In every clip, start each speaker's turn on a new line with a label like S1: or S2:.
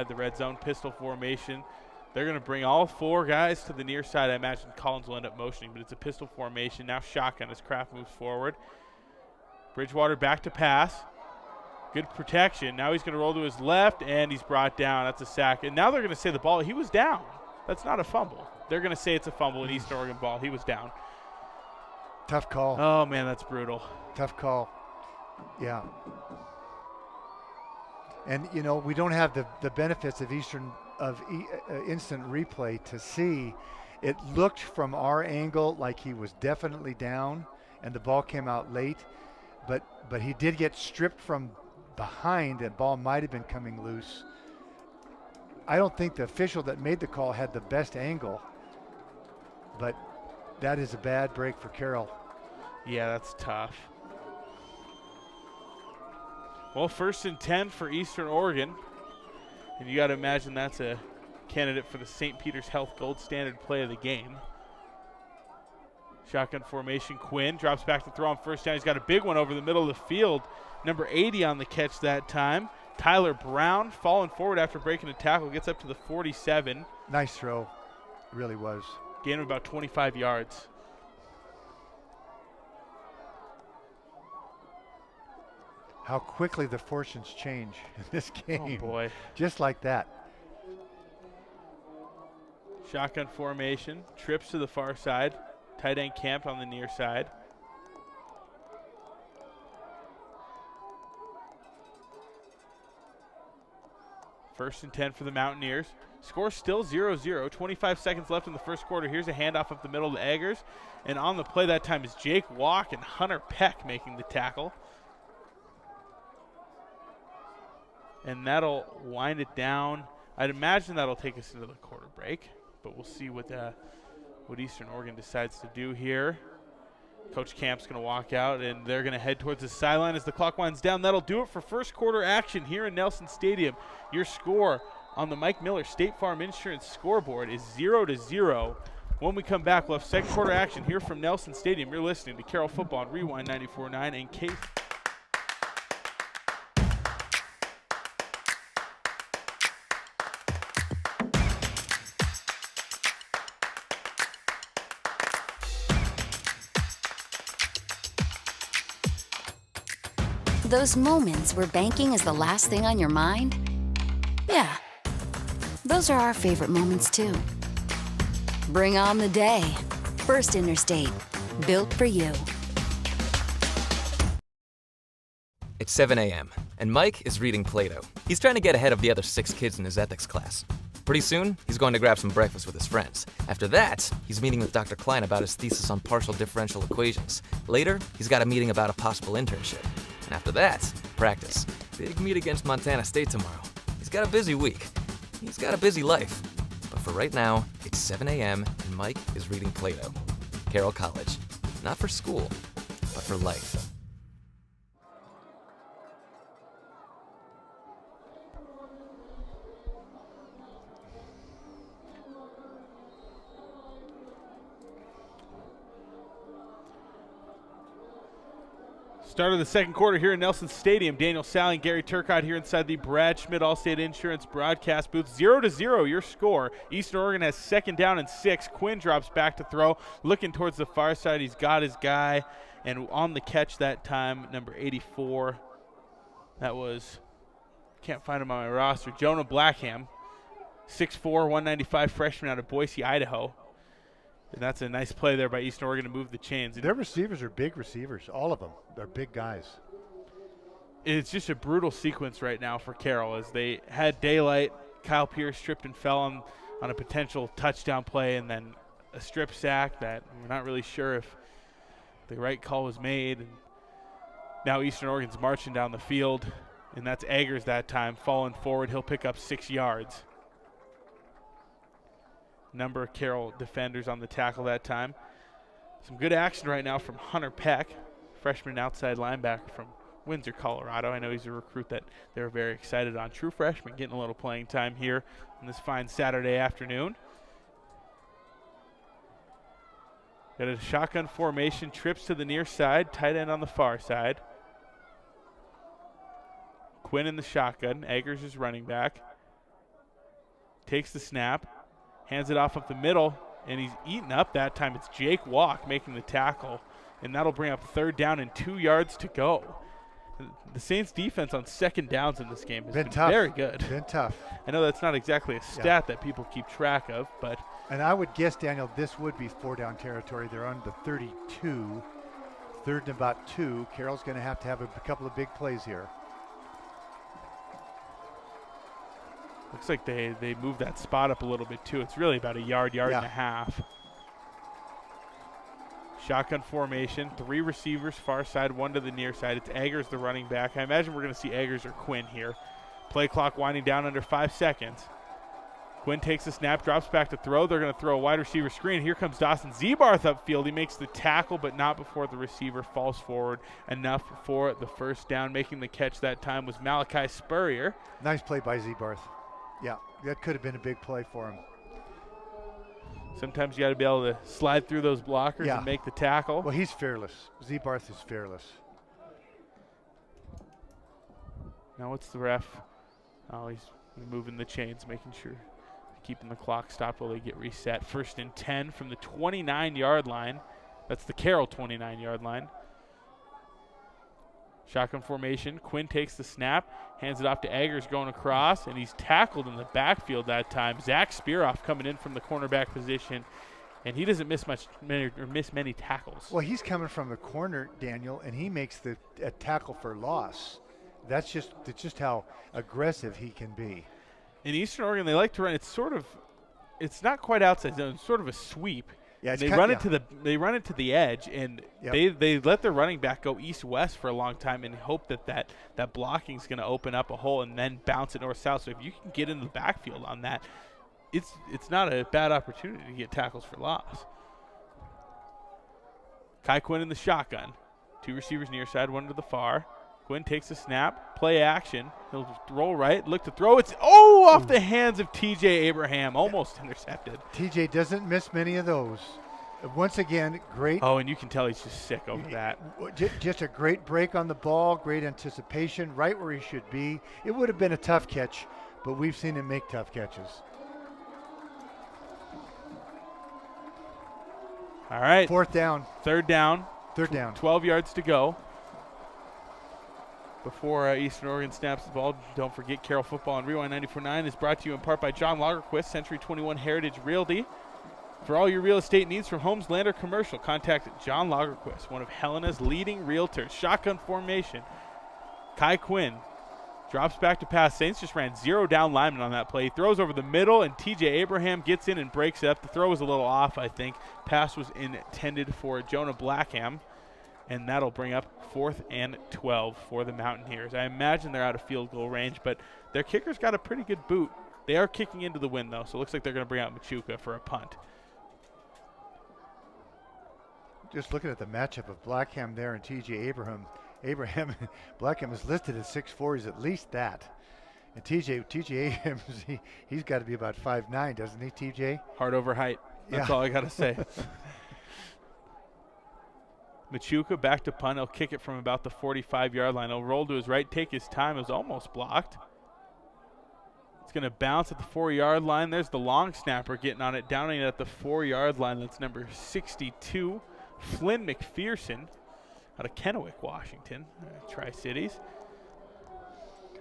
S1: the red zone, pistol formation. They're going to bring all 4 guys to the near side. I imagine Collins will end up motioning, but it's a pistol formation. Now shotgun as Kraft moves forward. Bridgewater back to pass. Good protection. Now he's going to roll to his left, and he's brought down. That's a sack. And now they're going to say the ball, he was down. That's not a fumble. They're going to say it's a fumble, an Eastern Oregon ball. He was down.
S2: Tough call.
S1: Oh, man, that's brutal.
S2: Tough call. Yeah. And, you know, we don't have the benefits of instant replay to see. It looked from our angle like he was definitely down, and the ball came out late. But he did get stripped from behind. That ball might have been coming loose. I don't think the official that made the call had the best angle, but that is a bad break for Carroll.
S1: Yeah, that's tough. Well, 1st and 10 for Eastern Oregon. And you got to imagine that's a candidate for the St. Peter's Health Gold Standard play of the game. Shotgun formation, Quinn drops back to throw on 1st down. He's got a big one over the middle of the field. Number 80 on the catch that time. Tyler Brown falling forward after breaking a tackle, gets up to the 47.
S2: Nice throw, really was.
S1: Gain of about 25 yards.
S2: How quickly the fortunes change in this game.
S1: Oh, boy.
S2: Just like that.
S1: Shotgun formation, trips to the far side. Tight end camped on the near side. First and 10 for the Mountaineers. Score still 0-0. 25 seconds left in the first quarter. Here's a handoff up the middle to Eggers. And on the play that time is Jake Walk and Hunter Peck making the tackle. And that'll wind it down. I'd imagine that'll take us into the quarter break, but we'll see what Eastern Oregon decides to do here. Coach Camp's going to walk out, and they're going to head towards the sideline as the clock winds down. That'll do it for first quarter action here in Nelson Stadium. Your score on the Mike Miller State Farm Insurance scoreboard is 0-0. When we come back, we'll have second quarter action here from Nelson Stadium. You're listening to Carroll Football on Rewind 94.9 and Case.
S3: Those moments where banking is the last thing on your mind? Yeah, those are our favorite moments too. Bring on the day. First Interstate, built for you.
S4: It's 7 a.m., and Mike is reading Plato. He's trying to get ahead of the other 6 kids in his ethics class. Pretty soon, he's going to grab some breakfast with his friends. After that, he's meeting with Dr. Klein about his thesis on partial differential equations. Later, he's got a meeting about a possible internship. And after that, practice. Big meet against Montana State tomorrow. He's got a busy week. He's got a busy life. But for right now, it's 7 a.m. and Mike is reading Plato. Carroll College. Not for school, but for life.
S1: Start of the second quarter here in Nelson Stadium. Daniel Sally and Gary Turcotte here inside the Brad Schmidt Allstate Insurance broadcast booth. 0-0 your score. Eastern Oregon has second down and 6. Quinn drops back to throw. Looking towards the far side. He's got his guy. And on the catch that time, number 84. That was, can't find him on my roster, Jonah Blackham. 6'4", 195 freshman out of Boise, Idaho. And that's a nice play there by Eastern Oregon to move the chains.
S2: Their receivers are big receivers, all of them. They're big guys.
S1: It's just a brutal sequence right now for Carroll as they had daylight. Kyle Pierce tripped and fell on a potential touchdown play, and then a strip sack that we're not really sure if the right call was made. And now Eastern Oregon's marching down the field, and that's Eggers that time falling forward. He'll pick up 6 yards. Number of Carroll defenders on the tackle that time. Some good action right now from Hunter Peck, freshman outside linebacker from Windsor, Colorado. I know he's a recruit that they're very excited on. True freshman getting a little playing time here on this fine Saturday afternoon. Got a shotgun formation, trips to the near side, tight end on the far side. Quinn in the shotgun, Eggers is running back. takes the snap, hands it off up the middle, and he's eaten up that time. It's Jake Walk making the tackle, and that'll bring up 3rd down and 2 yards to go. The Saints defense on 2nd downs in this game has been
S2: tough.
S1: very good.
S2: Been tough.
S1: I know that's not exactly a stat that people keep track of, but.
S2: And I would guess, Daniel, this would be 4-down territory. They're on the 32, 3rd and about 2. Carroll's going to have a couple of big plays here.
S1: Looks like they moved that spot up a little bit too. It's really about a yard and a half. Shotgun formation, 3 receivers far side, 1 to the near side. It's Eggers, the running back. I imagine we're going to see Eggers or Quinn here. Play clock winding down under 5 seconds. Quinn takes the snap, drops back to throw. They're going to throw a wide receiver screen. Here comes Dawson Zebarth upfield. He makes the tackle, but not before the receiver falls forward enough for the 1st down. Making the catch that time was Malachi Spurrier.
S2: Nice play by Zebarth. Yeah, that could have been a big play for him.
S1: Sometimes you got to be able to slide through those blockers and make the tackle.
S2: Well, he's fearless. Zebarth is fearless.
S1: Now what's the ref? Oh, he's moving the chains, making sure, keeping the clock stopped while they get reset. 1st and 10 from the 29-yard line. That's the Carroll 29-yard line. Shotgun formation. Quinn takes the snap, hands it off to Eggers going across, and he's tackled in the backfield that time. Zach Spearoff coming in from the cornerback position, and he doesn't miss many tackles.
S2: Well, he's coming from the corner, Daniel, and he makes a tackle for loss. That's just how aggressive he can be.
S1: In Eastern Oregon, they like to run. It's not quite outside zone. It's sort of a sweep.
S2: Yeah,
S1: they run it to the edge, and they let their running back go east-west for a long time and hope that blocking is going to open up a hole and then bounce it north-south. So if you can get into the backfield on that, it's not a bad opportunity to get tackles for loss. Kai Quinn in the shotgun. 2 receivers near side, 1 to the far. Quinn takes a snap, play action. He'll roll right, look to throw. It's off the hands of TJ Abraham, almost intercepted.
S2: TJ doesn't miss many of those. Once again, great.
S1: Oh, and you can tell he's just sick over that.
S2: Just a great break on the ball, great anticipation, right where he should be. It would have been a tough catch, but we've seen him make tough catches.
S1: All right.
S2: 4th down.
S1: 3rd down.
S2: 3rd down.
S1: 12 yards to go. Before Eastern Oregon snaps the ball, don't forget Carroll Football on Rewind 94.9 is brought to you in part by John Lagerquist, Century 21 Heritage Realty. For all your real estate needs from homes, land, or commercial, contact John Lagerquist, one of Helena's leading realtors. Shotgun formation. Kai Quinn drops back to pass. Saints just ran 0 down lineman on that play. He throws over the middle, and TJ Abraham gets in and breaks it up. The throw was a little off, I think. Pass was intended for Jonah Blackham. And that'll bring up 4th and 12 for the Mountaineers. I imagine they're out of field goal range, but their kicker's got a pretty good boot. They are kicking into the wind, though, so it looks like they're going to bring out Machuca for a punt.
S2: Just looking at the matchup of Blackham there and TJ Abraham. Blackham is listed at 6'4". He's at least that. And TJ Abrams, he's got to be about 5'9", doesn't he, TJ?
S1: Heart over height. That's all I got to say. Machuca back to punt. He'll kick it from about the 45-yard line. He'll roll to his right, take his time. It was almost blocked. It's going to bounce at the 4-yard line. There's the long snapper getting on it, downing it at the 4-yard line. That's number 62, Flynn McPherson, out of Kennewick, Washington, Tri-Cities.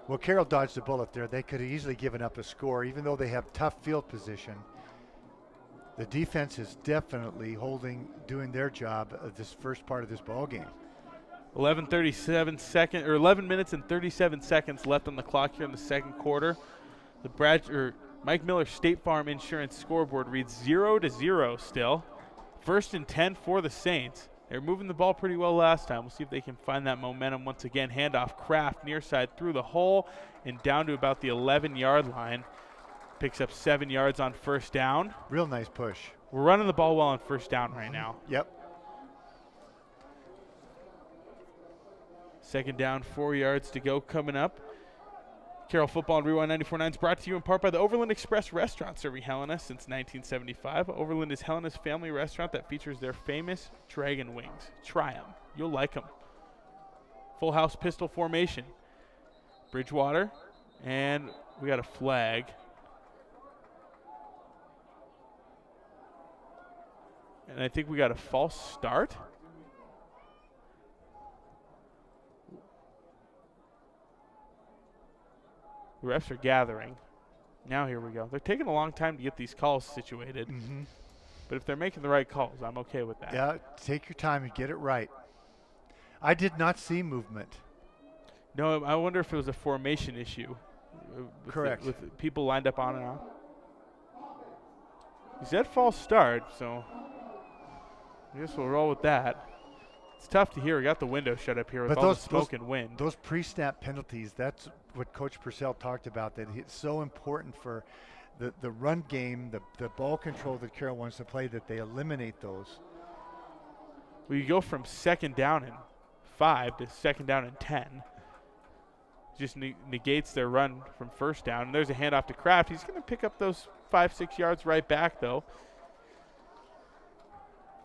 S2: Well, Carroll dodged a bullet there. They could have easily given up a score, even though they have tough field position. The defense is definitely doing their job of this first part of this ball game.
S1: 11 minutes and 37 seconds left on the clock here in the 2nd quarter. The Mike Miller State Farm Insurance scoreboard reads 0-0 still. 1st and 10 for the Saints. They were moving the ball pretty well last time. We'll see if they can find that momentum once again. Handoff Kraft near side through the hole and down to about the 11-yard line. Picks up 7 yards on 1st down.
S2: Real nice push.
S1: We're running the ball well on 1st down right now.
S2: Yep.
S1: 2nd down, 4 yards to go coming up. Carroll Football on Rewind 94.9 is brought to you in part by the Overland Express Restaurant, serving Helena since 1975. Overland is Helena's family restaurant that features their famous dragon wings. Try them. You'll like them. Full house pistol formation. Bridgewater, and we got a flag. And I think we got a false start. The refs are gathering. Now here we go. They're taking a long time to get these calls situated.
S2: Mm-hmm.
S1: But if they're making the right calls, I'm okay with that.
S2: Yeah, take your time and get it right. I did not see movement.
S1: No, I wonder if it was a formation issue.
S2: Correct.
S1: With people lined up on and off. He said false start, so I guess we'll roll with that. It's tough to hear. We got the window shut up here with all the smoke and wind.
S2: Those pre-snap penalties, that's what Coach Purcell talked about, that it's so important for the run game, the ball control that Carroll wants to play, that they eliminate those.
S1: Well, you go from 2nd down and 5 to 2nd down and 10. Just negates their run from 1st down. And there's a handoff to Kraft. He's going to pick up those 5-6 yards right back, though.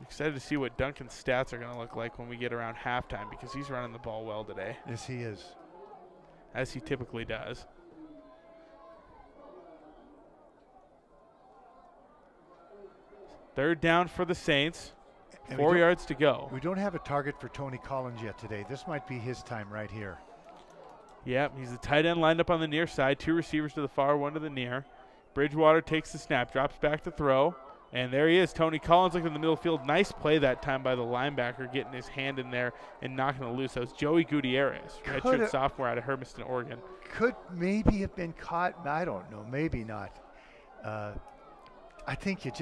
S1: Excited to see what Duncan's stats are going to look like when we get around halftime, because he's running the ball well today.
S2: Yes, he is.
S1: As he typically does. Third down for the Saints.
S2: And
S1: 4 yards to go.
S2: We don't have a target for Tony Collins yet today. This might be his time right here.
S1: Yep, he's the tight end lined up on the near side. 2 receivers to the far, 1 to the near. Bridgewater takes the snap, drops back to throw. And there he is, Tony Collins looking in the middle of the field. Nice play that time by the linebacker, getting his hand in there and knocking it loose. That was Joey Gutierrez, redshirt sophomore out of Hermiston, Oregon.
S2: Could maybe have been caught. I don't know. Maybe not. I think you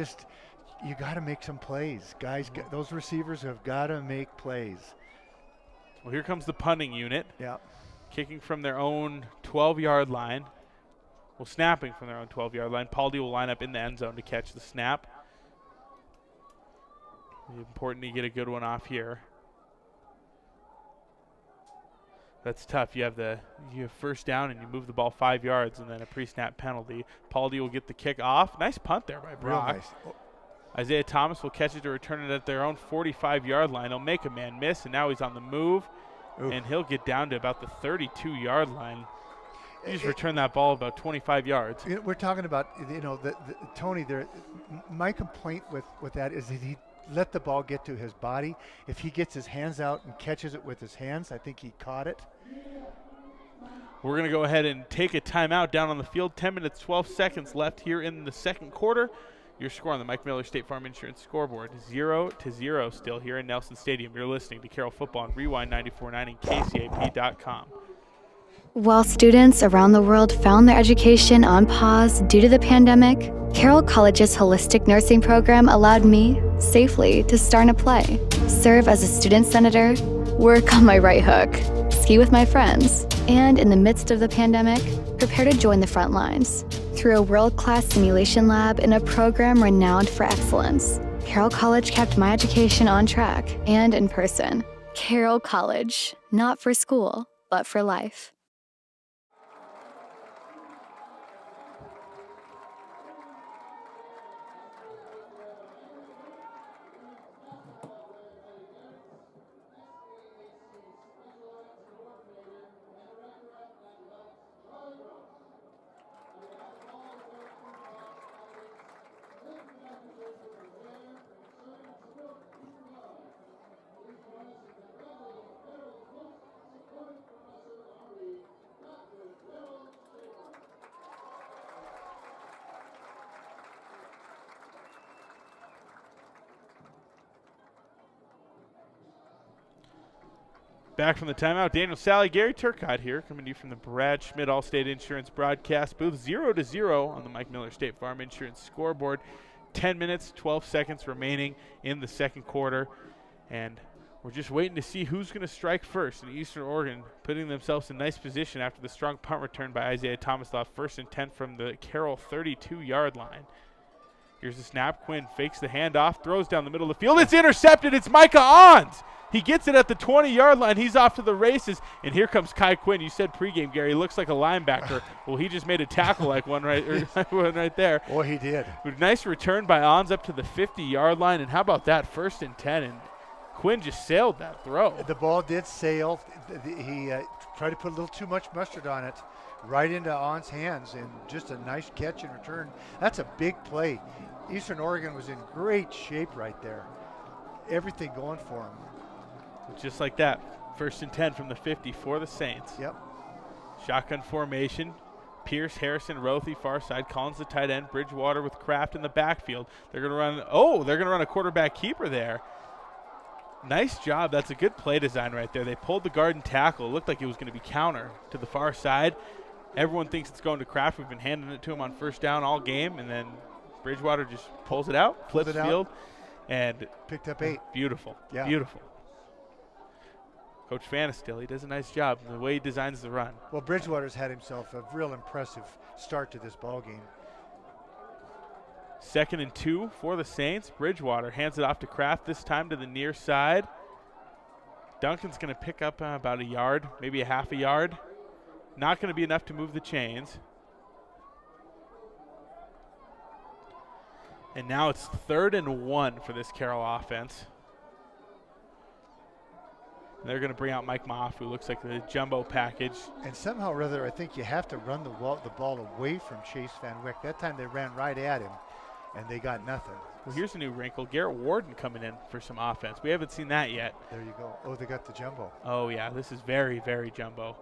S2: got to make some plays. Guys, those receivers have got to make plays.
S1: Well, here comes the punting unit.
S2: Yeah.
S1: Kicking from their own 12-yard line. Well, snapping from their own 12-yard line. Paldy will line up in the end zone to catch the snap. Important to get a good one off here. That's tough. You have 1st down and you move the ball 5 yards and then a pre-snap penalty. Paldy will get the kick off. Nice punt there by Brock.
S2: Real nice. Oh.
S1: Isaiah Thomas will catch it to return it at their own 45-yard line. He'll make a man miss, and now he's on the move. Oof. And he'll get down to about the 32-yard line. He just returned that ball about 25 yards.
S2: We're talking about, Tony, there. My complaint with that is that he let the ball get to his body. If he gets his hands out and catches it with his hands, I think he caught it.
S1: We're going to go ahead and take a timeout down on the field. 10 minutes, 12 seconds left here in the 2nd quarter. Your score on the Mike Miller State Farm Insurance scoreboard, 0-0 still here in Nelson Stadium. You're listening to Carroll Football on Rewind 94.9 and KCAP.com.
S3: While students around the world found their education on pause due to the pandemic, Carroll College's holistic nursing program allowed me, safely, to star in a play, serve as a student senator, work on my right hook, ski with my friends, and in the midst of the pandemic, prepare to join the front lines. Through a world-class simulation lab and a program renowned for excellence, Carroll College kept my education on track and in person. Carroll College, not for school, but for life.
S1: Back from the timeout, Daniel Sally, Gary Turcotte here, coming to you from the Brad Schmidt Allstate Insurance broadcast booth. 0-0 on the Mike Miller State Farm Insurance scoreboard. 10 minutes, 12 seconds remaining in the 2nd quarter. And we're just waiting to see who's going to strike first. In Eastern Oregon putting themselves in nice position after the strong punt return by Isaiah Thomas. 1st and 10 from the Carroll 32-yard line. Here's the snap. Quinn fakes the handoff, throws down the middle of the field. It's intercepted. It's Micah Ons. He gets it at the 20-yard line. He's off to the races. And here comes Kai Quinn. You said pregame, Gary. He looks like a linebacker. Well, he just made a tackle like one right there.
S2: Boy, he did.
S1: Nice return by Ons up to the 50-yard line. And how about that? 1st and 10. And Quinn just sailed that throw.
S2: The ball did sail. He tried to put a little too much mustard on it right into On's hands, and just a nice catch and return. That's a big play. Eastern Oregon was in great shape right there. Everything going for them.
S1: Just like that, 1st and 10 from the 50 for the Saints.
S2: Yep.
S1: Shotgun formation. Pierce, Harrison, Rothy, far side. Collins the tight end. Bridgewater with Kraft in the backfield. They're going to run. Oh, they're going to run a quarterback keeper there. Nice job. That's a good play design right there. They pulled the guard and tackle. It looked like it was going to be counter to the far side. Everyone thinks it's going to Kraft. We've been handing it to him on 1st down all game, and then Bridgewater just pulls it out, flips the field, and
S2: picked up 8.
S1: Beautiful.
S2: Yeah.
S1: Beautiful. Coach Fanistill, he does a nice job the way he designs the run.
S2: Well, Bridgewater's had himself a real impressive start to this ball game.
S1: 2nd and 2 for the Saints. Bridgewater hands it off to Kraft, this time to the near side. Duncan's going to pick up about a yard, maybe a half a yard. Not going to be enough to move the chains. And now it's 3rd and 1 for this Carroll offense. They're going to bring out Mike Mafu, looks like the jumbo package.
S2: And somehow or other, I think you have to run the ball away from Chase Van Wyck. That time they ran right at him, and they got nothing.
S1: Well, here's a new wrinkle. Garrett Warden coming in for some offense. We haven't seen that yet.
S2: There you go. Oh, they got the jumbo.
S1: Oh, yeah, this is very, very jumbo.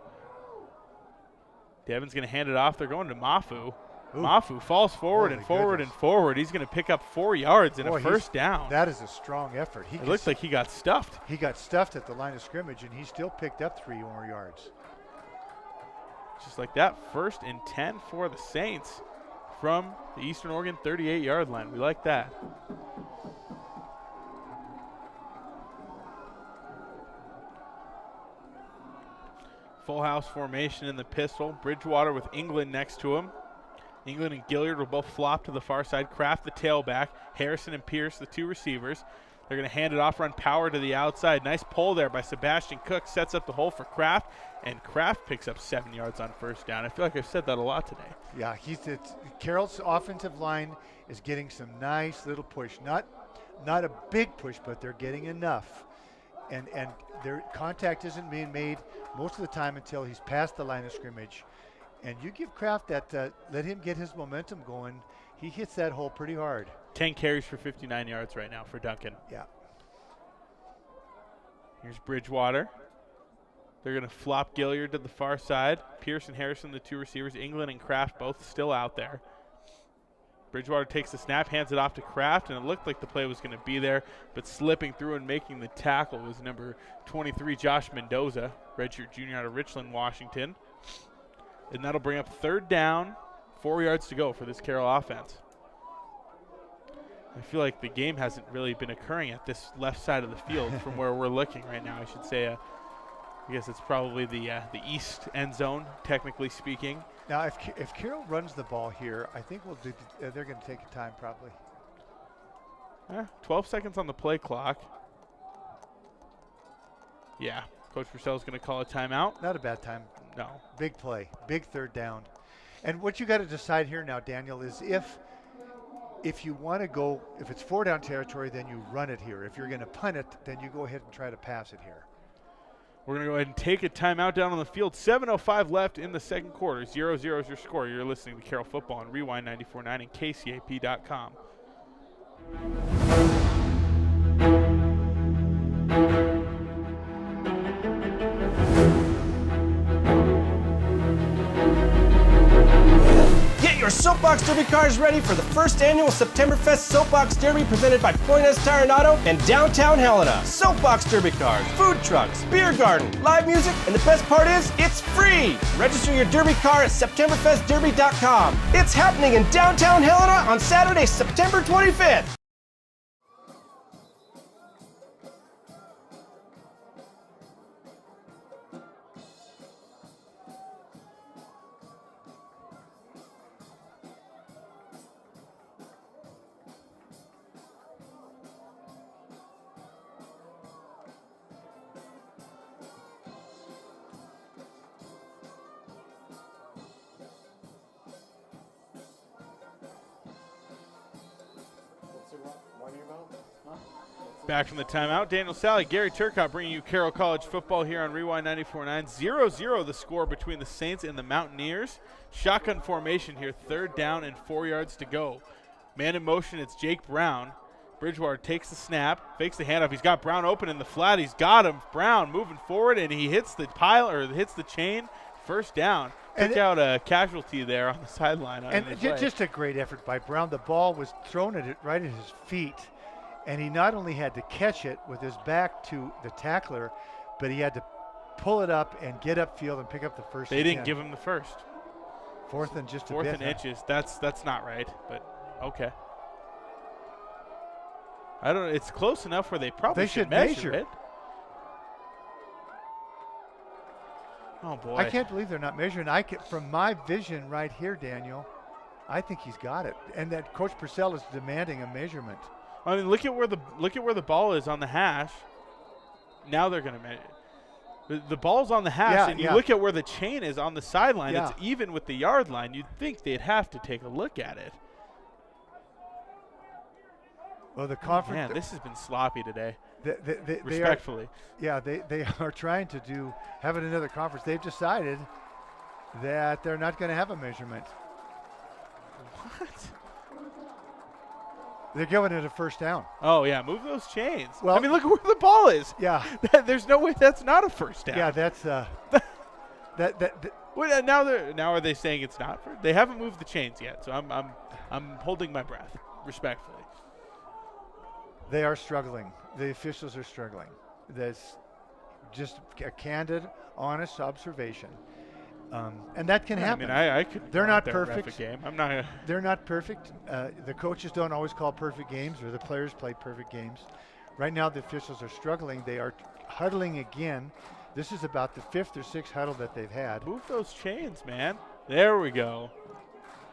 S1: Devin's going to hand it off. They're going to Mafu. Ooh. Mafu falls forward and forward and forward. He's going to pick up 4 yards and a 1st down.
S2: That is a strong effort.
S1: It looks like he got stuffed.
S2: He got stuffed at the line of scrimmage, and he still picked up 3 more yards.
S1: Just like that, 1st and 10 for the Saints from the Eastern Oregon 38-yard line. We like that. Full house formation in the pistol. Bridgewater with England next to him. England and Gilliard will both flop to the far side. Kraft the tailback. Harrison and Pierce the 2 receivers. They're going to hand it off, run power to the outside. Nice pull there by Sebastian Cook. Sets up the hole for Kraft, and Kraft picks up 7 yards on 1st down. I feel like I've said that a lot today.
S2: Yeah, Carroll's offensive line is getting some nice little push. Not a big push, but they're getting enough. And their contact isn't being made most of the time until he's past the line of scrimmage. And you give Kraft that, let him get his momentum going. He hits that hole pretty hard.
S1: 10 carries for 59 yards right now for Duncan.
S2: Yeah.
S1: Here's Bridgewater. They're going to flop Gilliard to the far side. Pierce and Harrison, the 2 receivers. England and Kraft both still out there. Bridgewater takes the snap, hands it off to Kraft, and it looked like the play was going to be there, but slipping through and making the tackle was number 23, Josh Mendoza, redshirt junior out of Richland, Washington. And that'll bring up 3rd down, 4 yards to go for this Carroll offense. I feel like the game hasn't really been occurring at this left side of the field from where we're looking right now. I should say, I guess it's probably the east end zone, technically speaking.
S2: Now, if Carroll runs the ball here, I think they're going to take a time probably.
S1: 12 seconds on the play clock. Yeah, Coach Purcell's going to call a timeout.
S2: Not a bad time.
S1: No.
S2: Big play, big 3rd down. And what you got to decide here now, Daniel, is if you want to go, if it's 4 down territory, then you run it here. If you're going to punt it, then you go ahead and try to pass it here.
S1: We're going to go ahead and take a timeout down on the field. 7:05 left in the 2nd quarter. 0-0 is your score. You're listening to Carroll Football on Rewind 94.9 and KCAP.com.
S5: Get your Soapbox Derby cars ready for the 1st annual Septemberfest Soapbox Derby presented by Poinez Tire and Auto and Downtown Helena. Soapbox Derby cars, food trucks, beer garden, live music, and the best part is, it's free! Register your Derby car at SeptemberFestDerby.com. It's happening in Downtown Helena on Saturday, September 25th.
S1: Back from the timeout, Daniel Sally, Gary Turcotte bringing you Carroll College football here on Rewind 94.9. 0-0 the score between the Saints and the Mountaineers. Shotgun formation here, 3rd down and 4 yards to go. Man in motion, it's Jake Brown. Bridgewater takes the snap, fakes the handoff. He's got Brown open in the flat. He's got him. Brown moving forward, and he hits the hits the chain. 1st down. Took out a casualty there on the sideline.
S2: And just a great effort by Brown. The ball was thrown right at his feet, and he not only had to catch it with his back to the tackler, but he had to pull it up and get upfield and pick up the first.
S1: They didn't give him the first.
S2: 4th and just a
S1: 4th
S2: bit.
S1: and inches. That's not right, but okay. I don't know. It's close enough where they probably should measure it. Oh, boy.
S2: I can't believe they're not measuring. From my vision right here, Daniel, I think he's got it. And that Coach Purcell is demanding a measurement.
S1: I mean, look at where the ball is on the hash. Now they're going to measure. The ball's on the hash, and you look at where the chain is on the sideline. It's even with the yard line. You'd think they'd have to take a look at it.
S2: Well, the conference.
S1: Man, this has been sloppy today.
S2: Respectfully. They are trying to have it another conference. They've decided that they're not going to have a measurement.
S1: What?
S2: They're giving it a 1st down.
S1: Oh, yeah, move those chains.
S2: Well,
S1: I mean, look at where the ball is.
S2: Yeah.
S1: There's no way that's not a 1st down.
S2: Yeah, that's
S1: Well, now are they saying it's not? They haven't moved the chains yet, so I'm holding my breath, respectfully.
S2: They are struggling. The officials are struggling. That's just a candid, honest observation. And that can happen.
S1: I mean, I could.
S2: They're not
S1: ref a
S2: perfect.
S1: game. I'm not.
S2: They're not perfect. The coaches don't always call perfect games, or the players play perfect games. Right now, the officials are struggling. They are huddling again. This is about the 5th or 6th huddle that they've had.
S1: Move those chains, man. There we go.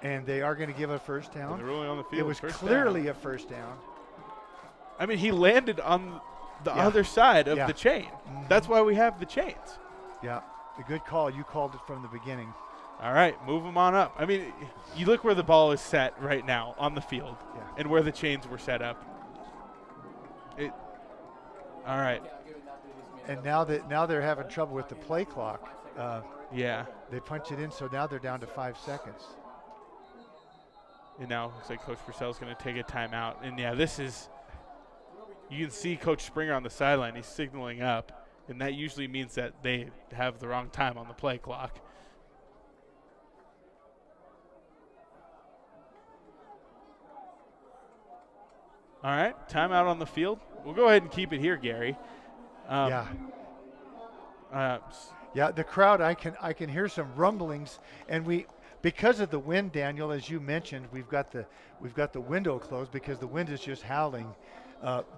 S2: And they are going to give a 1st down.
S1: They're really on the field.
S2: It was clearly a 1st down.
S1: I mean, he landed on the other side of the chain. Mm-hmm. That's why we have the chains.
S2: Yeah, a good call. You called it from the beginning.
S1: All right, move them on up. I mean, you look where the ball is set right now on the field and where the chains were set up. All right.
S2: And now they're having trouble with the play clock. They punch it in, so now they're down to 5 seconds.
S1: And now looks like Coach Purcell's going to take a timeout. And, this is – you can see Coach Springer on the sideline. He's signaling up, and that usually means that they have the wrong time on the play clock. All right, timeout on the field. We'll go ahead and keep it here, Gary.
S2: The crowd. I can hear some rumblings, and because of the wind, Daniel, as you mentioned, we've got the window closed because the wind is just howling.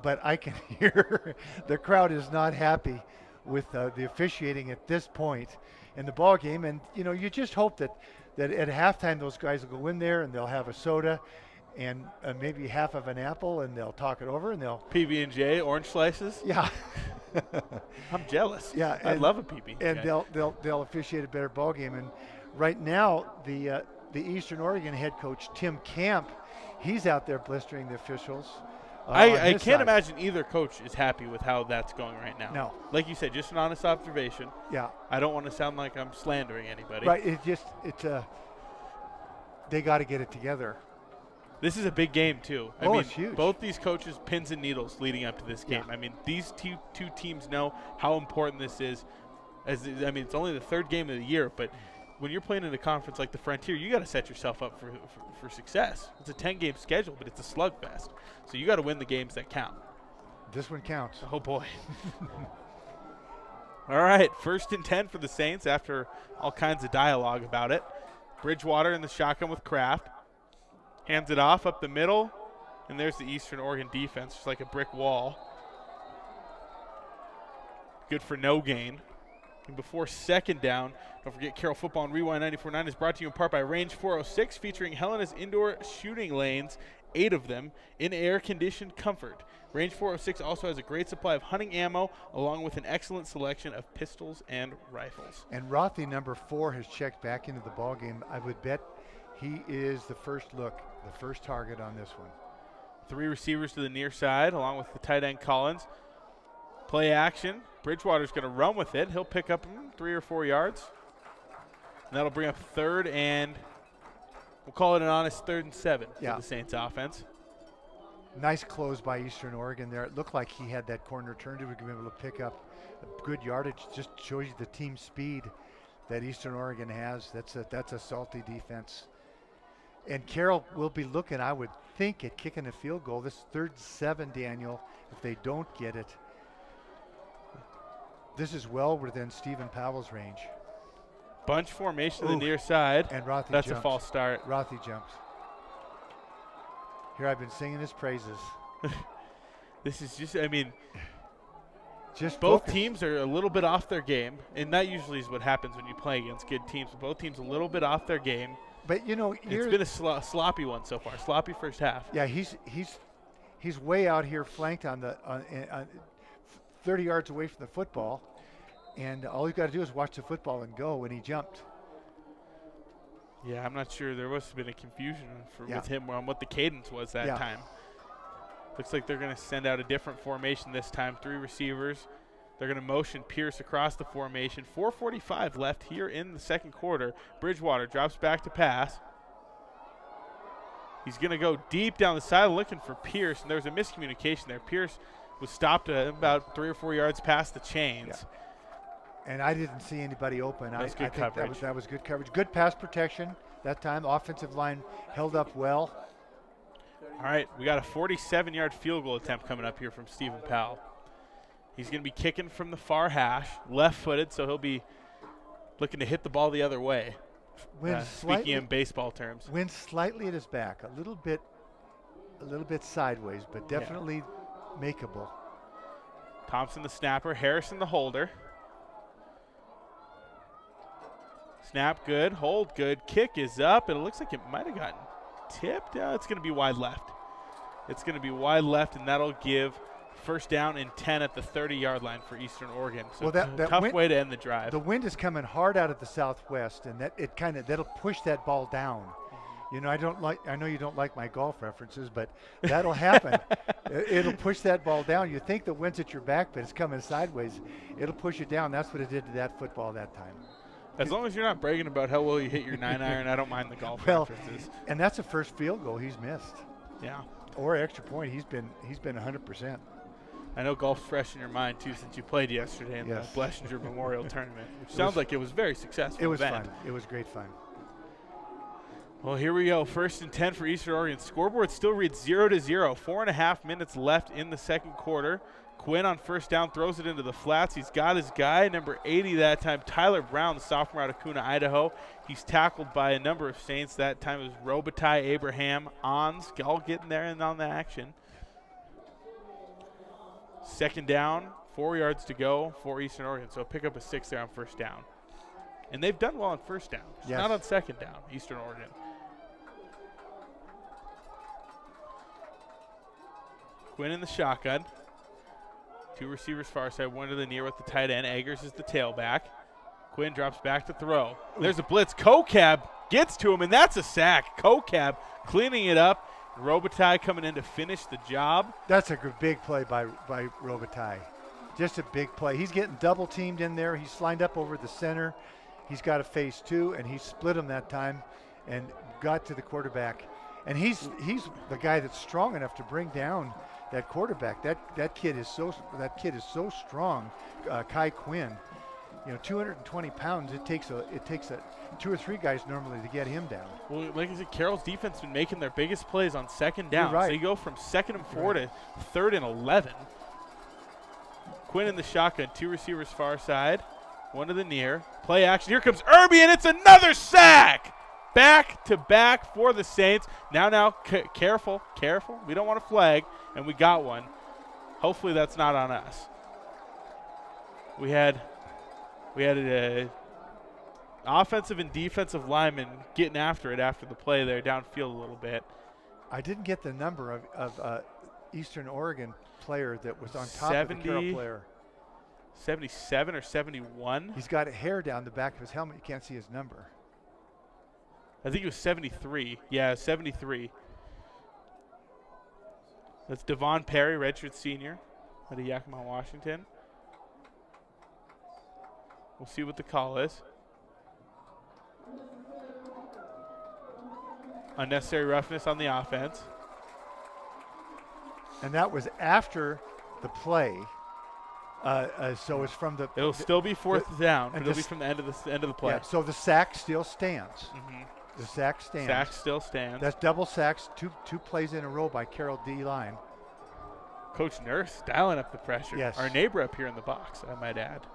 S2: But I can hear the crowd is not happy with the officiating at this point in the ball game, and you just hope that at halftime those guys will go in there and they'll have a soda and maybe half of an apple, and they'll talk it over, and they'll
S1: PB&J orange slices.
S2: Yeah,
S1: I'm jealous.
S2: Yeah,
S1: I love a PB.
S2: And they'll officiate a better ball game. And right now the Eastern Oregon head coach Tim Camp, he's out there blistering the officials.
S1: I can't imagine either coach is happy with how that's going right now.
S2: No.
S1: Like you said, just an honest observation.
S2: Yeah.
S1: I don't want to sound like I'm slandering anybody.
S2: Right. They got to get it together.
S1: This is a big game, too. I mean,
S2: it's huge.
S1: Both these coaches, pins and needles leading up to this game.
S2: Yeah.
S1: I mean, these two teams know how important this is. It's only the 3rd game of the year, but when you're playing in a conference like the Frontier, you got to set yourself up for success. It's a 10-game schedule, but it's a slugfest. So you got to win the games that count.
S2: This one counts.
S1: Oh, boy. All right, 1st and 10 for the Saints after all kinds of dialogue about it. Bridgewater in the shotgun with Kraft. Hands it off up the middle, and there's the Eastern Oregon defense, just like a brick wall. Good for no gain. And before 2nd down, don't forget Carroll Football on Rewind 94.9 is brought to you in part by Range 406, featuring Helena's indoor shooting lanes, 8 of them, in air-conditioned comfort. Range 406 also has a great supply of hunting ammo, along with an excellent selection of pistols and rifles.
S2: And Rothy, number 4, has checked back into the ball game. I would bet he is the first target on this one.
S1: Three receivers to the near side, along with the tight end Collins. Play action. Bridgewater's going to run with it. He'll pick up 3 or 4 yards. And that'll bring up third and we'll call it an honest 3rd and 7 for the Saints offense.
S2: Nice close by Eastern Oregon there. It looked like he had that corner turned to be able to pick up a good yardage. Just shows you the team speed that Eastern Oregon has. That's a salty defense. And Carroll will be looking, I would think, at kicking a field goal. This 3rd and 7, Daniel, if they don't get it. This is well within Stephen Powell's range.
S1: Bunch formation to the near side.
S2: And Rothy
S1: That's
S2: jumps.
S1: a false start.
S2: Rothy jumps. Here I've been singing his praises.
S1: This is just, I mean,
S2: just
S1: both
S2: focus.
S1: teams are a little bit off their game, and that usually is what happens when you play against good teams. Both teams a little bit off their game.
S2: But you know,
S1: It's been a sloppy one so far. Sloppy first half.
S2: yeah, he's way out here flanked on 30 yards away from the football, and all you got to do is watch the football and go when he jumped.
S1: Yeah, I'm not sure. There must have been a confusion with him on what the cadence was that time. Looks like they're going to send out a different formation this time. 3 receivers. They're going to motion Pierce across the formation. 4:45 left here in the second quarter. Bridgewater drops back to pass. He's going to go deep down the side looking for Pierce, and there's a miscommunication there. Pierce was stopped about 3 or 4 yards past the chains.
S2: Yeah. And I didn't see anybody open.
S1: That's good
S2: I think
S1: coverage.
S2: that was good coverage. Good pass protection that time. Offensive line held up well.
S1: All right, we got a 47-yard field goal attempt coming up here from Stephen Powell. He's going to be kicking from the far hash, left-footed, so he'll be looking to hit the ball the other way. Speaking in baseball terms.
S2: Went slightly at his back, a little bit sideways, but definitely makeable.
S1: Thompson the snapper, Harrison the holder. Snap good, hold good, kick is up, and it looks like it might have gotten tipped. It's going to be wide left. It's going to be wide left, and that'll give first down and 10 at the 30-yard line for Eastern Oregon. So
S2: that
S1: tough
S2: wind,
S1: way to end the drive.
S2: The wind is coming hard out of the southwest, and that'll push that ball down. You know, I know you don't like my golf references, but that'll happen. It'll push that ball down. You think the wind's at your back, but it's coming sideways. It'll push it down. That's what it did to that football that time.
S1: As long as you're not bragging about how well you hit your 9-iron, I don't mind the golf references.
S2: And that's the first field goal he's missed.
S1: Yeah.
S2: Or extra point. He's been 100%.
S1: I know golf's fresh in your mind, too, since you played yesterday in the Blessinger Memorial Tournament, which sounds like it was very successful.
S2: It was fun. It was great fun.
S1: Well, here we go. 1st and 10 for Eastern Oregon. Scoreboard still reads 0-0. 4.5 minutes left in the second quarter. Quinn on first down throws it into the flats. He's got his guy, number 80 that time, Tyler Brown, the sophomore out of Kuna, Idaho. He's tackled by a number of Saints. That time it was Robitaille, Abraham, Ons, all getting there and on the action. Second down, 4 yards to go for Eastern Oregon. So pick up a 6 there on first down. And they've done well on first down. Just not on second down, Eastern Oregon. Quinn in the shotgun. 2 receivers far side, 1 to the near with the tight end. Eggers is the tailback. Quinn drops back to throw. There's a blitz. Kokab gets to him, and that's a sack. Kokab cleaning it up. Robitaille coming in to finish the job.
S2: That's a big play by Robitaille. Just a big play. He's getting double teamed in there. He's lined up over the center. He's got a phase 2, and he split him that time and got to the quarterback. And he's the guy that's strong enough to bring down that quarterback. That kid is so strong. Kai Quinn, 220 pounds. It takes 2 or 3 guys normally to get him down.
S1: Well, like I said, Carroll's defense has been making their biggest plays on second down.
S2: You're right.
S1: So you go from 2nd and 4 to 3rd and 11. Quinn in the shotgun, 2 receivers far side, 1 to the near. Play action. Here comes Irby, and it's another sack. Back to back for the Saints. Now, careful. We don't want to flag, and we got one. Hopefully that's not on us. We had an offensive and defensive lineman getting after it after the play there downfield a little bit.
S2: I didn't get the number of Eastern Oregon player that was on top of the Carroll player.
S1: 77 or 71.
S2: He's got hair down the back of his helmet. You can't see his number.
S1: I think it was 73. Yeah, 73. That's Devon Perry, redshirt senior out of Yakima, Washington. We'll see what the call is. Unnecessary roughness on the offense.
S2: And that was after the play. So it's from the.
S1: It'll still be fourth down, but
S2: and
S1: it'll be
S2: this-
S1: from the end of the play.
S2: Yeah, so the sack still stands.
S1: Mhm.
S2: The sack stands.
S1: Sack still stands.
S2: That's double sacks, two plays in a row by Carroll D-line.
S1: Coach Nurse dialing up the pressure.
S2: Yes.
S1: Our neighbor up here in the box, I might add.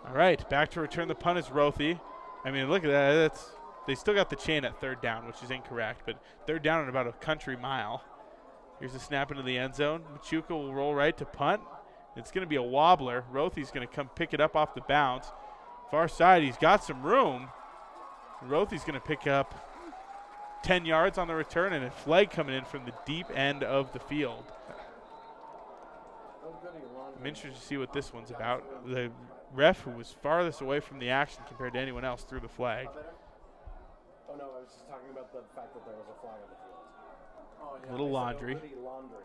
S1: All right, back to return the punt is Rothy. I mean, look at that. They still got the chain at third down, which is incorrect, but third down at about a country mile. Here's a snap into the end zone. Machuca will roll right to punt. It's going to be a wobbler. Rothy's going to come pick it up off the bounce. Far side, he's got some room. Rothy's going to pick up 10 yards on the return and a flag coming in from the deep end of the field. I'm interested to see what this one's about. The ref, who was farthest away from the action compared to anyone else, threw the flag.
S5: Oh, no, I was just talking about the fact that there was a flag on the field. Oh, yeah.
S1: Little laundry.
S5: Laundry.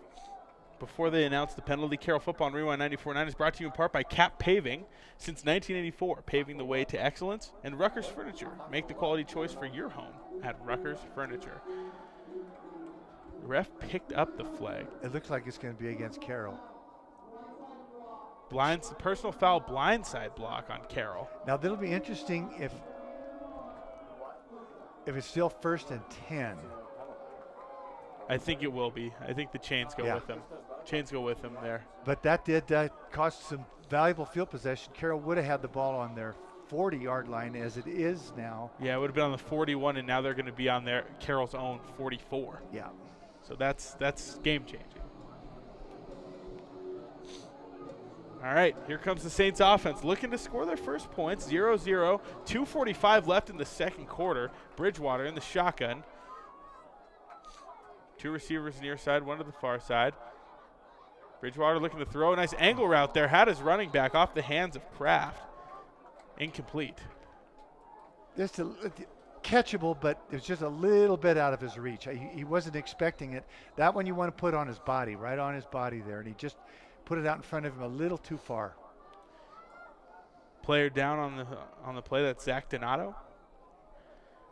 S1: Before they announced the penalty, Carroll Football on Rewind 94.9 is brought to you in part by Cap Paving. Since 1984, paving the way to excellence. And Rucker's Furniture. Make the quality choice for your home at Rucker's Furniture. The ref picked up the flag.
S2: It looks like it's going to be against Carroll.
S1: Personal foul blindside block on Carroll.
S2: Now, that'll be interesting if it's still 1st and 10.
S1: I think it will be. I think the chains go with them. Chains go with them there.
S2: But that did cost some valuable field possession. Carroll would have had the ball on their 40-yard line as it is now.
S1: Yeah, it would have been on the 41, and now they're going to be on their Carroll's own 44.
S2: Yeah.
S1: So that's game-changing. All right, here comes the Saints offense looking to score their first points, 0-0, 2:45 left in the second quarter. Bridgewater in the shotgun. Two receivers near side, one to the far side. Bridgewater looking to throw. A nice angle route there. Had his running back off the hands of Kraft. Incomplete.
S2: Just catchable, but it's just a little bit out of his reach. He wasn't expecting it. That one you want to put on his body, right on his body there, and he just put it out in front of him a little too far.
S1: Player down on the play. That's Zach Donato.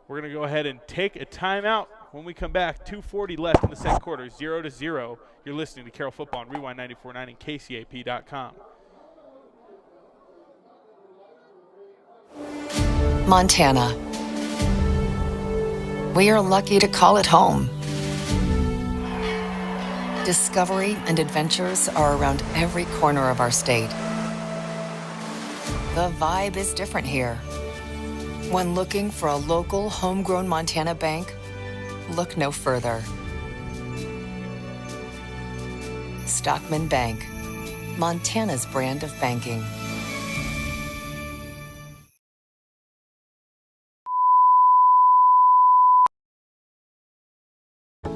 S1: We're going to go ahead and take a timeout. When we come back, 2:40 left in the second quarter, 0-0. You're listening to Carroll Football on Rewind 94.9 and KCAP.com.
S6: Montana. We are lucky to call it home. Discovery and adventures are around every corner of our state. The vibe is different here. When looking for a local, homegrown Montana bank, look no further. Stockman Bank, Montana's brand of banking.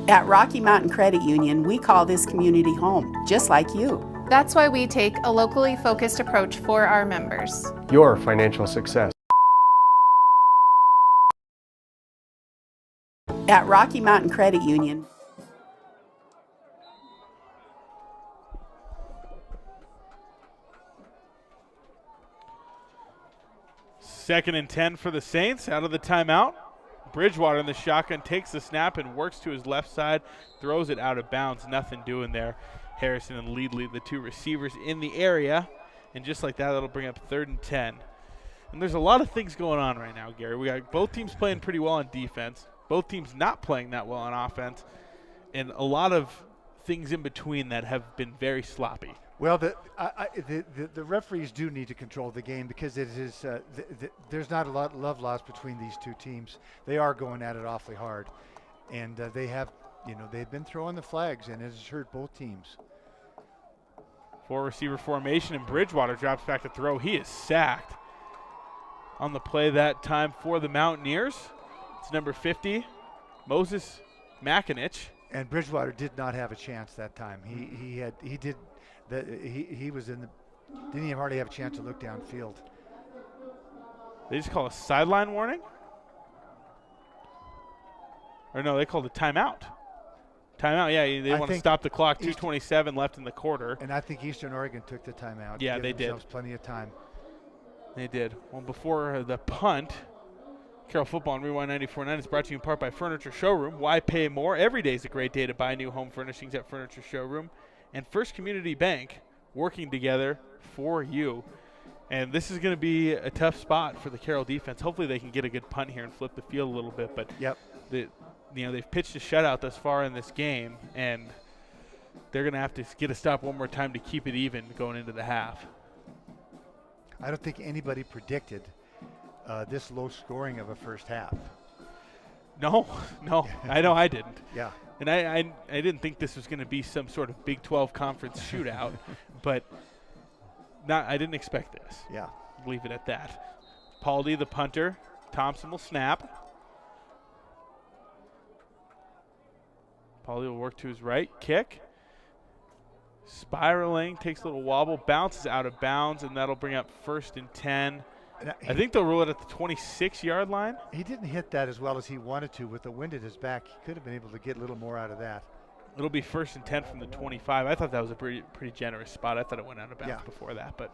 S7: At Rocky Mountain Credit Union, we call this community home, just like you.
S8: That's why we take a locally focused approach for our members.
S5: Your financial success.
S7: At Rocky Mountain Credit Union.
S1: Second and 10 for the Saints out of the timeout. Bridgewater in the shotgun takes the snap and works to his left side, throws it out of bounds. Nothing doing there. Harrison and Leadley, the two receivers in the area. And just like that, that'll bring up 3rd and 10. And there's a lot of things going on right now, Gary. We got both teams playing pretty well on defense. Both teams not playing that well on offense. And a lot of things in between that have been very sloppy.
S2: Well, the referees do need to control the game because it is there's not a lot of love lost between these two teams. They are going at it awfully hard, and they've been throwing the flags, and it has hurt both teams.
S1: 4 receiver formation, and Bridgewater drops back to throw. He is sacked on the play that time for the Mountaineers. It's number 50, Moses Makinich.
S2: And Bridgewater did not have a chance that time. He was in the didn't even hardly have a chance to look downfield.
S1: They just call a sideline warning? Or no, they called a timeout. Timeout, yeah, they
S2: I
S1: want to
S2: think
S1: stop the clock. 2:27 left in the quarter.
S2: And I think Eastern Oregon took the timeout.
S1: Yeah,
S2: to give
S1: they did.
S2: themselves plenty of time.
S1: They did. Well, before the punt, Carroll Football and Rewind 94.9 is brought to you in part by Furniture Showroom. Why pay more? Every day is a great day to buy new home furnishings at Furniture Showroom. And First Community Bank, working together for you. And this is going to be a tough spot for the Carroll defense. Hopefully they can get a good punt here and flip the field a little bit. But they've pitched a shutout thus far in this game, and they're going to have to get a stop one more time to keep it even going into the half.
S2: I don't think anybody predicted this low scoring of a first half.
S1: No, I know I didn't.
S2: Yeah.
S1: And I didn't think this was going to be some sort of Big 12 conference shootout, but I didn't expect this.
S2: Yeah.
S1: Leave it at that. Paldy, the punter. Thompson will snap. Paldy will work to his right. Kick. Spiraling, takes a little wobble, bounces out of bounds, and that'll bring up 1st and 10. I think they'll rule it at the 26-yard line.
S2: He didn't hit that as well as he wanted to with the wind at his back. He could have been able to get a little more out of that.
S1: It'll be 1st and 10 from the 25. I thought that was a pretty generous spot. I thought it went out of bounds before that, but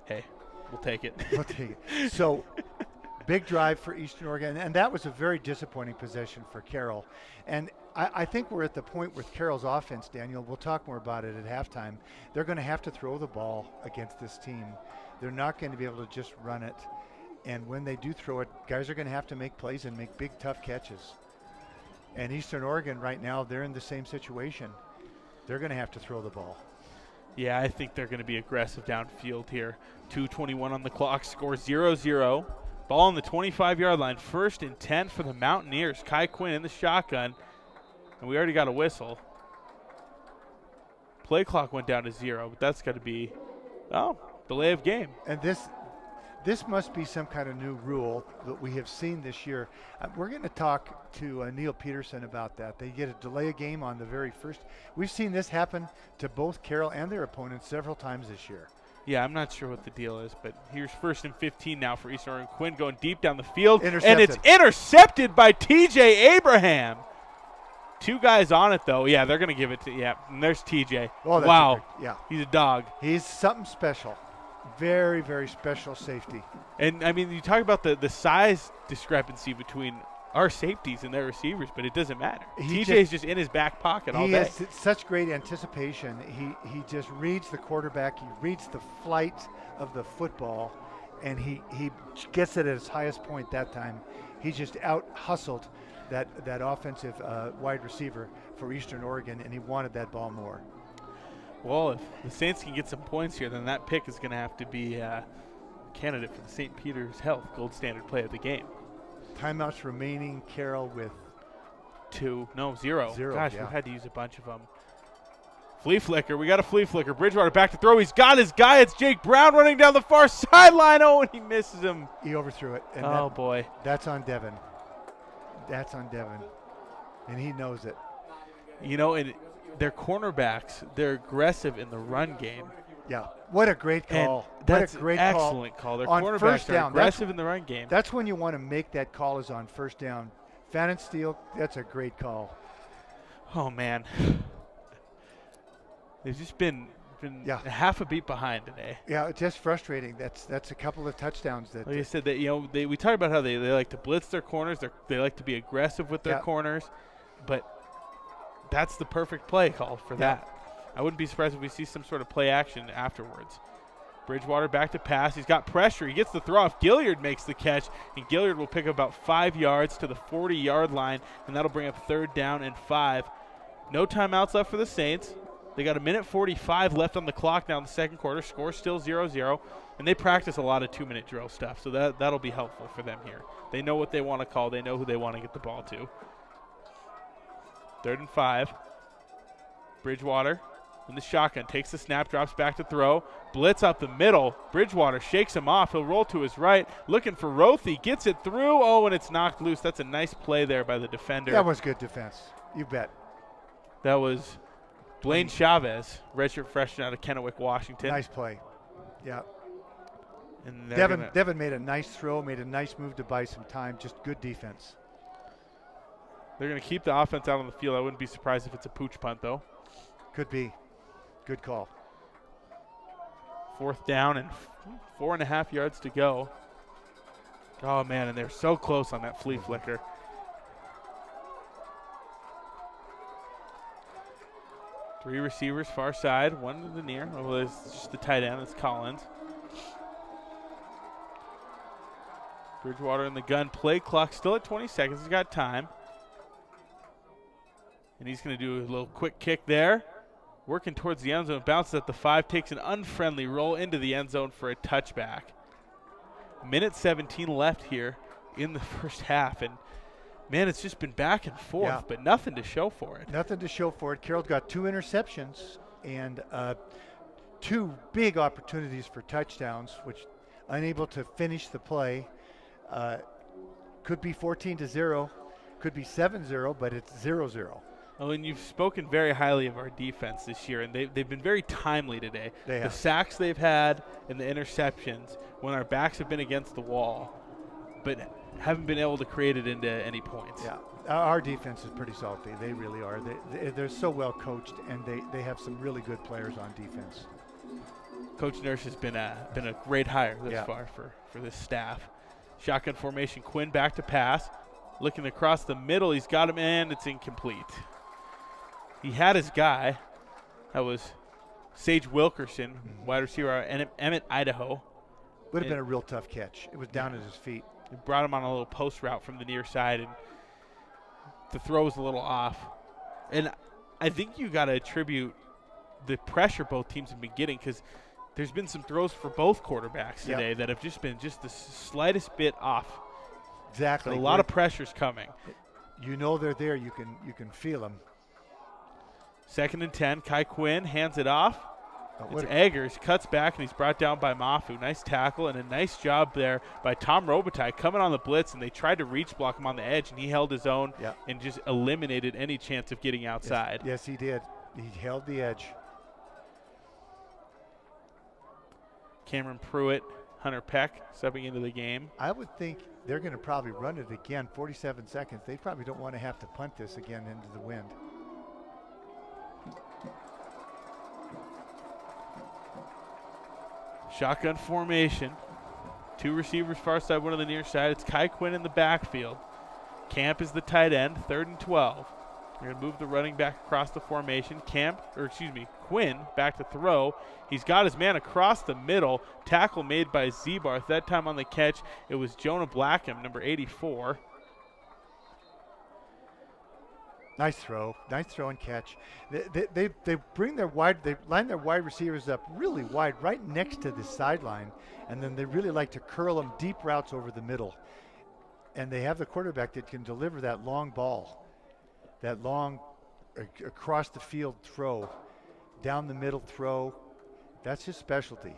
S1: hey, we'll take it.
S2: We'll take it. So, big drive for Eastern Oregon, and that was a very disappointing possession for Carroll. And I think we're at the point with Carroll's offense, Daniel. We'll talk more about it at halftime. They're going to have to throw the ball against this team. They're not going to be able to just run it. And when they do throw it, guys are going to have to make plays and make big, tough catches. And Eastern Oregon right now, they're in the same situation. They're going to have to throw the ball.
S1: Yeah, I think they're going to be aggressive downfield here. 2:21 on the clock, score 0-0. Ball on the 25-yard line, 1st and 10 for the Mountaineers. Kai Quinn in the shotgun, and we already got a whistle. Play clock went down to 0, but that's got to be, delay of game.
S2: And this must be some kind of new rule that we have seen this year. We're going to talk to Neil Peterson about that. They get a delay of game on the very first. We've seen this happen to both Carroll and their opponents several times this year.
S1: Yeah, I'm not sure what the deal is, but here's 1st and 15 now for Eastern Oregon. Quinn going deep down the field, and it's intercepted by TJ Abraham. 2 guys on it, though. Yeah, they're going to give it to, and there's TJ.
S2: Oh, that's
S1: wow.
S2: He's
S1: a dog.
S2: He's something special. Very, very special safety.
S1: And, I mean, you talk about the size discrepancy between our safeties and their receivers, but it doesn't matter. TJ's just in his back pocket all day.
S2: He has such great anticipation. He just reads the quarterback. He reads the flight of the football, and he gets it at his highest point that time. He just out-hustled that offensive wide receiver for Eastern Oregon, and he wanted that ball more.
S1: Well, if the Saints can get some points here, then that pick is going to have to be a candidate for the St. Peter's Health Gold Standard play of the game.
S2: Timeouts remaining, Carroll with
S1: 0. Gosh,
S2: yeah.
S1: we've had to use a bunch of them. Flea flicker. We got a flea flicker. Bridgewater back to throw. He's got his guy. It's Jake Brown running down the far sideline. Oh, and he misses him.
S2: He overthrew it. And
S1: boy.
S2: That's on Devin. And he knows it.
S1: You know, and their cornerbacks, they're aggressive in the run game.
S2: Yeah. What a great call.
S1: That's
S2: what a great
S1: excellent call. Their
S2: on
S1: cornerbacks
S2: first down,
S1: are aggressive in the run game.
S2: That's when you want to make that call is on first down. Fannin Steele, that's a great call.
S1: Oh, man. They've just been half a beat behind today.
S2: Yeah, it's just frustrating. That's a couple of touchdowns. That
S1: like I said, that we talk about how they like to blitz their corners. They like to be aggressive with their corners, but that's the perfect play call for that. I wouldn't be surprised if we see some sort of play action afterwards. Bridgewater back to pass. He's got pressure. He gets the throw off. Gilliard makes the catch, and Gilliard will pick up about 5 yards to the 40-yard line, and that'll bring up 3rd down and 5. No timeouts left for the Saints. They got 1:45 left on the clock now in the second quarter. Score still 0-0, and they practice a lot of 2-minute drill stuff, so that'll be helpful for them here. They know what they want to call. They know who they want to get the ball to. 3rd and 5. Bridgewater in the shotgun, takes the snap, drops back to throw. Blitz up the middle. Bridgewater shakes him off. He'll roll to his right, looking for Rothy. Gets it through. Oh, and it's knocked loose. That's a nice play there by the defender.
S2: That was good defense. You bet.
S1: That was Blaine Chavez, redshirt freshman out of Kennewick, Washington.
S2: Nice play. Yeah.
S1: And
S2: Devin made a nice throw, made a nice move to buy some time. Just good defense.
S1: They're going to keep the offense out on the field. I wouldn't be surprised if it's a pooch punt, though.
S2: Could be. Good call.
S1: 4th down and 4.5 yards to go. Oh, man, and they're so close on that flea flicker. Three receivers far side, one to the near. Oh, it's just the tight end. It's Collins. Bridgewater in the gun. Play clock still at 20 seconds. He's got time. And he's going to do a little quick kick there. Working towards the end zone. Bounces at the 5. Takes an unfriendly roll into the end zone for a touchback. Minute 17 left here in the first half. And, man, it's just been back and forth, but nothing to show for it.
S2: Nothing to show for it. Carroll's got 2 interceptions and 2 big opportunities for touchdowns, which unable to finish the play. Could be 14-0, could be 7-0, but it's 0-0.
S1: Oh, and you've spoken very highly of our defense this year, and they've been very timely today.
S2: They have.
S1: The sacks they've had and the interceptions when our backs have been against the wall, but haven't been able to create it into any points.
S2: Yeah, our defense is pretty solid. They really are. They're so well coached, and they have some really good players on defense.
S1: Coach Nurse has been a great hire this far for this staff. Shotgun formation, Quinn back to pass. Looking across the middle, he's got him, and it's incomplete. He had his guy. That was Sage Wilkerson, wide receiver out of Emmett, Idaho.
S2: Would have been a real tough catch. It was down at his feet.
S1: He brought him on a little post route from the near side, and the throw was a little off. And I think you got to attribute the pressure both teams have been getting, because there's been some throws for both quarterbacks today that have just been just the slightest bit off.
S2: Exactly.
S1: A lot of pressure's coming.
S2: You know they're there. You can feel them.
S1: 2nd and 10. Kai Quinn hands it off. It's Eggers, cuts back, and he's brought down by Mafu. Nice tackle and a nice job there by Tom Robitaille coming on the blitz, and they tried to reach block him on the edge, and he held his own and just eliminated any chance of getting outside.
S2: Yes, he did. He held the edge.
S1: Cameron Pruitt, Hunter Peck stepping into the game.
S2: I would think they're going to probably run it again. 47 seconds. They probably don't want to have to punt this again into the wind.
S1: Shotgun formation. 2 receivers far side, one on the near side. It's Kai Quinn in the backfield. Camp is the tight end, 3rd and 12. They're going to move the running back across the formation. Quinn back to throw. He's got his man across the middle. Tackle made by Zebarth. That time on the catch, it was Jonah Blackham, number 84.
S2: Nice throw and catch. They line their wide receivers up really wide, right next to the sideline, and then they really like to curl them deep routes over the middle. And they have the quarterback that can deliver that long ball, that long across the field throw, down the middle throw. That's his specialty.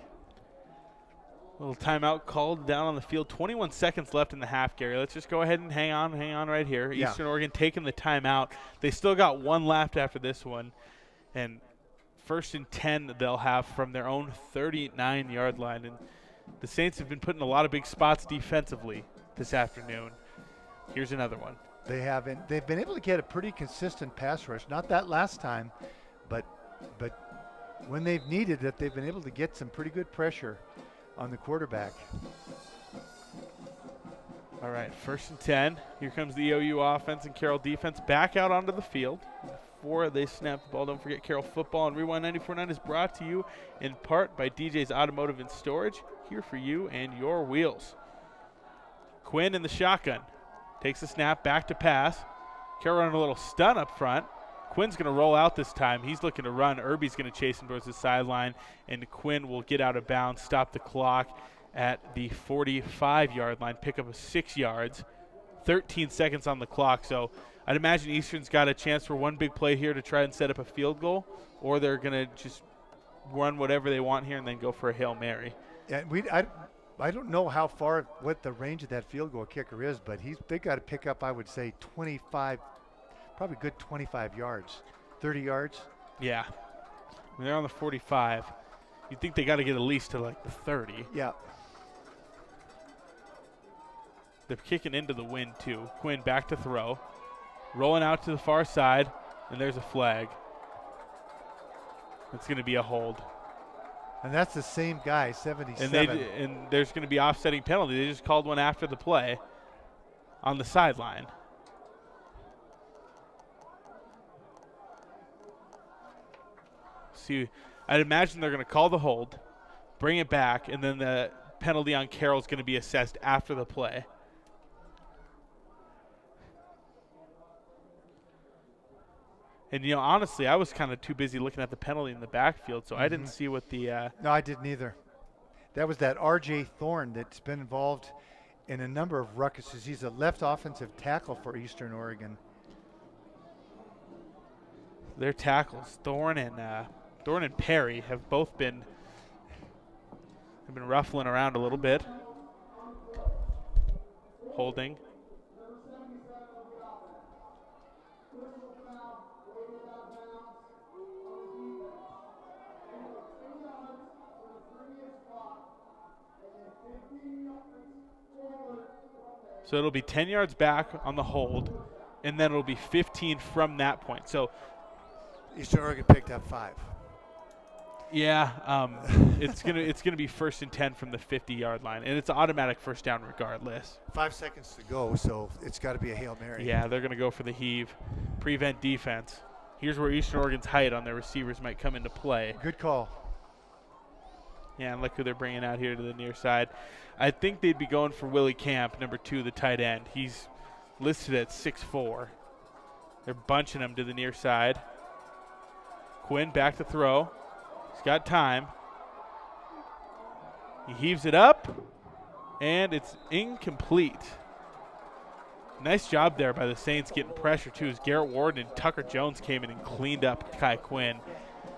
S1: Little timeout called down on the field. 21 seconds left in the half, Gary. Let's just go ahead and hang on right here.
S2: Yeah.
S1: Eastern Oregon taking the timeout. They still got one left after this one. And 1st and 10 they'll have from their own 39-yard line. And the Saints have been put in a lot of big spots defensively this afternoon. Here's another one.
S2: They haven't. They've been able to get a pretty consistent pass rush. Not that last time, but when they've needed it, they've been able to get some pretty good pressure on the quarterback.
S1: All right, 1st and 10. Here comes the OU offense and Carroll defense back out onto the field. Before they snap the ball, don't forget Carroll football and Rewind 94.9 is brought to you in part by DJ's Automotive and Storage, here for you and your wheels. Quinn in the shotgun. Takes the snap, back to pass. Carroll running a little stun up front. Quinn's going to roll out this time. He's looking to run. Irby's going to chase him towards the sideline, and Quinn will get out of bounds, stop the clock at the 45-yard line, pick up 6 yards. 13 seconds on the clock, so I'd imagine Eastern's got a chance for one big play here to try and set up a field goal, or they're going to just run whatever they want here and then go for a Hail Mary.
S2: Yeah, I don't know what the range of that field goal kicker is, but they got to pick up, I would say, 25, probably good 25 yards, 30 yards.
S1: Yeah. When they're on the 45, you'd think they got to get at least to like the 30.
S2: Yeah.
S1: They're kicking into the wind, too. Quinn back to throw. Rolling out to the far side, and there's a flag. It's going to be a hold.
S2: And that's the same guy, 77.
S1: And there's going to be offsetting penalty. They just called one after the play on the sideline. See, I'd imagine they're going to call the hold, bring it back, and then the penalty on Carroll is going to be assessed after the play. And, honestly, I was kind of too busy looking at the penalty in the backfield, so I didn't see what the
S2: No, I didn't either. That was that R.J. Thorne that's been involved in a number of ruckuses. He's a left offensive tackle for Eastern Oregon.
S1: Their tackles, Thorne and Perry, have both been ruffling around a little bit. Holding. So it'll be 10 yards back on the hold, and then it'll be 15 from that point. So
S2: Eastern Oregon picked up 5.
S1: yeah, it's gonna be 1st and 10 from the 50-yard line, and it's automatic first down regardless.
S2: 5 seconds to go, so it's got to be a Hail Mary.
S1: Yeah, they're gonna go for the heave, prevent defense. Here's where Eastern Oregon's height on their receivers might come into play.
S2: Good call.
S1: Yeah, and look who they're bringing out here to the near side. I think they'd be going for Willie Camp, number 2, the tight end. He's listed at 6'4". They're bunching him to the near side. Quinn back to throw. He's got time. He heaves it up, and it's incomplete. Nice job there by the Saints getting pressure, too, as Garrett Warden and Tucker Jones came in and cleaned up Kai Quinn.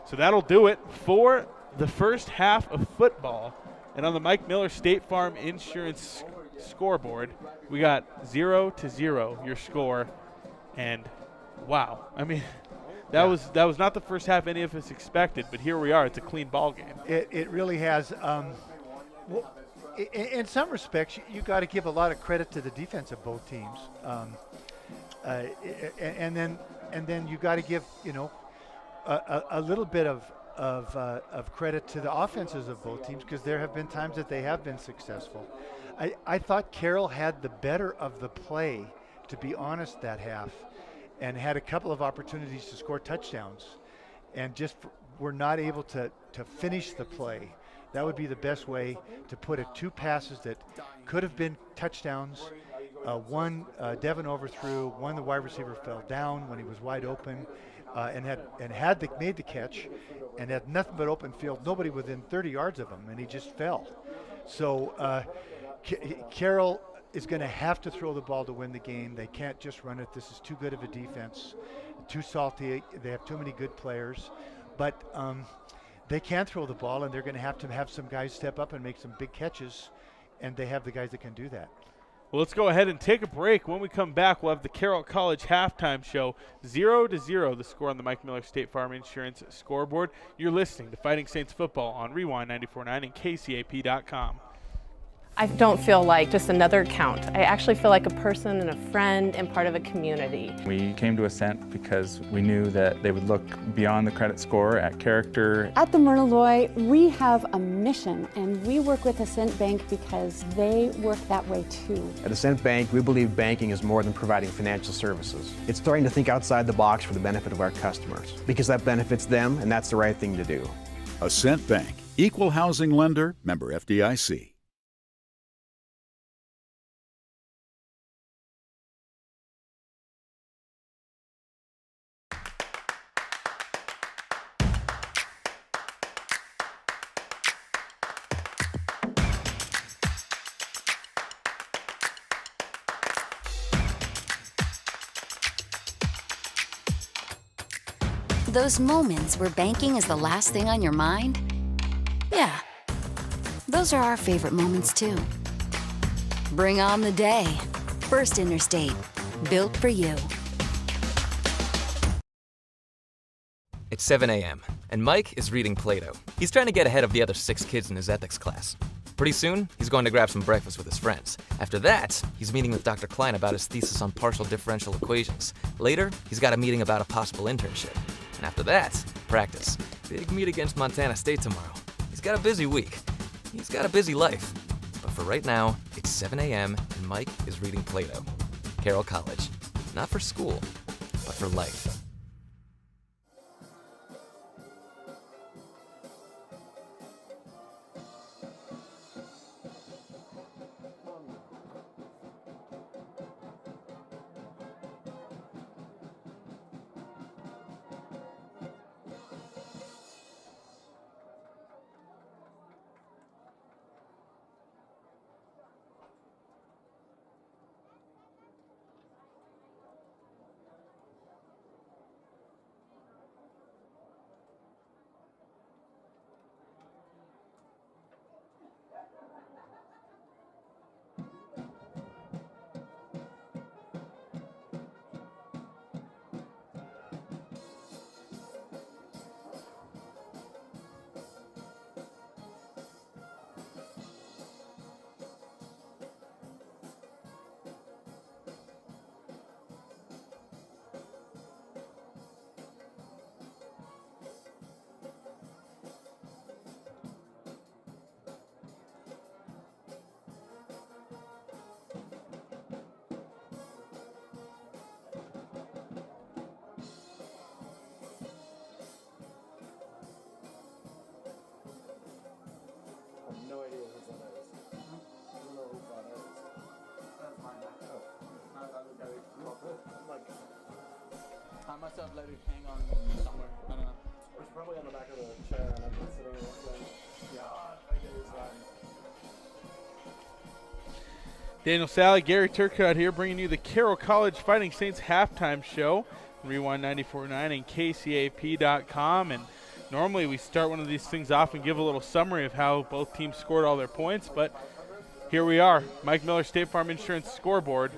S1: So that'll do it for the first half of football. And on the Mike Miller State Farm Insurance scoreboard, we got 0-0, your score. And wow, I mean, that was not the first half any of us expected, but here we are. It's a clean ball game.
S2: It really has. Well, in some respects, you got to give a lot of credit to the defense of both teams, and then you got to give a little bit of credit to the offenses of both teams, because there have been times that they have been successful. I thought Carroll had the better of the play, to be honest, that half, and had a couple of opportunities to score touchdowns, and just were not able to finish the play. That would be the best way to put it. 2 passes that could have been touchdowns. One Devin overthrew. One the wide receiver fell down when he was wide open, and made the catch, and had nothing but open field. Nobody within 30 yards of him, and he just fell. So Carroll is going to have to throw the ball to win the game. They can't just run it. This is too good of a defense, too salty. They have too many good players, but they can throw the ball, and they're going to have some guys step up and make some big catches, and they have the guys that can do that.
S1: Well, let's go ahead and take a break. When we come back, we'll have the Carroll College halftime show. 0-0, the score on the Mike Miller State Farm Insurance scoreboard. You're listening to Fighting Saints football on Rewind 94.9 and KCAP.com.
S8: I don't feel like just another account. I actually feel like a person and a friend and part of a community.
S9: We came to Ascent because we knew that they would look beyond the credit score at character.
S10: At the Myrna Loy, we have a mission, and we work with Ascent Bank because they work that way too.
S5: At Ascent Bank, we believe banking is more than providing financial services. It's starting to think outside the box for the benefit of our customers, because that benefits them, and that's the right thing to do.
S11: Ascent Bank, equal housing lender, member FDIC.
S3: Those moments where banking is the last thing on your mind? Yeah, those are our favorite moments too. Bring on the day. First Interstate, built for you.
S4: It's 7 a.m., and Mike is reading Plato. He's trying to get ahead of the other 6 kids in his ethics class. Pretty soon, he's going to grab some breakfast with his friends. After that, he's meeting with Dr. Klein about his thesis on partial differential equations. Later, he's got a meeting about a possible internship. And after that, practice. Big meet against Montana State tomorrow. He's got a busy week. He's got a busy life. But for right now, it's 7 a.m. and Mike is reading Plato. Carroll College. Not for school, but for life.
S5: No idea who that is. I don't know who that is. That's mine. Oh. I'm like,
S12: I must have let it hang on somewhere. I don't know.
S5: it's probably on the back of the chair and I've been sitting in it playing. God, I get his
S1: Daniel Sally, Gary Turcotte here, bringing you the Carroll College Fighting Saints halftime show. Rewind 94.9 and KCAP.com. And normally we start one of these things off and give a little summary of how both teams scored all their points, but here we are. Mike Miller State Farm Insurance scoreboard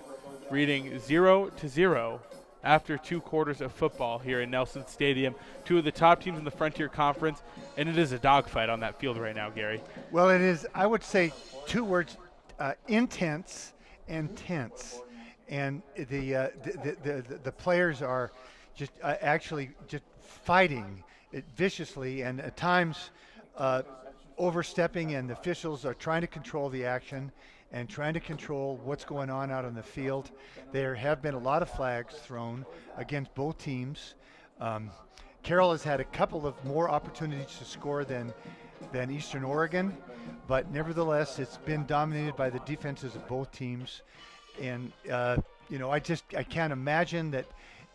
S1: reading 0-0 after 2 quarters of football here in Nelson Stadium. 2 of the top teams in the Frontier Conference, and it is a dogfight on that field right now, Gary.
S2: Well, it is, I would say 2 words, intense and tense. And the players are just actually just fighting it viciously, and at times overstepping, and the officials are trying to control the action and trying to control what's going on out on the field. There have been a lot of flags thrown against both teams. Carroll has had a couple of more opportunities to score than Eastern Oregon, but nevertheless it's been dominated by the defenses of both teams. And I can't imagine that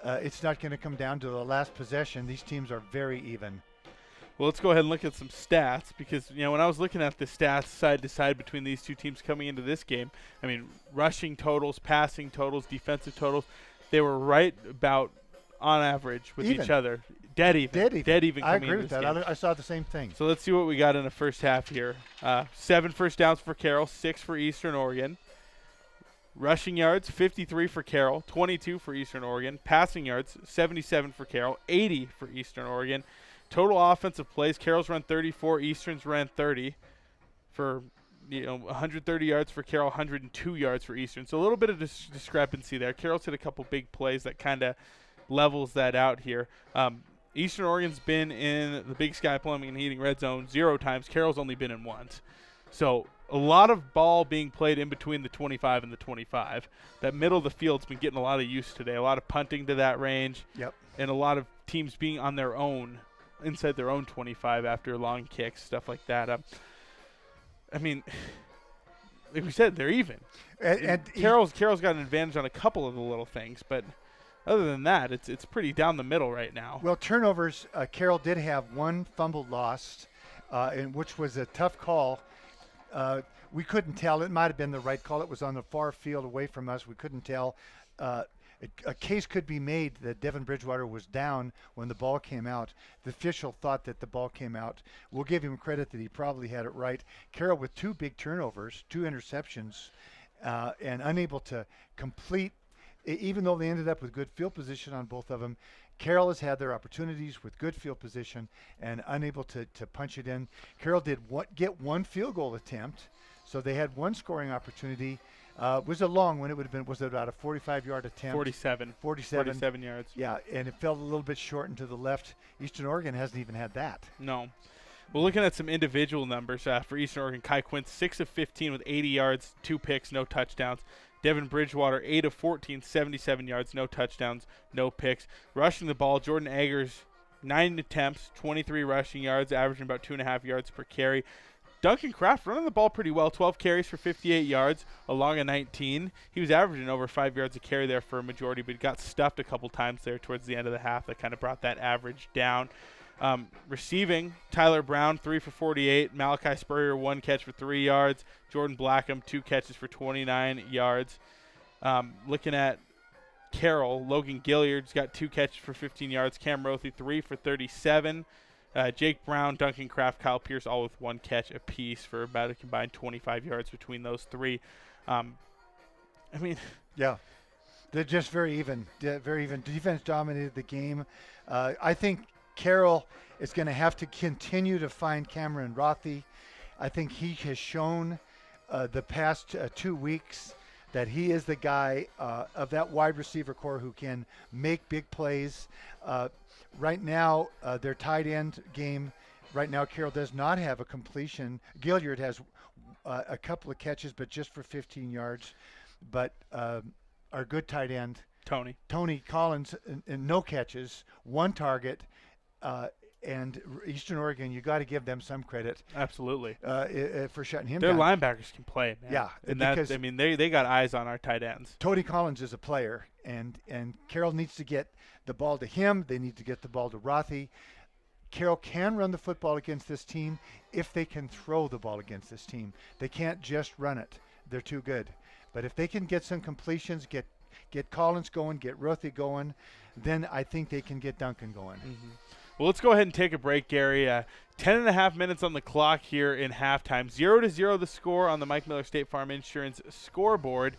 S2: it's not going to come down to the last possession. These teams are very even.
S1: Well, let's go ahead and look at some stats, because when I was looking at the stats side to side between these two teams coming into this game, I mean, rushing totals, passing totals, defensive totals, they were right about on average with each other. Dead even.
S2: I agree with that. I saw the same thing.
S1: So let's see what we got in the first half here. 7 first downs for Carroll, 6 for Eastern Oregon. Rushing yards, 53 for Carroll, 22 for Eastern Oregon. Passing yards, 77 for Carroll, 80 for Eastern Oregon. Total offensive plays, Carroll's run 34, Eastern's ran 30 for 130 yards for Carroll, 102 yards for Eastern. So a little bit of discrepancy there. Carroll's hit a couple big plays that kind of levels that out here. Eastern Oregon's been in the Big Sky Plumbing and Heating red zone 0 times. Carroll's only been in once. So a lot of ball being played in between the 25 and the 25. That middle of the field's been getting a lot of use today. A lot of punting to that range.
S2: Yep.
S1: And a lot of teams being on their own, inside their own 25 after long kicks, stuff like that. I mean, like we said, they're even. And Carroll's got an advantage on a couple of the little things, but other than that, it's pretty down the middle right now.
S2: Well, turnovers, Carroll did have 1 fumble lost, which was a tough call. We couldn't tell. It might have been the right call. It was on the far field away from us. We couldn't tell. A case could be made that Devin Bridgewater was down when the ball came out. The official thought that the ball came out. We'll give him credit that he probably had it right. Carroll with 2 big turnovers, 2 interceptions, and unable to complete, even though they ended up with good field position on both of them. Carroll has had their opportunities with good field position and unable to punch it in. Carroll did get 1 field goal attempt, So they had one scoring opportunity. It was a long one. It would have been, was it about a 45-yard attempt?
S1: 47. 47 yards.
S2: Yeah, and it fell a little bit short and to the left. Eastern Oregon hasn't even had that.
S1: No. Well, looking at some individual numbers for Eastern Oregon, Kai Quint, 6 of 15 with 80 yards, 2 picks, no touchdowns. Devin Bridgewater, 8 of 14, 77 yards, no touchdowns, no picks. Rushing the ball, Jordan Eggers, 9 attempts, 23 rushing yards, averaging about 2.5 yards per carry. Duncan Kraft running the ball pretty well, 12 carries for 58 yards along a 19. He was averaging over 5 yards a carry there for a majority, but got stuffed a couple times there towards the end of the half. That kind of brought that average down. Receiving, Tyler Brown, 3 for 48. Malachi Spurrier, 1 catch for 3 yards. Jordan Blackham, 2 catches for 29 yards. Looking at Carroll, Logan Gilliard's got 2 catches for 15 yards. Cam Rothy, 3 for 37. Jake Brown, Duncan Kraft, Kyle Pierce, all with 1 catch apiece for about a combined 25 yards between those three.
S2: Yeah, they're just very even. Very even. Defense dominated the game. I think Carroll is going to have to continue to find Cameron Rothy. I think he has shown the past 2 weeks that he is the guy of that wide receiver core who can make big plays. Right now, their tight end game, right now Carroll does not have a completion. Gilliard has a couple of catches, but just for 15 yards. But our good tight end, Tony Collins, and no catches, 1 target. And Eastern Oregon, you got to give them some credit.
S1: Absolutely.
S2: For shutting him
S1: down. Their
S2: down.
S1: linebackers can play, man.
S2: Yeah.
S1: And they got eyes on our tight ends.
S2: Tony Collins is a player, and Carroll needs to get the ball to him. They need to get the ball to Rothy. Carroll can run the football against this team if they can throw the ball against this team. They can't just run it. They're too good. But if they can get some completions, get Collins going, get Rothy going, then I think they can get Duncan going.
S1: Mm-hmm. Well, let's go ahead and take a break, Gary. 10.5 minutes on the clock here in halftime. 0-0 the score on the Mike Miller State Farm Insurance scoreboard.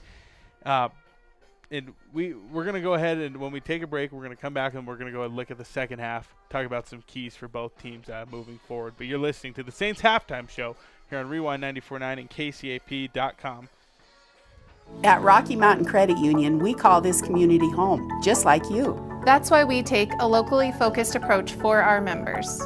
S1: And we're going to go ahead and when we take a break, we're going to come back and we're going to go ahead and look at the second half, talk about some keys for both teams moving forward. But you're listening to the Saints Halftime Show here on Rewind 94.9 and KCAP.com.
S7: At Rocky Mountain Credit Union, we call this community home, just like you.
S13: That's why we take a locally focused approach for our members.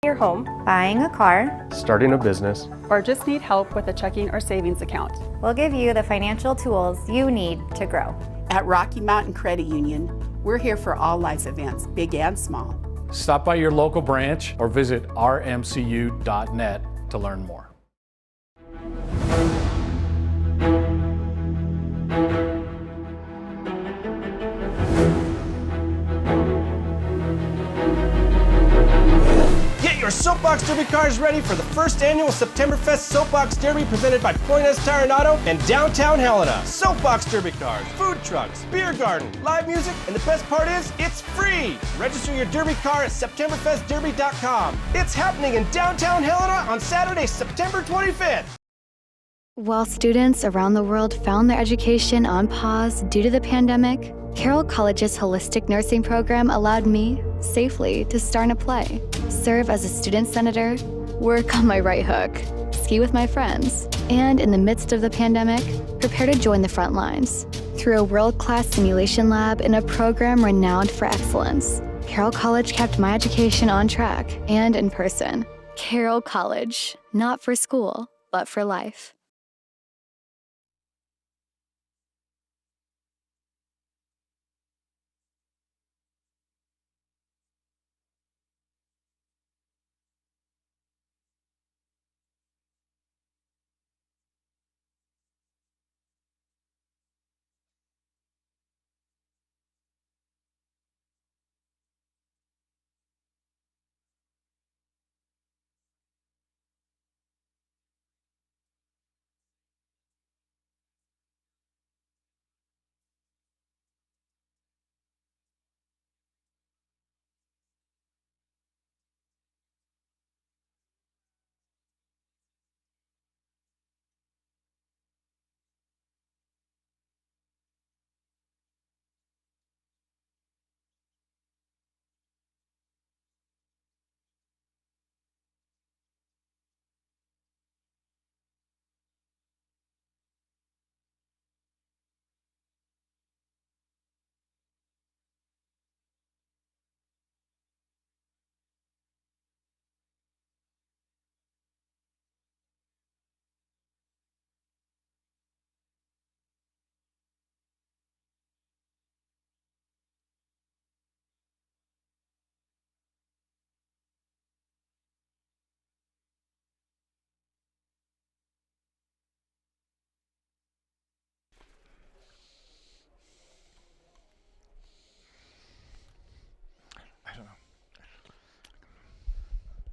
S14: Your home, buying a car,
S5: starting a business,
S15: or just need help with a checking or savings account.
S14: We'll give you the financial tools you need to grow.
S7: At Rocky Mountain Credit Union, we're here for all life's events, big and small.
S16: Stop by your local branch or visit rmcu.net to learn more.
S5: Get your Soapbox Derby cars ready for the first annual Septemberfest Soapbox Derby presented by Pointes Tire and Auto and Downtown Helena. Soapbox Derby cars, food trucks, beer garden, live music, and the best part is, it's free! Register your Derby car at SeptemberFestDerby.com. It's happening in Downtown Helena on Saturday, September 25th.
S17: While students around the world found their education on pause due to the pandemic, Carroll College's holistic nursing program allowed me, safely, to start a play, serve as a student senator, work on my right hook, ski with my friends, and in the midst of the pandemic, prepare to join the front lines. Through a world-class simulation lab and a program renowned for excellence, Carroll College kept my education on track and in person. Carroll College, not for school, but for life.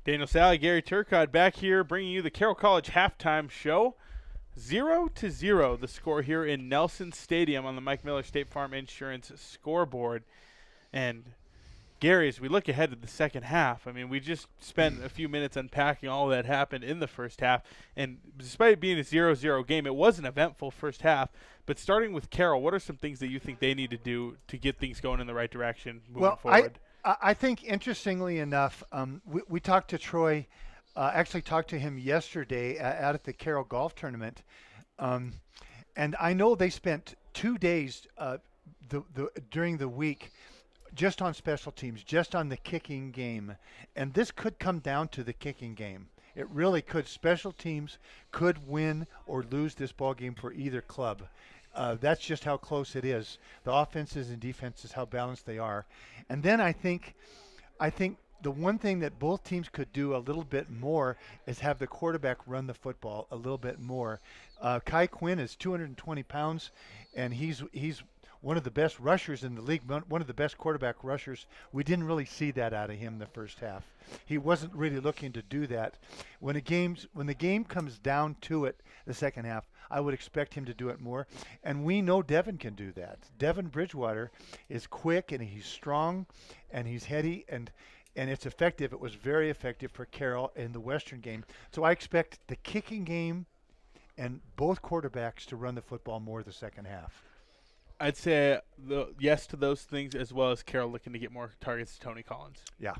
S1: Daniel Sally, Gary Turcotte back here bringing you the Carroll College halftime show. 0-0 the score here in Nelson Stadium on the Mike Miller State Farm Insurance scoreboard. And Gary, as we look ahead to the second half, I mean, we just spent a few minutes unpacking all that happened in the first half. And despite it being a 0-0 game, it was an eventful first half. But starting with Carroll, what are some things that you think they need to do to get things going in the right direction moving forward?
S2: I think, interestingly enough, we talked to Troy, actually talked to him yesterday out at the Carroll Golf Tournament. And I know they spent 2 days during the week just on special teams, just on the kicking game. And this could come down to the kicking game. It really could. Special teams could win or lose this ball game for either club. That's just how close it is. The offenses and defenses, how balanced they are. And then I think the one thing that both teams could do a little bit more is have the quarterback run the football a little bit more. Kai Quinn is 220 pounds, and he's one of the best rushers in the league, one of the best quarterback rushers. We didn't really see that out of him the first half. He wasn't really looking to do that. When the game comes down to it, the second half, I would expect him to do it more. And we know Devin can do that. Devin Bridgewater is quick, and he's strong, and he's heady, and it's effective. It was very effective for Carroll in the Western game. So I expect the kicking game and both quarterbacks to run the football more the second half.
S1: I'd say yes to those things, as well as Carroll looking to get more targets to Tony Collins.
S2: Yeah.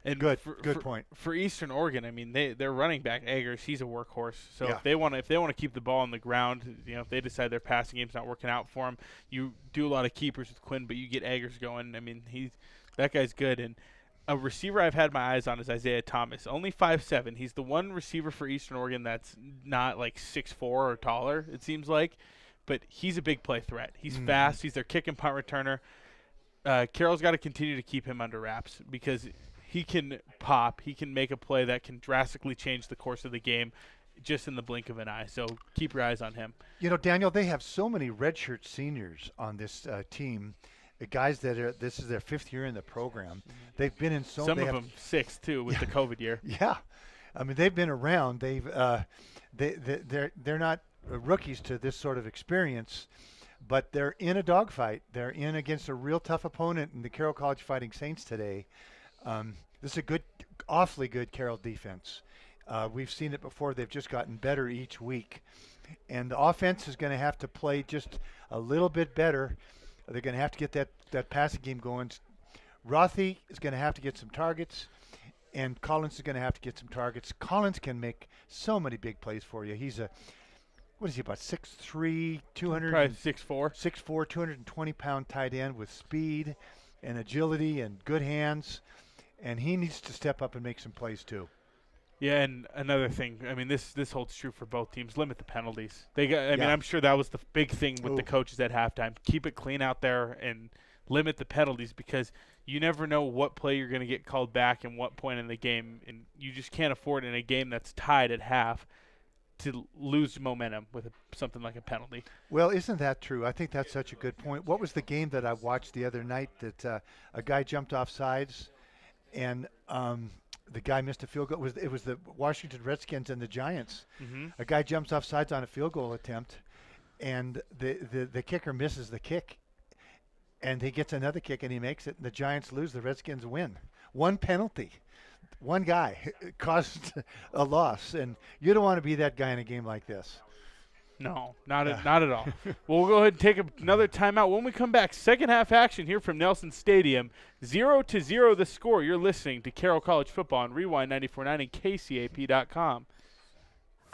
S1: And
S2: good point.
S1: For Eastern Oregon, I mean, their running back Eggers, he's a workhorse. So
S2: Yeah.
S1: if they want to keep the ball on the ground, if they decide their passing game's not working out for them, you do a lot of keepers with Quinn, but you get Eggers going. I mean, that guy's good. And a receiver I've had my eyes on is Isaiah Thomas, only 5'7". He's the one receiver for Eastern Oregon that's not like 6'4" or taller, it seems like. But he's a big play threat. He's fast. He's their kick and punt returner. Carroll's got to continue to keep him under wraps because he can pop. He can make a play that can drastically change the course of the game just in the blink of an eye. So keep your eyes on him.
S2: Daniel, they have so many redshirt seniors on this team. The guys this is their 5th year in the program. They've been in some
S1: of them 6th too with the COVID year.
S2: Yeah, I mean they've been around. They're not rookies to this sort of experience, but they're in a dogfight. They're in against a real tough opponent in the Carroll College Fighting Saints today. This is a awfully good Carroll defense. We've seen it before. They've just gotten better each week, and the offense is going to have to play just a little bit better. They're going to have to get that passing game going. Rothy is going to have to get some targets, and Collins is going to have to get some targets. Collins can make so many big plays for you. He's what is he, about 6'3", 200?
S1: Probably 6'4".
S2: 6'4", 220-pound tight end with speed and agility and good hands, and he needs to step up and make some plays too.
S1: Yeah, and another thing, I mean, this holds true for both teams. Limit the penalties. I'm sure that was the big thing with the coaches at halftime. Keep it clean out there and limit the penalties because you never know what play you're going to get called back and what point in the game, and you just can't afford in a game that's tied at half to lose momentum with something like a penalty.
S2: Well, isn't that true? I think that's such a good point. What was the game that I watched the other night that a guy jumped off sides and the guy missed a field goal? It was the Washington Redskins and the Giants.
S1: Mm-hmm.
S2: A guy jumps off sides on a field goal attempt, and the kicker misses the kick, and he gets another kick and he makes it, and the Giants lose. The Redskins win. One penalty. One guy caused a loss, and you don't want to be that guy in a game like this.
S1: No, not at all. Well, we'll go ahead and take another timeout. When we come back, second half action here from Nelson Stadium. 0-0 the score. You're listening to Carroll College Football on Rewind 94.9 and KCAP.com.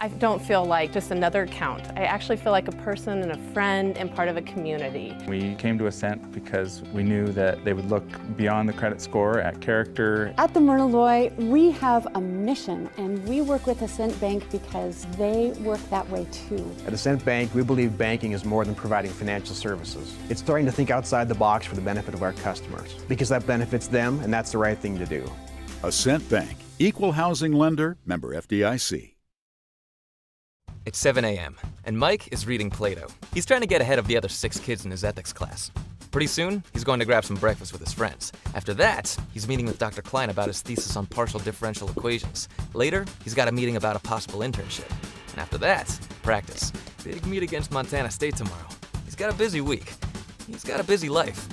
S8: I don't feel like just another account. I actually feel like a person and a friend and part of a community.
S9: We came to Ascent because we knew that they would look beyond the credit score at character.
S10: At the Myrna Loy, we have a mission, and we work with Ascent Bank because they work that way too.
S5: At Ascent Bank, we believe banking is more than providing financial services. It's starting to think outside the box for the benefit of our customers, because that benefits them, and that's the right thing to do.
S11: Ascent Bank, equal housing lender, member FDIC.
S4: It's 7 a.m., and Mike is reading Plato. He's trying to get ahead of the other 6 kids in his ethics class. Pretty soon, he's going to grab some breakfast with his friends. After that, he's meeting with Dr. Klein about his thesis on partial differential equations. Later, he's got a meeting about a possible internship. And after that, practice. Big meet against Montana State tomorrow. He's got a busy week. He's got a busy life.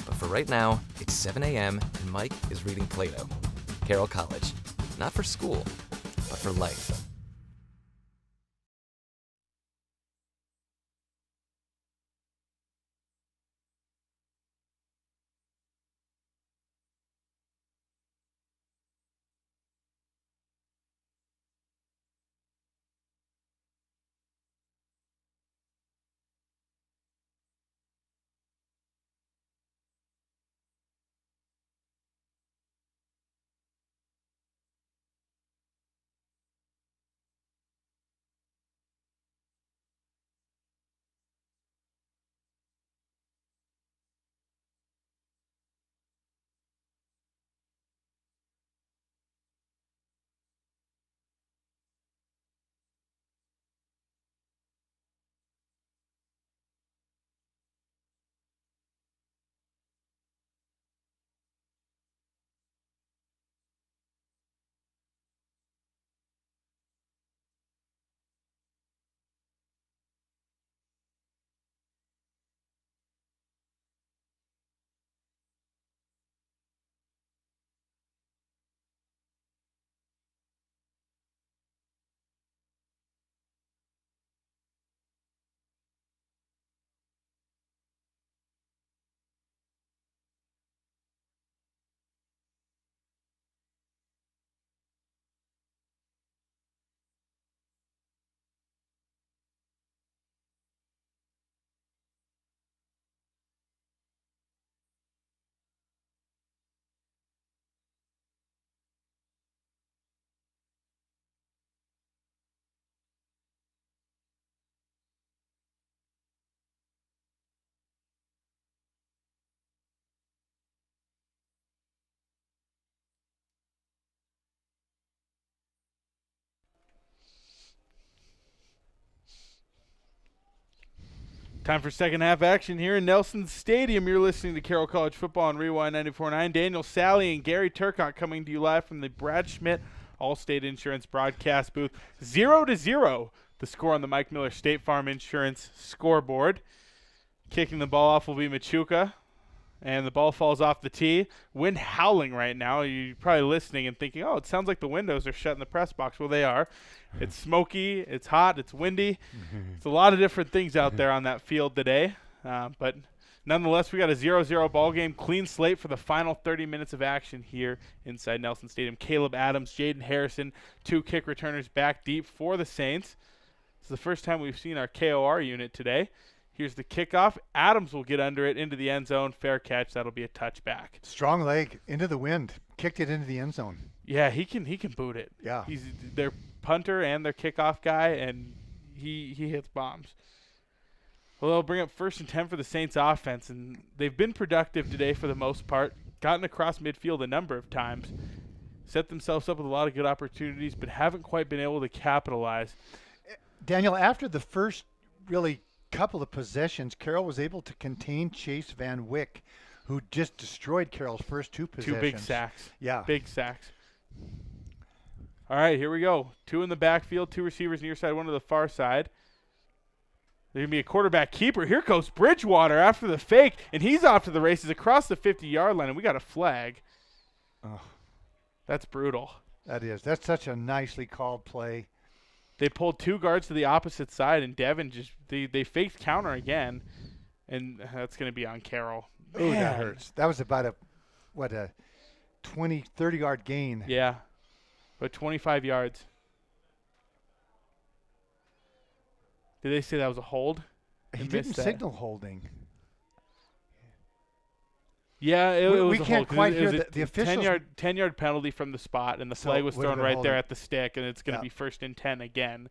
S4: But for right now, it's 7 a.m. and Mike is reading Plato. Carroll College. Not for school, but for life.
S1: Time for second half action here in Nelson Stadium. You're listening to Carroll College Football on Rewind 94.9. Daniel Sally and Gary Turcotte coming to you live from the Brad Schmidt Allstate Insurance broadcast booth. 0-0, the score on the Mike Miller State Farm Insurance scoreboard. Kicking the ball off will be Machuca, and the ball falls off the tee. Wind howling right now. You're probably listening and thinking, oh, it sounds like the windows are shut in the press box. Well, they are. It's smoky, it's hot, it's windy. It's a lot of different things out there on that field today. But nonetheless, we got a 0-0 ball game. Clean slate for the final 30 minutes of action here inside Nelson Stadium. Caleb Adams, Jaden Harrison, 2 kick returners back deep for the Saints. It's the first time we've seen our KOR unit today. Here's the kickoff. Adams will get under it into the end zone. Fair catch. That'll be a touchback.
S2: Strong leg into the wind. Kicked it into the end zone.
S1: Yeah, he can boot it.
S2: Yeah.
S1: He's their punter and their kickoff guy, and he hits bombs. Well, they'll bring up 1st and 10 for the Saints offense, and they've been productive today for the most part. Gotten across midfield a number of times. Set themselves up with a lot of good opportunities, but haven't quite been able to capitalize.
S2: Daniel, after the first really couple of possessions, Carroll was able to contain Chase Van Wyck, who just destroyed Carroll's first 2 possessions.
S1: 2 big sacks.
S2: Yeah.
S1: Big sacks. All right, here we go. 2 in the backfield, 2 receivers near side, 1 to the far side. There's going to be a quarterback keeper. Here goes Bridgewater after the fake, and he's off to the races across the 50-yard line, and we got a flag.
S2: Oh.
S1: That's brutal.
S2: That is. That's such a nicely called play.
S1: They pulled 2 guards to the opposite side, and Devin just they faked counter again, and that's going to be on Carroll.
S2: Oh, that hurts. That was about a 20, 30-yard gain.
S1: Yeah, but 25 yards. Did they say that was a hold?
S2: He didn't signal holding.
S1: Yeah, it was
S2: we
S1: a
S2: can't
S1: hold.
S2: quite
S1: It was
S2: hear
S1: a
S2: the officials.
S1: 10-yard penalty from the spot, and the flag was thrown right there at the stick, and it's going to be 1st and 10 again.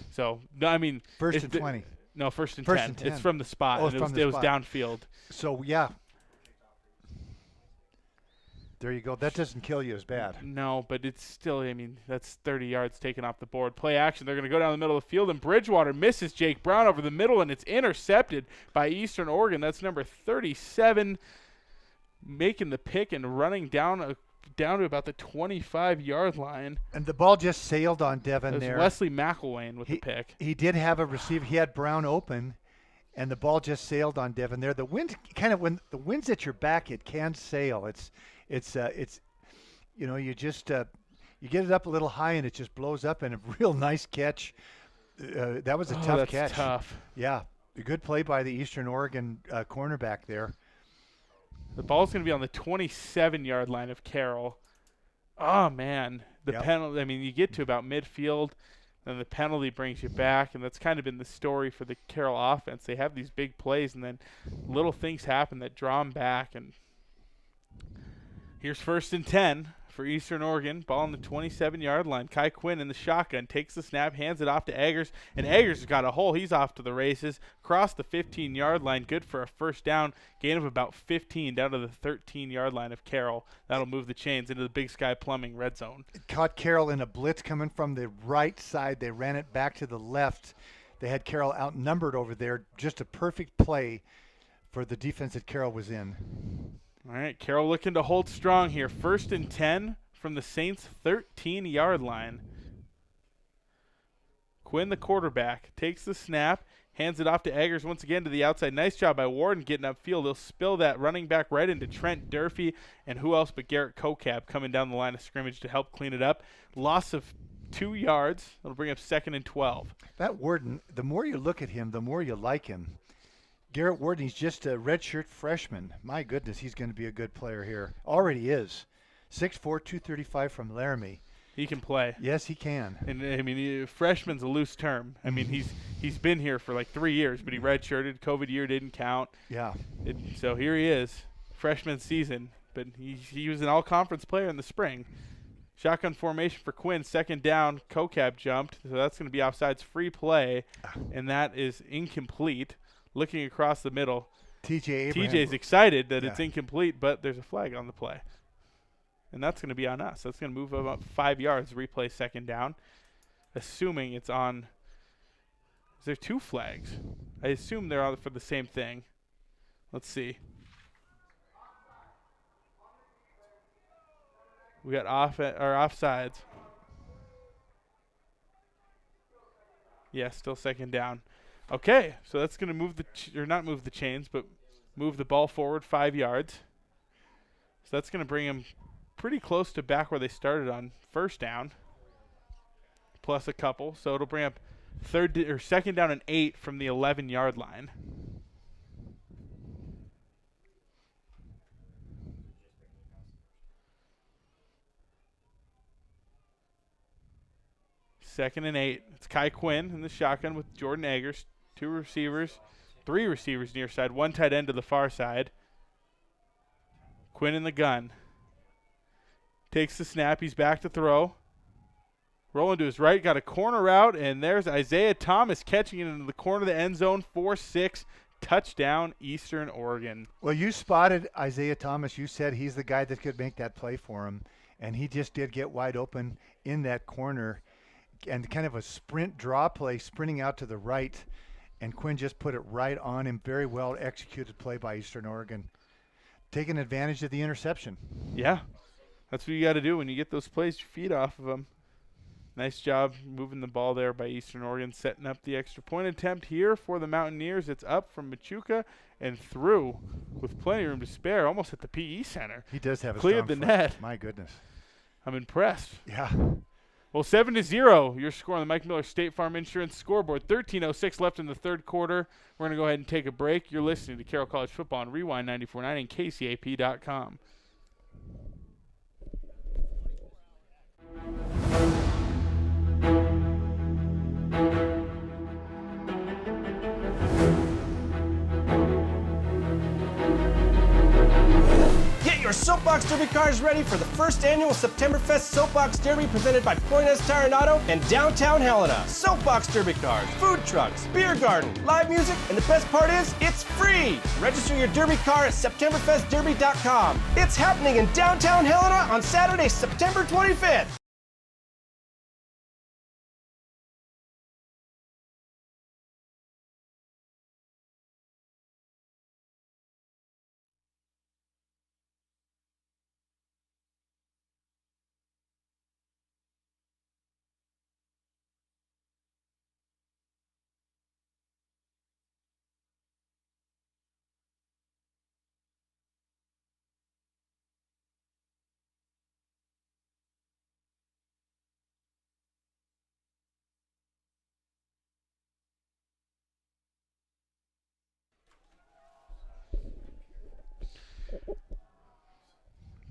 S1: So, no, I mean.
S2: 1st and 20.
S1: No, 1st and 10.
S2: First and 10.
S1: It's from the spot,
S2: Oh,
S1: and it was downfield.
S2: So, yeah. There you go. That doesn't kill you as bad.
S1: No, but it's still, I mean, that's 30 yards taken off the board. Play action. They're going to go down the middle of the field, and Bridgewater misses Jake Brown over the middle, and it's intercepted by Eastern Oregon. That's number 37, making the pick and running down to about the 25-yard line.
S2: And the ball just sailed on Devin there.
S1: Wesley McElwain with the pick.
S2: He did have a receiver. He had Brown open, and the ball just sailed on Devin there. The wind when the wind's at your back, it can sail. It's you just you get it up a little high and it just blows up, and a real nice catch. That was a tough catch.
S1: Tough.
S2: Yeah, a good play by the Eastern Oregon cornerback there.
S1: The ball's going to be on the 27-yard line of Carroll. Oh man, the penalty. I mean, you get to about midfield, then the penalty brings you back, and that's kind of been the story for the Carroll offense. They have these big plays, and then little things happen that draw them back. And here's 1st and 10 for Eastern Oregon. Ball on the 27-yard line. Kai Quinn in the shotgun takes the snap, hands it off to Eggers, and Eggers has got a hole. He's off to the races. Across the 15-yard line, good for a first down. Gain of about 15 down to the 13-yard line of Carroll. That'll move the chains into the Big Sky Plumbing red zone.
S2: It caught Carroll in a blitz coming from the right side. They ran it back to the left. They had Carroll outnumbered over there. Just a perfect play for the defense that Carroll was in.
S1: All right, Carroll looking to hold strong here. 1st and 10 from the Saints' 13-yard line. Quinn, the quarterback, takes the snap, hands it off to Eggers once again to the outside. Nice job by Warden getting upfield. He'll spill that running back right into Trent Durfee, and who else but Garrett Kokab coming down the line of scrimmage to help clean it up. Loss of 2 yards. That'll bring up 2nd and 12.
S2: That Warden, the more you look at him, the more you like him. Garrett Warden, he's just a redshirt freshman. My goodness, he's going to be a good player here. Already is. 6'4", 235 from Laramie.
S1: He can play.
S2: Yes, he can.
S1: And I mean, freshman's a loose term. I mean, he's been here for like 3 years, but he redshirted. COVID year didn't count.
S2: Yeah.
S1: So here he is, freshman season. But he was an all-conference player in the spring. Shotgun formation for Quinn. 2nd down. Kokab jumped, so that's going to be offsides. Free play, and that is incomplete. Looking across the middle. TJ's excited that it's incomplete, but there's a flag on the play. And that's going to be on us. That's going to move about 5 yards, replay 2nd down. Assuming it's on. Is there 2 flags? I assume they're on for the same thing. Let's see. We got offsides. Yeah, still 2nd down. Okay, so that's going to move not move the chains, but move the ball forward 5 yards. So that's going to bring them pretty close to back where they started on 1st down, plus a couple. So it'll bring up 2nd down and 8 from the 11-yard line. Second and 8. It's Kai Quinn in the shotgun with Jordan Eggers. 3 receivers near side, 1 tight end to the far side. Quinn in the gun. Takes the snap. He's back to throw. Rolling to his right. Got a corner route, and there's Isaiah Thomas catching it into the corner of the end zone. 4-6. Touchdown, Eastern Oregon.
S2: Well, you spotted Isaiah Thomas. You said he's the guy that could make that play for him, and he just did get wide open in that corner. And kind of a sprint draw play, sprinting out to the right, and Quinn just put it right on him. Very well executed play by Eastern Oregon, taking advantage of the interception.
S1: Yeah, that's what you got to do when you get those plays. You feed off of them. Nice job moving the ball there by Eastern Oregon, setting up the extra point attempt here for the Mountaineers. It's up from Machuca and through with plenty of room to spare, almost at the PE Center.
S2: He does have a
S1: cleared
S2: strong
S1: the
S2: foot.
S1: net.
S2: My goodness,
S1: I'm impressed.
S2: Yeah.
S1: Well, 7-0, your score on the Mike Miller State Farm Insurance scoreboard. 13:06 left in the 3rd quarter. We're going to go ahead and take a break. You're listening to Carroll College Football on Rewind 94.9 and KCAP.com.
S5: Get your our Soapbox Derby cars ready for the first annual Septemberfest Soapbox Derby presented by Pointes Tire and Auto and downtown Helena. Soapbox Derby cars, food trucks, beer garden, live music, and the best part is, it's free! Register your Derby car at SeptemberFestDerby.com. It's happening in downtown Helena on Saturday, September 25th.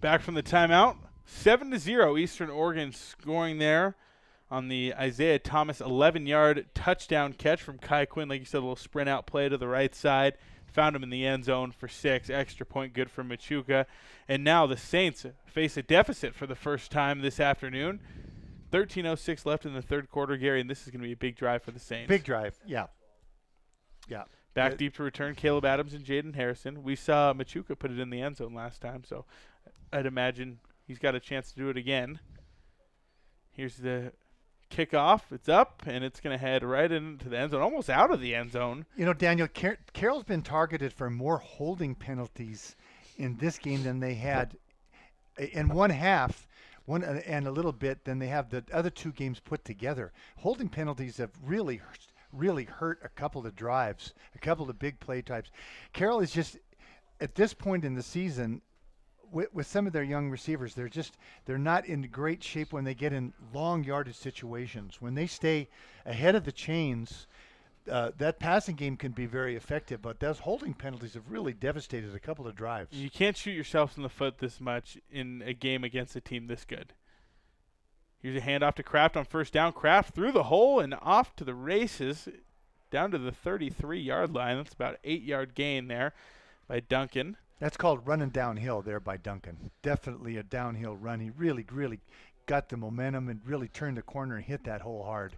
S1: Back from the timeout, 7-0 Eastern Oregon scoring there on the Isaiah Thomas 11-yard touchdown catch from Kai Quinn. Like you said, a little sprint out play to the right side. Found him in the end zone for 6. Extra point good for Machuca. And now the Saints face a deficit for the first time this afternoon. 13:06 left in the third quarter, Gary, and this is going to be a big drive for the Saints.
S2: Big drive, yeah. Yeah.
S1: Back deep to return Caleb Adams and Jaden Harrison. We saw Machuca put it in the end zone last time, so I'd imagine he's got a chance to do it again. Here's the kickoff. It's up, and it's going to head right into the end zone, almost out of the end zone.
S2: You know, Daniel, Carroll's been targeted for more holding penalties in this game than they had in one half, and a little bit than they have the other two games put together. Holding penalties have really hurt a couple of drives, a couple of big play types. Carroll is just, at this point in the season, with some of their young receivers, they're not in great shape when they get in long yardage situations. When they stay ahead of the chains, that passing game can be very effective, but those holding penalties have really devastated a couple of drives.
S1: You can't shoot yourself in the foot this much in a game against a team this good. Here's a handoff to Kraft on first down. Kraft through the hole and off to the races down to the 33-yard line. That's about an 8-yard gain there by Duncan.
S2: That's called running downhill there by Duncan. Definitely a downhill run. He really got the momentum and really turned the corner and hit that hole hard.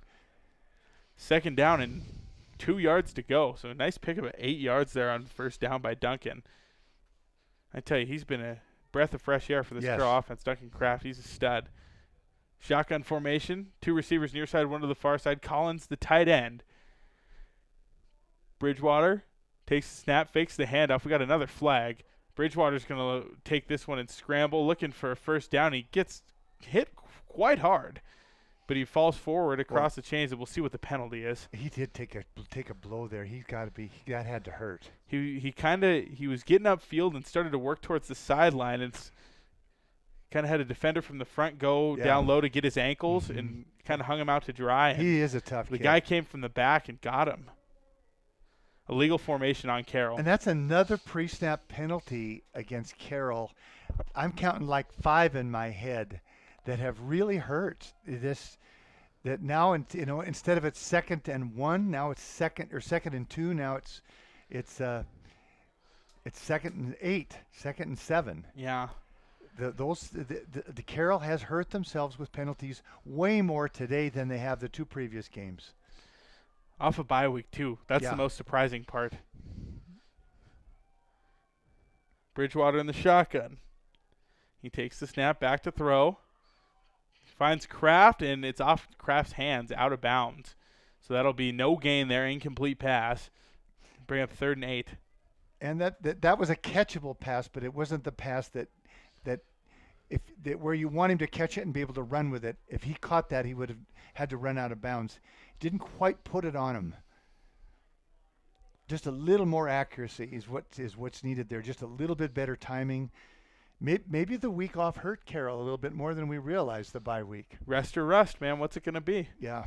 S1: Second down and 2 yards to go. So a nice pickup of 8 yards there on first down by Duncan. I tell you, he's been a breath of fresh air for this Carroll offense. Duncan Kraft, he's a stud. Shotgun formation, 2 receivers near side, 1 to the far side. Collins, the tight end. Bridgewater takes the snap, fakes the handoff. We got another flag. Bridgewater's going to take this one and scramble, looking for a first down. He gets hit quite hard, but he falls forward across the chains, and we'll see what the penalty is.
S2: He did take a blow there. That had to hurt.
S1: He was getting upfield and started to work towards the sideline. It's kind of had a defender from the front go down low to get his ankles and kind of hung him out to dry.
S2: He is a tough kid.
S1: The guy came from the back and got him. Illegal formation on Carroll.
S2: And that's another pre-snap penalty against Carroll. I'm counting like 5 in my head that have really hurt this. That now, instead of it's 2nd and 1, now it's 2nd and 2. Now it's 2nd and 8, 2nd and 7.
S1: Yeah.
S2: The Carroll has hurt themselves with penalties way more today than they have the 2 previous games.
S1: Off a bye week, too. That's the most surprising part. Bridgewater in the shotgun. He takes the snap, back to throw. Finds Kraft, and it's off Kraft's hands, out of bounds. So that'll be no gain there, incomplete pass. Bring up 3rd and 8.
S2: And that was a catchable pass, but it wasn't the pass that where you want him to catch it and be able to run with it. If he caught that, he would have had to run out of bounds. Didn't quite put it on him. Just a little more accuracy is what's needed there. Just a little bit better timing. Maybe the week off hurt Carroll a little bit more than we realized the bye week.
S1: Rest or rust, man. What's it going to be?
S2: Yeah.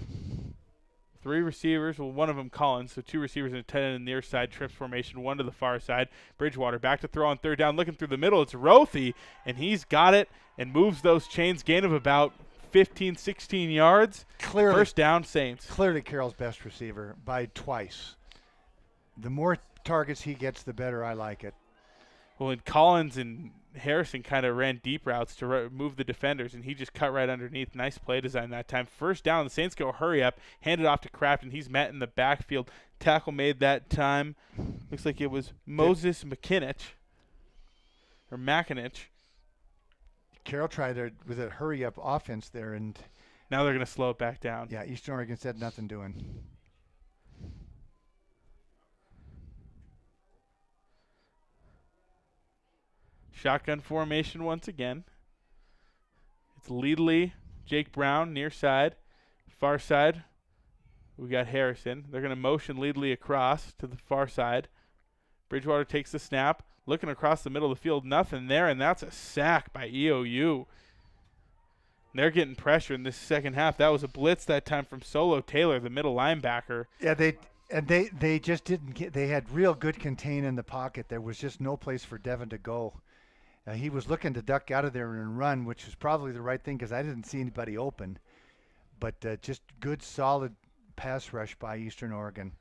S1: 3 receivers. Well, one of them Collins. So 2 receivers and a tight end on the near side. Trips formation. 1 to the far side. Bridgewater back to throw on 3rd down. Looking through the middle. It's Rothy, and he's got it and moves those chains. Gain of about 15, 16 yards.
S2: Clearly,
S1: first down, Saints.
S2: Clearly Carroll's best receiver by twice. The more targets he gets, the better I like it.
S1: Well, and Collins and Harrison kind of ran deep routes to move the defenders, and he just cut right underneath. Nice play design that time. First down, the Saints go hurry up, hand it off to Crafton. He's met in the backfield. Tackle made that time. Looks like it was Moses McKinich. Or Makinich.
S2: Carroll tried with a hurry-up offense there, and
S1: now they're going to slow it back down.
S2: Yeah, Eastern Oregon said nothing doing.
S1: Shotgun formation once again. It's Leadley, Jake Brown, near side. Far side, we got Harrison. They're going to motion Leadley across to the far side. Bridgewater takes the snap. Looking across the middle of the field, nothing there, and that's a sack by EOU. They're getting pressure in this second half. That was a blitz that time from Solo Taylor, the middle linebacker.
S2: Yeah, they just didn't get. They had real good contain in the pocket. There was just no place for Devin to go. He was looking to duck out of there and run, which was probably the right thing because I didn't see anybody open. But just good, solid pass rush by Eastern Oregon.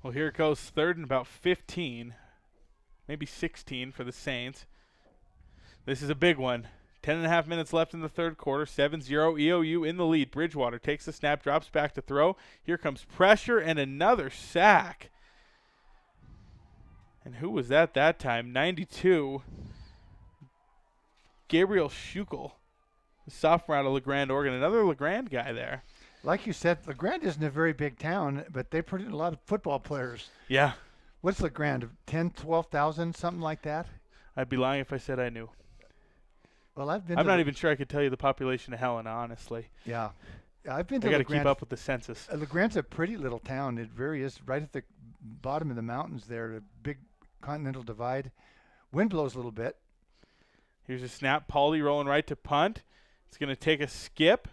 S1: Well, here it goes, third and about 15. Maybe 16 for the Saints. This is a big one. 10.5 minutes left in the third quarter. 7-0 EOU in the lead. Bridgewater takes the snap, drops back to throw. Here comes pressure and another sack. And who was that time? 92. Gabriel Schukel, the sophomore out of LeGrand, Oregon. Another LeGrand guy there.
S2: Like you said, LeGrand isn't a very big town, but they produce a lot of football players.
S1: Yeah.
S2: What's LeGrand? 10, 12,000, something like that?
S1: I'd be lying if I said I knew.
S2: Well, I'm
S1: not even sure I could tell you the population of Helena, honestly.
S2: Yeah. I've been to
S1: I got to
S2: LeGrand.
S1: keep up with the census.
S2: LeGrand's a pretty little town. It really is right at the bottom of the mountains there, a big continental divide. Wind blows a little bit.
S1: Here's a snap. Pauly rolling right to punt. It's going to take a skip.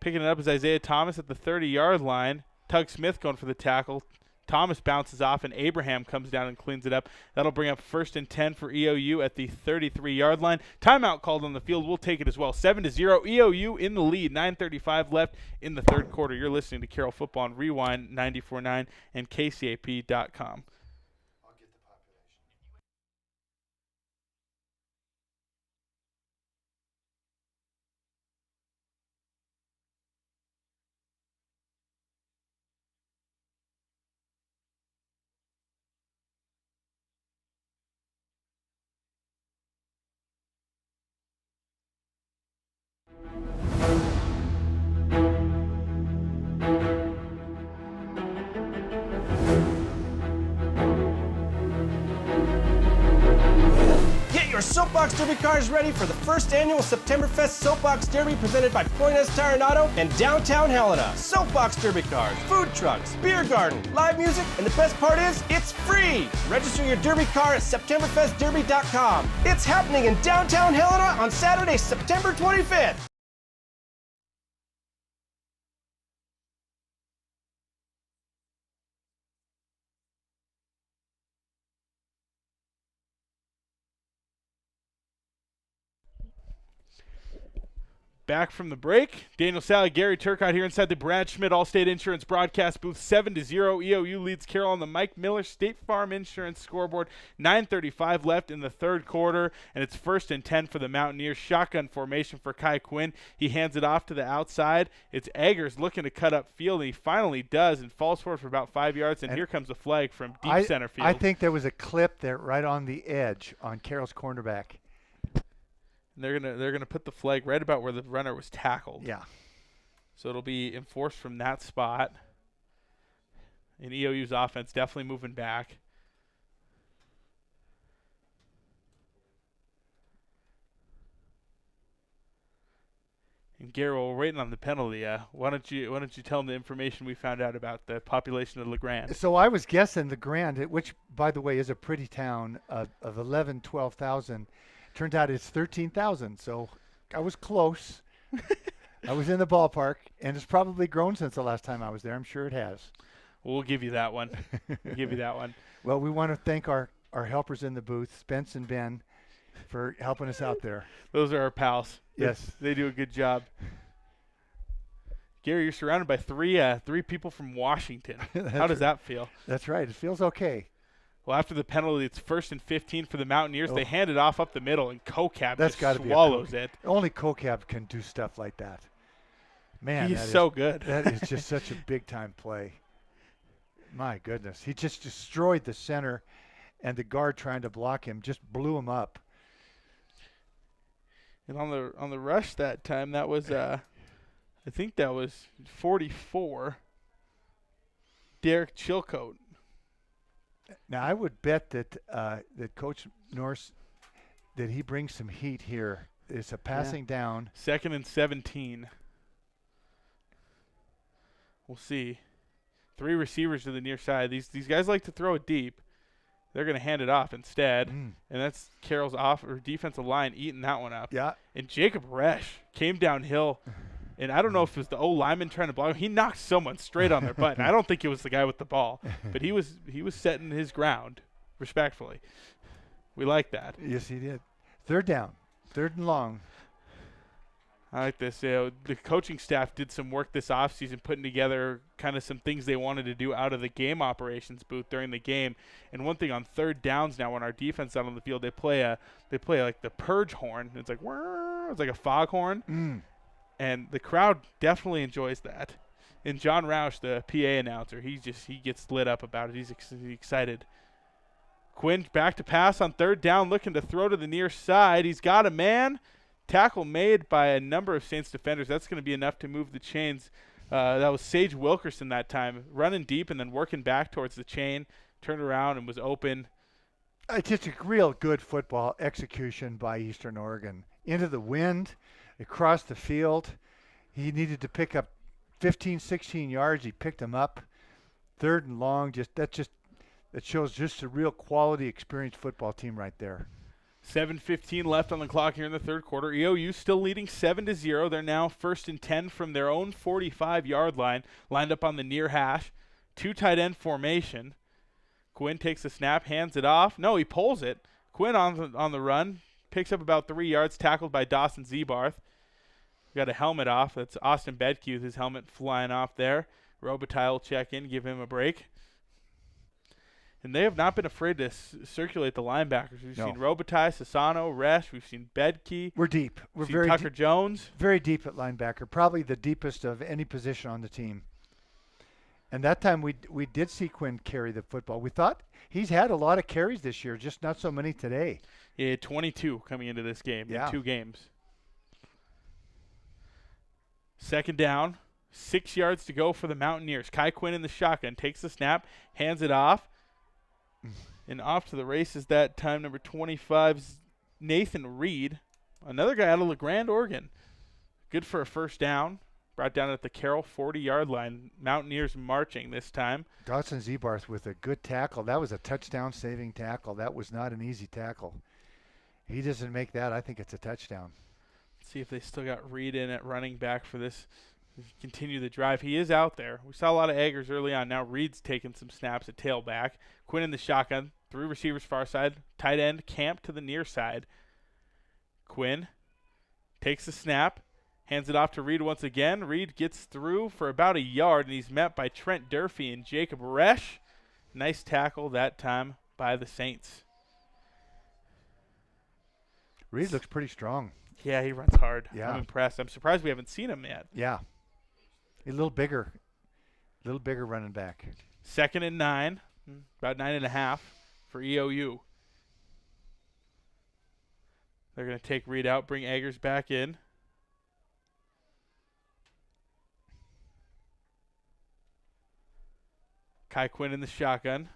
S1: Picking it up is Isaiah Thomas at the 30-yard line. Tug Smith going for the tackle. Thomas bounces off, and Abraham comes down and cleans it up. That'll bring up 1st and 10 for EOU at the 33-yard line. Timeout called on the field. We'll take it as well. 7-0 EOU in the lead. 9:35 left in the third quarter. You're listening to Carroll Football on Rewind 94.9 and KCAP.com.
S5: Your Soapbox Derby cars ready for the first annual Septemberfest Soapbox Derby presented by Pointes Tire and Auto and Downtown Helena. Soapbox Derby cars, food trucks, beer garden, live music, and the best part is, it's free! Register your Derby car at SeptemberFestDerby.com. It's happening in Downtown Helena on Saturday, September 25th.
S1: Back from the break, Daniel Sally, Gary Turcotte here inside the Brad Schmidt Allstate Insurance broadcast booth. 7-0 EOU leads Carroll on the Mike Miller State Farm Insurance scoreboard. 9:35 left in the third quarter, and it's 1st and 10 for the Mountaineers. Shotgun formation for Kai Quinn. He hands it off to the outside. It's Eggers looking to cut up field, and he finally does and falls forward for about 5 yards, and here comes a flag from deep center field.
S2: I think there was a clip there right on the edge on Carroll's cornerback.
S1: And they're gonna put the flag right about where the runner was tackled.
S2: Yeah.
S1: So it'll be enforced from that spot. And EOU's offense definitely moving back. And Carroll, we're waiting on the penalty. Why don't you tell them the information we found out about the population of LeGrand?
S2: So I was guessing LeGrand, which by the way is a pretty town of 11, 12,000. Turns out it's 13,000, so I was close. I was in the ballpark, and it's probably grown since the last time I was there. I'm sure it has.
S1: We'll give you that one. We'll give you that one.
S2: Well, we want to thank our helpers in the booth, Spence and Ben, for helping us out there.
S1: Those are our pals.
S2: Yes.
S1: They do a good job. Gary, you're surrounded by three people from Washington. How does that feel?
S2: That's right. It feels okay.
S1: Well, after the penalty, it's 1st and 15 for the Mountaineers. They hand it off up the middle, and Kokab
S2: That's
S1: just
S2: got to be
S1: swallows it.
S2: Only Kokab can do stuff like that. Man,
S1: he's so good.
S2: That is just such a big-time play. My goodness. He just destroyed the center, and the guard trying to block him just blew him up.
S1: And on the rush that time, that was, I think that was 44. Derek Chilcote.
S2: Now, I would bet that that Coach Norse, that he brings some heat here. It's a passing down.
S1: 2nd and 17. We'll see. 3 receivers to the near side. These guys like to throw it deep. They're going to hand it off instead. And that's Carroll's defensive line eating that one up.
S2: Yeah.
S1: And Jacob Resch came downhill. And I don't know if it was the lineman trying to block him. He knocked someone straight on their butt. And I don't think it was the guy with the ball. But he was setting his ground respectfully. We like that.
S2: Yes, he did. 3rd down. 3rd and long.
S1: I like this. The coaching staff did some work this offseason putting together kind of some things they wanted to do out of the game operations booth during the game. And one thing on 3rd downs now when our defense is out on the field, they play like the purge horn. It's like a foghorn. And the crowd definitely enjoys that. And John Roush, the PA announcer, he gets lit up about it. He's excited. Quinn back to pass on 3rd down, looking to throw to the near side. He's got a man. Tackle made by a number of Saints defenders. That's going to be enough to move the chains. That was Sage Wilkerson that time, running deep and then working back towards the chain. Turned around and was open.
S2: Just a real good football execution by Eastern Oregon. Into the wind, across the field. He needed to pick up 15, 16 yards. He picked them up. 3rd and long. That shows just a real quality, experienced football team right there.
S1: 7:15 left on the clock here in the 3rd quarter. EOU still leading 7-0. They're now 1st and 10 from their own 45-yard line, lined up on the near hash. 2 tight end formation. Quinn takes the snap, hands it off. No, he pulls it. Quinn on the run, picks up about 3 yards, tackled by Dawson Zebarth. Got a helmet off. That's Austin Bedke with his helmet flying off there. Robitaille will check in, give him a break. And they have not been afraid to circulate the linebackers. We've seen Robitaille, Sassano, Resch. We've seen Bedke.
S2: We're deep. We're
S1: very Tucker Jones.
S2: Very deep at linebacker. Probably the deepest of any position on the team. And that time we did see Quinn carry the football. We thought he's had a lot of carries this year, just not so many today.
S1: He had 22 coming into this game in 2 games. 2nd down, 6 yards to go for the Mountaineers. Kai Quinn in the shotgun takes the snap, hands it off. And off to the races that time, number 25's Nathan Reed, another guy out of LeGrand, Oregon. Good for a 1st down. Brought down at the Carroll 40-yard line. Mountaineers marching this time.
S2: Dawson Zebarth with a good tackle. That was a touchdown-saving tackle. That was not an easy tackle. He doesn't make that. I think it's a touchdown.
S1: Let's see if they still got Reed in at running back for this. Continue the drive. He is out there. We saw a lot of Eggers early on. Now Reed's taking some snaps at tailback. Quinn in the shotgun. 3 receivers far side. Tight end Camp to the near side. Quinn takes the snap. Hands it off to Reed once again. Reed gets through for about a yard, and he's met by Trent Durfee and Jacob Resch. Nice tackle that time by the Saints.
S2: Reed looks pretty strong.
S1: Yeah, he runs hard.
S2: Yeah.
S1: I'm impressed. I'm surprised we haven't seen him yet.
S2: Yeah. A little bigger running back.
S1: 2nd and 9, about 9.5 for EOU. They're going to take Reed out, bring Eggers back in. Kai Quinn in the shotgun.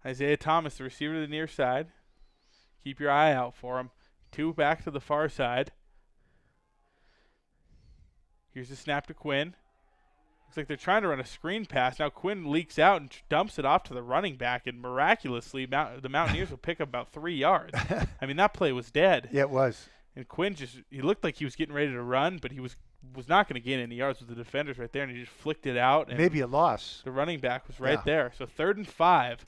S1: Isaiah Thomas, the receiver to the near side. Keep your eye out for him. 2 back to the far side. Here's the snap to Quinn. Looks like they're trying to run a screen pass. Now Quinn leaks out and dumps it off to the running back, and miraculously the Mountaineers will pick up about 3 yards. I mean, that play was dead.
S2: Yeah, it was.
S1: And Quinn he looked like he was getting ready to run, but he was not going to gain any yards with the defenders right there, and he just flicked it out. And
S2: maybe a loss.
S1: The running back was right there. So 3rd and 5.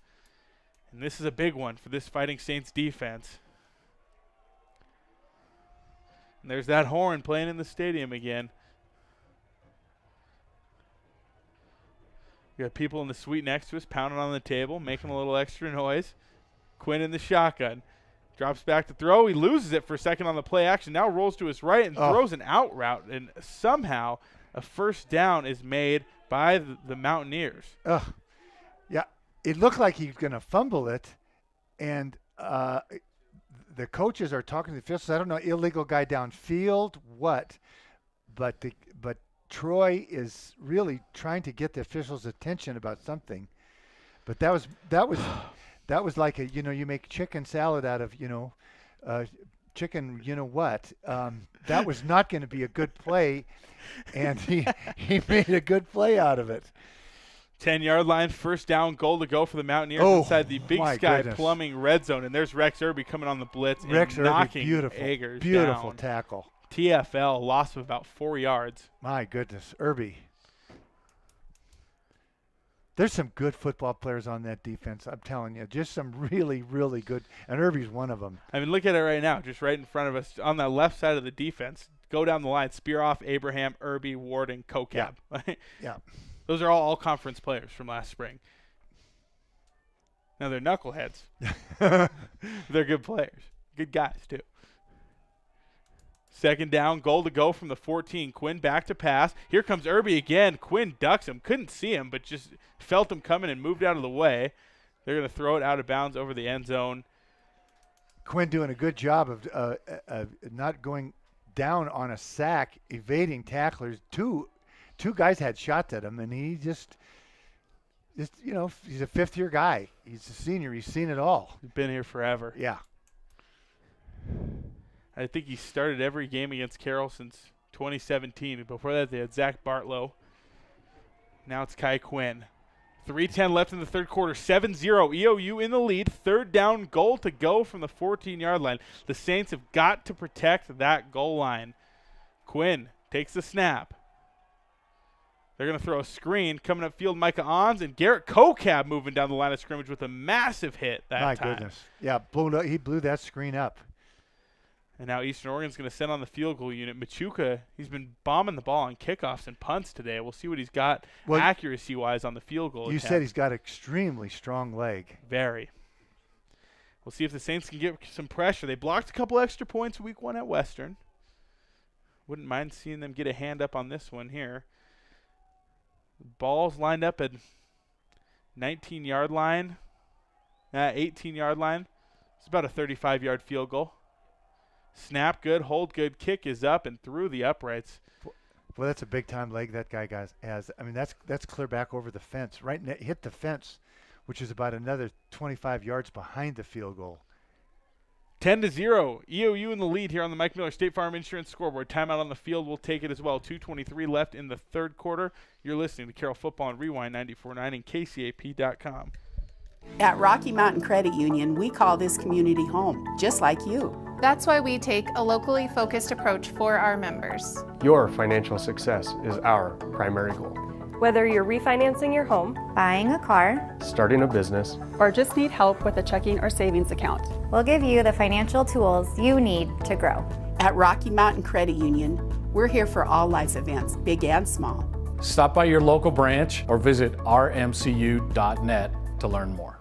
S1: And this is a big one for this Fighting Saints defense. And there's that horn playing in the stadium again. We got people in the suite next to us pounding on the table, making a little extra noise. Quinn in the shotgun. Drops back to throw. He loses it for a second on the play action. Now rolls to his right and throws an out route. And somehow a first down is made by the Mountaineers.
S2: Yeah, it looked like he was going to fumble it. And the coaches are talking to the officials. I don't know, illegal guy downfield, what? But Troy is really trying to get the officials' attention about something. But that was like you make chicken salad out of chicken what. That was not going to be a good play, and he made a good play out of it.
S1: 10-yard line, first down, goal to go for the Mountaineers inside the Big Sky Plumbing red zone. And there's Rex Irby coming on the blitz and knocking Eggers
S2: beautiful
S1: down.
S2: Tackle.
S1: TFL, loss of about 4 yards.
S2: My goodness, Irby. There's some good football players on that defense, I'm telling you. Just some really, really good. And Irby's one of them.
S1: I mean, look at it right now, just right in front of us on that left side of the defense. Go down the line, Spearoff, Abraham, Irby, Warden, Kokab.
S2: Yeah.
S1: Those are all conference players from last spring. Now they're knuckleheads. They're good players. Good guys, too. Second down, goal to go from the 14. Quinn back to pass. Here comes Irby again. Quinn ducks him. Couldn't see him, but just felt him coming and moved out of the way. They're going to throw it out of bounds over the end zone.
S2: Quinn doing a good job of not going down on a sack, evading tacklers. Two guys had shots at him, and he just he's a fifth-year guy. He's a senior. He's seen it all.
S1: He's been here forever.
S2: Yeah.
S1: I think he started every game against Carroll since 2017. Before that, they had Zach Bartlow. Now it's Kai Quinn. 3:10 left in the third quarter. 7-0. EOU in the lead. Third down, goal to go from the 14-yard line. The Saints have got to protect that goal line. Quinn takes the snap. They're going to throw a screen. Coming upfield, Micah Ons and Garrett Kokab moving down the line of scrimmage with a massive hit that time.
S2: My goodness. Yeah, he blew that screen up.
S1: And now Eastern Oregon's going to send on the field goal unit. Machuca, he's been bombing the ball on kickoffs and punts today. We'll see what he's got accuracy-wise on the field goal.
S2: You said he's got extremely strong leg.
S1: Very. We'll see if the Saints can get some pressure. They blocked a couple extra points week 1 at Western. Wouldn't mind seeing them get a hand up on this one here. Ball's lined up at 19-yard line, 18-yard line. It's about a 35-yard field goal. Snap good, hold good, kick is up and through the uprights.
S2: Well, that's a big-time leg that guy has. I mean, that's clear back over the fence. Hit the fence, which is about another 25 yards behind the field goal.
S1: 10-0. EOU in the lead here on the Mike Miller State Farm Insurance scoreboard. Timeout on the field. We'll take it as well. 2:23 left in the third quarter. You're listening to Carroll Football and Rewind 94.9 and KCAP.com.
S7: At Rocky Mountain Credit Union, we call this community home, just like you.
S13: That's why we take a locally focused approach for our members.
S5: Your financial success is our primary goal.
S18: Whether you're refinancing your home,
S14: Buying a car,
S5: Starting a business,
S15: or just need help with a checking or savings account,
S14: we'll give you the financial tools you need to grow.
S7: At Rocky Mountain Credit Union, we're here for all life's events, big and small.
S16: Stop by your local branch or visit rmcu.net to learn more.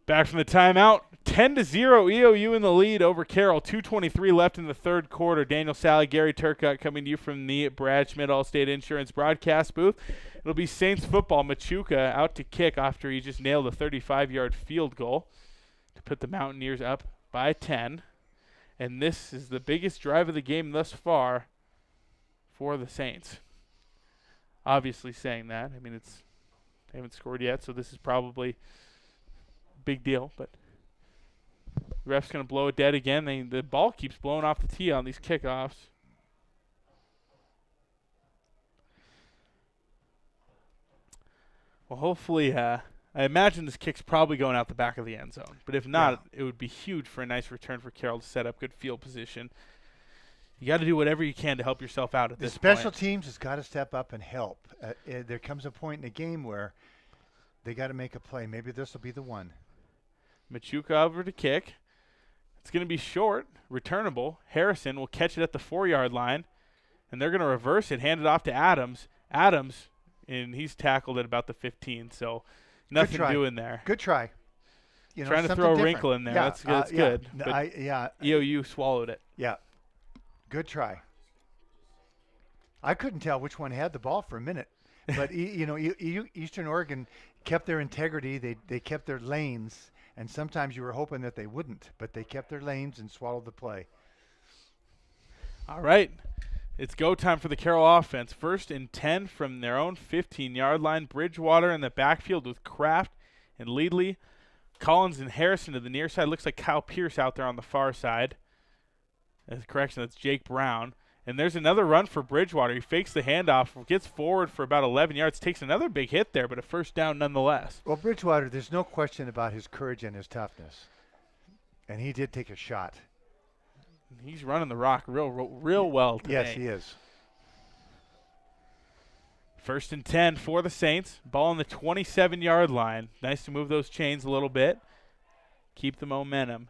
S1: Back from the timeout, 10-0, EOU in the lead over Carroll. 2:23 left in the third quarter. Daniel Sally, Gary Turcotte coming to you from the Brad Schmidt Allstate Insurance broadcast booth. It'll be Saints football. Machuca out to kick after he just nailed a 35-yard field goal to put the Mountaineers up by 10. And this is the biggest drive of the game thus far for the Saints. Obviously saying that. I mean, they haven't scored yet, so this is probably big deal, but the ref's going to blow it dead again. The ball keeps blowing off the tee on these kickoffs. Well, hopefully, I imagine this kick's probably going out the back of the end zone. But if not, it would be huge for a nice return for Carroll to set up good field position. You got to do whatever you can to help yourself out at this point.
S2: The special teams has got to step up and help. There comes a point in the game where they got to make a play. Maybe this will be the one.
S1: Machuca over to kick. It's going to be short, returnable. Harrison will catch it at the 4-yard line, and they're going to reverse it, hand it off to Adams. Adams, and he's tackled at about the 15, so nothing doing there.
S2: Good try.
S1: Trying to throw a wrinkle in there.
S2: Yeah.
S1: That's good.
S2: But
S1: EOU swallowed it.
S2: Yeah. Good try. I couldn't tell which one had the ball for a minute, but Eastern Oregon kept their integrity. They kept their lanes, and sometimes you were hoping that they wouldn't, but they kept their lanes and swallowed the play.
S1: All right. It's go time for the Carroll offense. 1st and 10 from their own 15-yard line. Bridgewater in the backfield with Kraft and Leadley. Collins and Harrison to the near side. Looks like Kyle Pierce out there on the far side. That's Jake Brown. And there's another run for Bridgewater. He fakes the handoff, gets forward for about 11 yards, takes another big hit there, but a first down nonetheless.
S2: Well, Bridgewater, there's no question about his courage and his toughness. And he did take a shot.
S1: He's running the rock real well today.
S2: Yes, he is.
S1: 1st and 10 for the Saints. Ball on the 27-yard line. Nice to move those chains a little bit. Keep the momentum.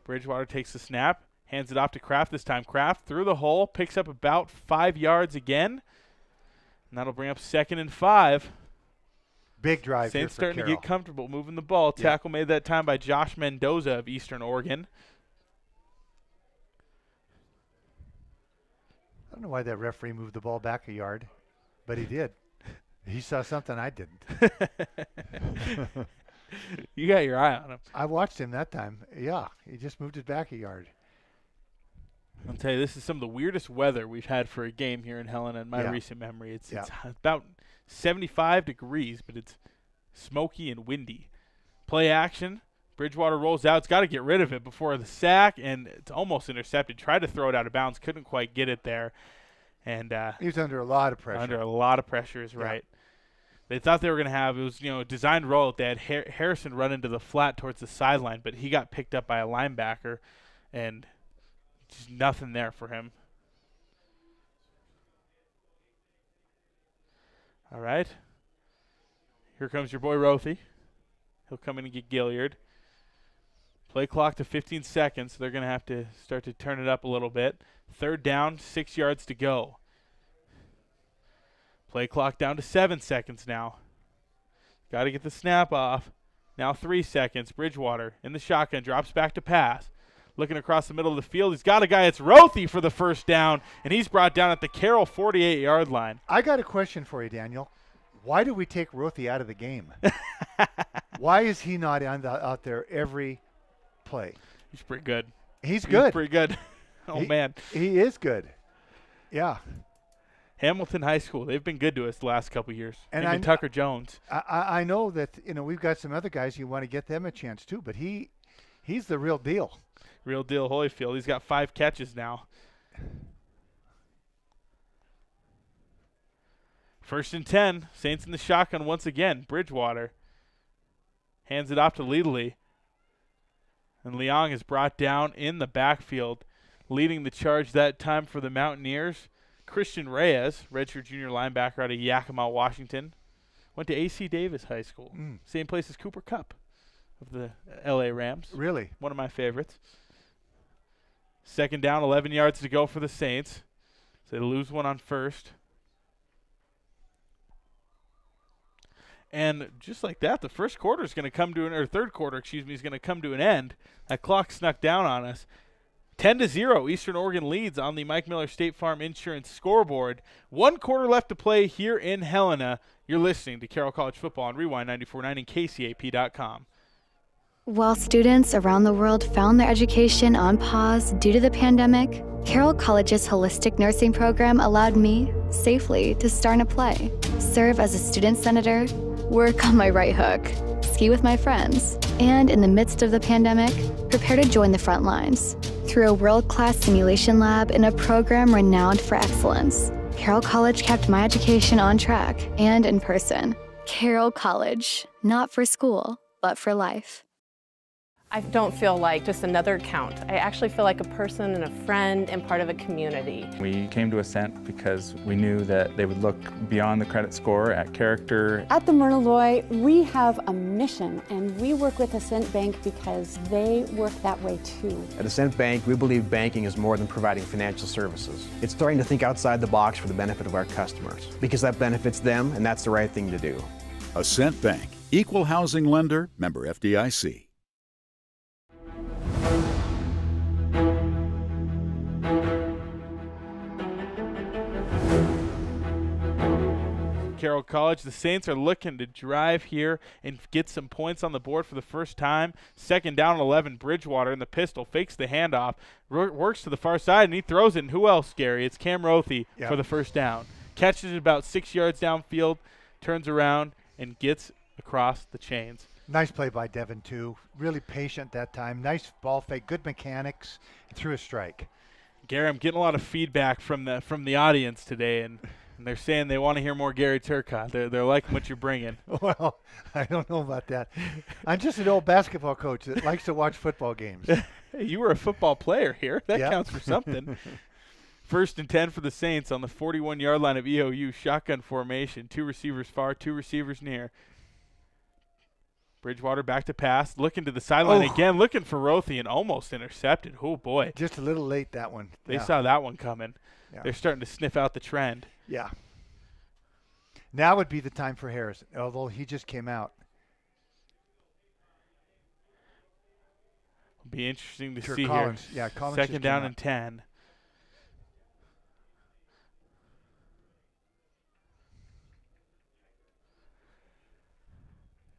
S1: Bridgewater takes the snap, hands it off to Kraft this time. Kraft through the hole, picks up about 5 yards again. And that'll bring up 2nd and 5.
S2: Big drive
S1: Saints
S2: here for
S1: starting
S2: Carroll.
S1: to get comfortable moving the ball. Tackle made that time by Josh Mendoza of Eastern Oregon.
S2: I don't know why that referee moved the ball back a yard, but he did. He saw something I didn't.
S1: You got your eye on him.
S2: I watched him that time. Yeah, he just moved it back a yard.
S1: I'll tell you, this is some of the weirdest weather we've had for a game here in Helena in my recent memory. It's about 75 degrees, but it's smoky and windy. Play action. Bridgewater rolls out. It's got to get rid of it before the sack, and it's almost intercepted. Tried to throw it out of bounds. Couldn't quite get it there. And
S2: he was under a lot of pressure.
S1: Under a lot of pressure is right. They thought they were going to have, it was, a designed roll. They had Harrison run into the flat towards the sideline, but he got picked up by a linebacker, and just nothing there for him. All right. Here comes your boy Rothy. He'll come in and get Gilliard. Play clock to 15 seconds, so they're going to have to start to turn it up a little bit. 3rd down, 6 yards to go. Play clock down to 7 seconds now. Got to get the snap off. Now 3 seconds. Bridgewater in the shotgun, drops back to pass. Looking across the middle of the field. He's got a guy. It's Rothy for the first down, and he's brought down at the Carroll 48-yard line.
S2: I got a question for you, Daniel. Why do we take Rothy out of the game? Why is he not out there every play?
S1: He's pretty good.
S2: He's good.
S1: Pretty good. Man.
S2: He is good. Yeah.
S1: Hamilton High School, they've been good to us the last couple of years.
S2: And
S1: even Tucker Jones.
S2: I know that we've got some other guys you want to get them a chance too, but he's the real deal.
S1: Real deal Holyfield. He's got 5 catches now. 1st and 10. Saints in the shotgun once again. Bridgewater hands it off to Leadley. And Leong is brought down in the backfield. Leading the charge that time for the Mountaineers, Christian Reyes, redshirt junior linebacker out of Yakima, Washington. Went to A.C. Davis High School. Same place as Cooper Kupp of the L.A. Rams.
S2: Really?
S1: One of my favorites. 2nd down, 11 yards to go for the Saints. So they lose one on 1st. And just like that, the first quarter is going to come to or 3rd quarter, is going to come to an end. That clock snuck down on us. 10-0, Eastern Oregon leads on the Mike Miller State Farm Insurance scoreboard. 1 quarter left to play here in Helena. You're listening to Carroll College Football on Rewind 94.9 and KCAP.com.
S17: While students around the world found their education on pause due to the pandemic, Carroll College's holistic nursing program allowed me, safely, to start a play, serve as a student senator, work on my right hook, ski with my friends, and in the midst of the pandemic, prepare to join the front lines. Through a world-class simulation lab and a program renowned for excellence, Carroll College kept my education on track and in person. Carroll College, not for school, but for life.
S8: I don't feel like just another account. I actually feel like a person and a friend and part of a community.
S9: We came to Ascent because we knew that they would look beyond the credit score at character.
S10: At the Myrna Loy, we have a mission, and we work with Ascent Bank because they work that way too.
S5: At Ascent Bank, we believe banking is more than providing financial services. It's starting to think outside the box for the benefit of our customers, because that benefits them, and that's the right thing to do.
S11: Ascent Bank, equal housing lender, member FDIC.
S1: Carroll College. The Saints are looking to drive here and get some points on the board for the first time. Second down and 11, Bridgewater in the pistol, fakes the handoff, works to the far side, and he throws it. And who else, Gary? It's Cam Rothy for the first down. Catches it about 6 yards downfield, turns around, and gets across the chains.
S2: Nice play by Devin, too. Really patient that time. Nice ball fake, good mechanics, threw a strike.
S1: Gary, I'm getting a lot of feedback from the audience today, and they're saying they want to hear more Gary Turcotte. They're liking what you're bringing.
S2: Well, I don't know about that. I'm just an old basketball coach that likes to watch football games.
S1: Hey, you were a football player here. That counts for something. First and 10 for the Saints on the 41-yard line of EOU. Shotgun formation. 2 receivers far, 2 receivers near. Bridgewater back to pass, looking to the sideline again, looking for Rothy, and almost intercepted. Oh, boy.
S2: Just a little late, that one.
S1: They saw that one coming.
S2: Yeah.
S1: They're starting to sniff out the trend.
S2: Yeah. Now would be the time for Harrison, although he just came out.
S1: It'll be interesting to
S2: Sure,
S1: see
S2: Collins.
S1: here.
S2: Yeah, Collins
S1: Second
S2: just
S1: down
S2: came
S1: and 10.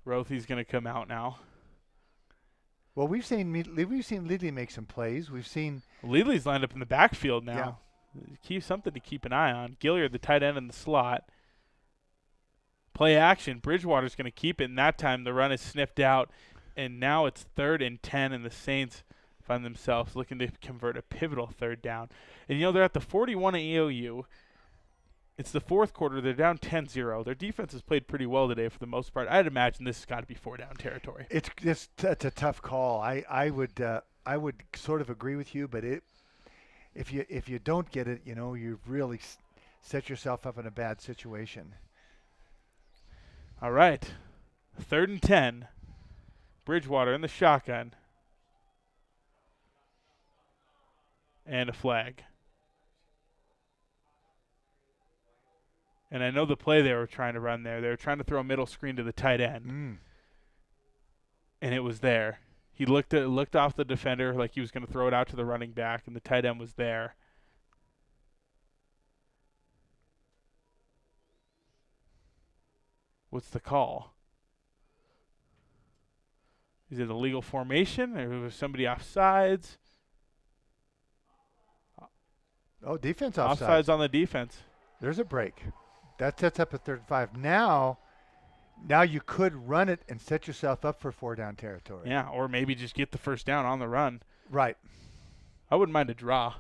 S1: Rothy's going to come out now.
S2: Well, we've seen Lidley make some plays. We've seen
S1: Lidley's lined up in the backfield now. Yeah. Something to keep an eye on. Gilliard, the tight end in the slot. Play action. Bridgewater's going to keep it, and that time the run is sniffed out, and now it's 3rd and 10, and the Saints find themselves looking to convert a pivotal 3rd down. And, they're at the 41 at EOU. It's the 4th quarter. They're down 10-0. Their defense has played pretty well today for the most part. I'd imagine this has got to be 4-down territory.
S2: It's a tough call. I would sort of agree with you, but if you don't get it, you really set yourself up in a bad situation.
S1: All right, 3rd and 10. Bridgewater in the shotgun, and a flag. And I know the play they were trying to run there. They were trying to throw a middle screen to the tight end. And it was there. He looked off the defender like he was going to throw it out to the running back, and the tight end was there. What's the call? Is it a legal formation, or was somebody off sides?
S2: Oh, defense offside.
S1: Offsides on the defense.
S2: There's a break. That sets up a 3rd and 5. Now you could run it and set yourself up for 4-down territory.
S1: Yeah, or maybe just get the first down on the run.
S2: Right.
S1: I wouldn't mind a draw.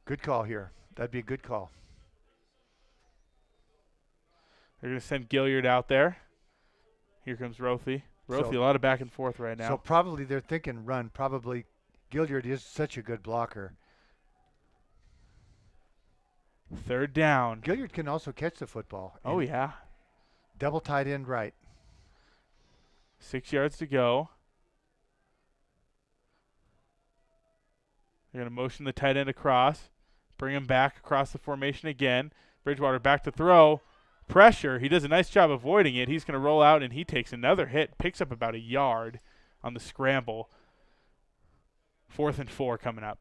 S2: Good call here. That'd be a good call.
S1: They're going to send Gilliard out there. Here comes Rothy. A lot of back and forth right now.
S2: So probably they're thinking run. Probably Gilliard is such a good blocker.
S1: 3rd down.
S2: Gilliard can also catch the football.
S1: Oh, yeah.
S2: Double tight end right.
S1: 6 yards to go. They're going to motion the tight end across. Bring him back across the formation again. Bridgewater back to throw. Pressure. He does a nice job avoiding it. He's going to roll out, and he takes another hit. Picks up about a yard on the scramble. 4th and 4 coming up.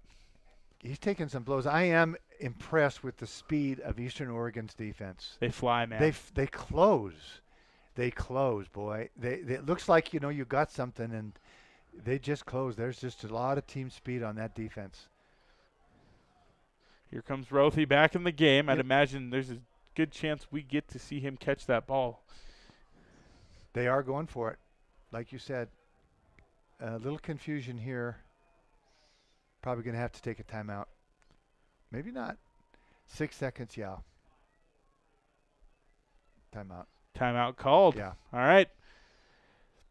S2: He's taking some blows. I am impressed with the speed of Eastern Oregon's defense.
S1: They fly, man.
S2: They close. They close, boy. It looks like, you got something, and they just close. There's just a lot of team speed on that defense.
S1: Here comes Rothy back in the game. I'd imagine there's a good chance we get to see him catch that ball.
S2: They are going for it. Like you said, a little confusion here. Probably going to have to take a timeout. Maybe not. 6 seconds, yeah. Timeout.
S1: Timeout called.
S2: Yeah.
S1: All right.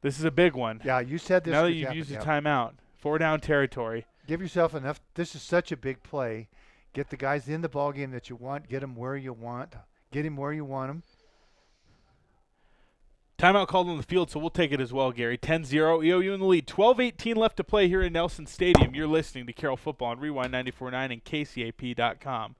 S1: This is a big one.
S2: Yeah, you said this.
S1: Now that
S2: could
S1: you've
S2: happen,
S1: used a
S2: yep.
S1: timeout, 4 down territory.
S2: Give yourself enough. This is such a big play. Get the guys in the ball game that you want. Get them where you want. Get him where you want him.
S1: Timeout called on the field, so we'll take it as well, Gary. 10-0, EOU in the lead. 12:18 left to play here in Nelson Stadium. You're listening to Carroll Football on Rewind 94.9 and KCAP.com.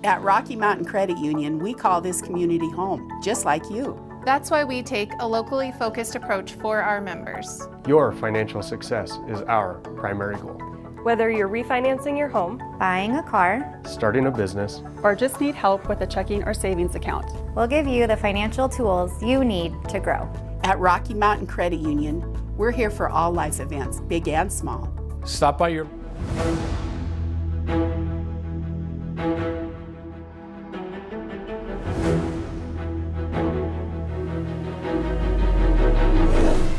S7: At Rocky Mountain Credit Union, we call this community home, just like you.
S13: That's why we take a locally focused approach for our members.
S5: Your financial success is our primary goal.
S18: Whether you're refinancing your home,
S14: Buying a car,
S5: Starting a business,
S15: or just need help with a checking or savings account.
S14: we'll give you the financial tools you need to grow.
S7: At Rocky Mountain Credit Union, we're here for all life's events, big and small.
S16: Stop by your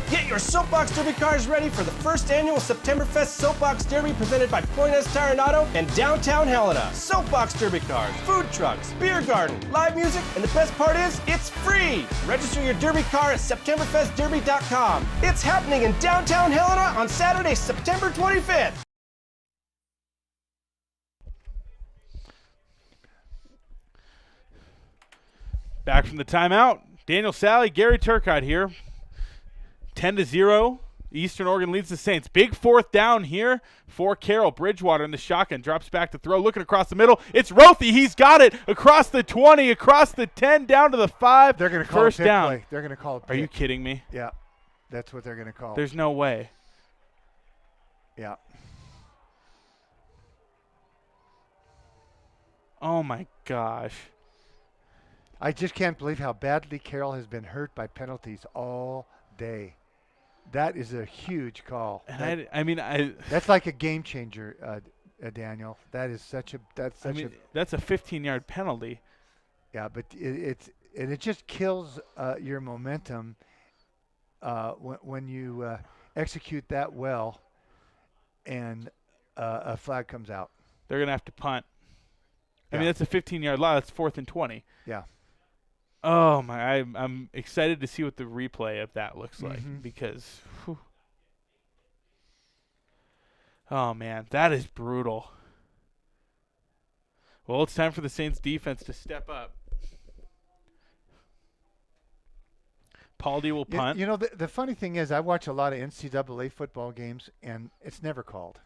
S5: Get your Soapbox Derby cars ready for the first annual Septemberfest Soapbox Derby presented by Pointez Tire and Auto and downtown Helena. Soapbox Derby cars, food trucks, beer garden, live music, and the best part is, it's free! Register your Derby car at SeptemberFestDerby.com. It's happening in downtown Helena on Saturday, September 25th.
S1: Back from the timeout, Daniel Sally, Gary Turcotte here. 10-0. Eastern Oregon leads the Saints. Big fourth down here for Carroll. Bridgewater in the shotgun. Drops back to throw. Looking across the middle. It's Rothy. He's got it. Across the 20, across the 10, down to the 5.
S2: They're going to call
S1: first
S2: it pick
S1: down.
S2: play. They're going to call it pick.
S1: Are you kidding me?
S2: Yeah. That's what they're going to call.
S1: There's no way.
S2: Yeah.
S1: Oh, my gosh.
S2: I just can't believe how badly Carroll has been hurt by penalties all day. That is a huge call.
S1: And
S2: that's like a game changer, Daniel. That is such a that's
S1: a 15-yard penalty.
S2: Yeah, but it just kills your momentum when you execute that well, and a flag comes out.
S1: They're gonna have to punt.
S2: Yeah.
S1: I mean, that's a 15-yard line. That's 4th and 20.
S2: Yeah.
S1: Oh my! I'm excited to see what the replay of that looks like because, whew. Oh man, that is brutal. Well, it's time for the Saints defense to step up. Paldy will punt.
S2: You know, the funny thing is, I watch a lot of NCAA football games, and it's never called.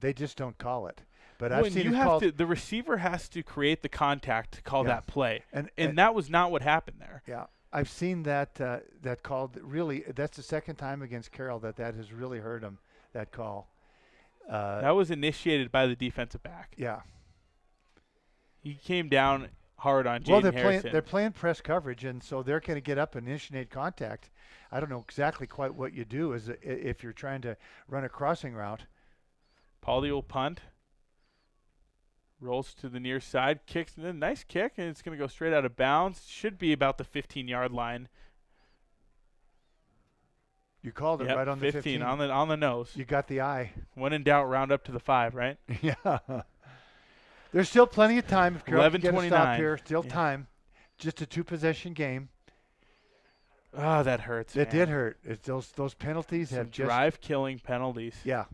S2: They just don't call it. But I've seen it called.
S1: The receiver has to create the contact to call that play,
S2: and
S1: that was not what happened there.
S2: Yeah, I've seen that called. Really, that's the second time against Carroll that has really hurt him. That call.
S1: That was initiated by the defensive back.
S2: Yeah.
S1: He came down hard on Jaden Harrison.
S2: They're playing press coverage, and so they're going to get up and initiate contact. I don't know exactly quite what you do if you're trying to run a crossing route.
S1: Paldy will punt. Rolls to the near side, kicks, and then nice kick, and it's going to go straight out of bounds. Should be about the 15-yard line.
S2: You called it right on the 15.
S1: on the nose.
S2: You got the eye.
S1: When in doubt, round up to the 5, right?
S2: Yeah. There's still plenty of time if Carroll can get a stop here. Still time. Just a 2-possession game.
S1: Oh, that hurts.
S2: It did hurt. It's those penalties have just
S1: drive-killing penalties.
S2: Yeah.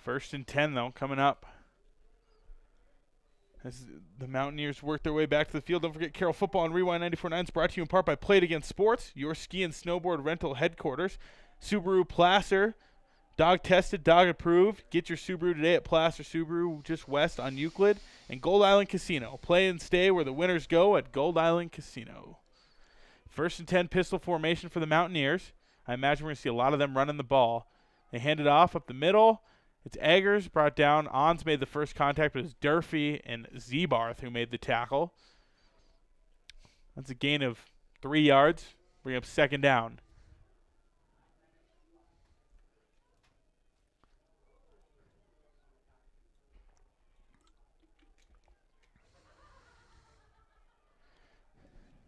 S1: 1st and 10, though, coming up. As the Mountaineers work their way back to the field. Don't forget, Carroll Football on Rewind 94.9 is brought to you in part by Play It Again Sports, your ski and snowboard rental headquarters. Subaru Placer, dog tested, dog approved. Get your Subaru today at Placer Subaru just west on Euclid. And Gold Island Casino. Play and stay where the winners go at Gold Island Casino. 1st and 10 pistol formation for the Mountaineers. I imagine we're going to see a lot of them running the ball. They hand it off up the middle. It's Eggers brought down. Ons made the first contact, but it was Durfee and Zebarth who made the tackle. That's a gain of 3 yards. Bring up 2nd down.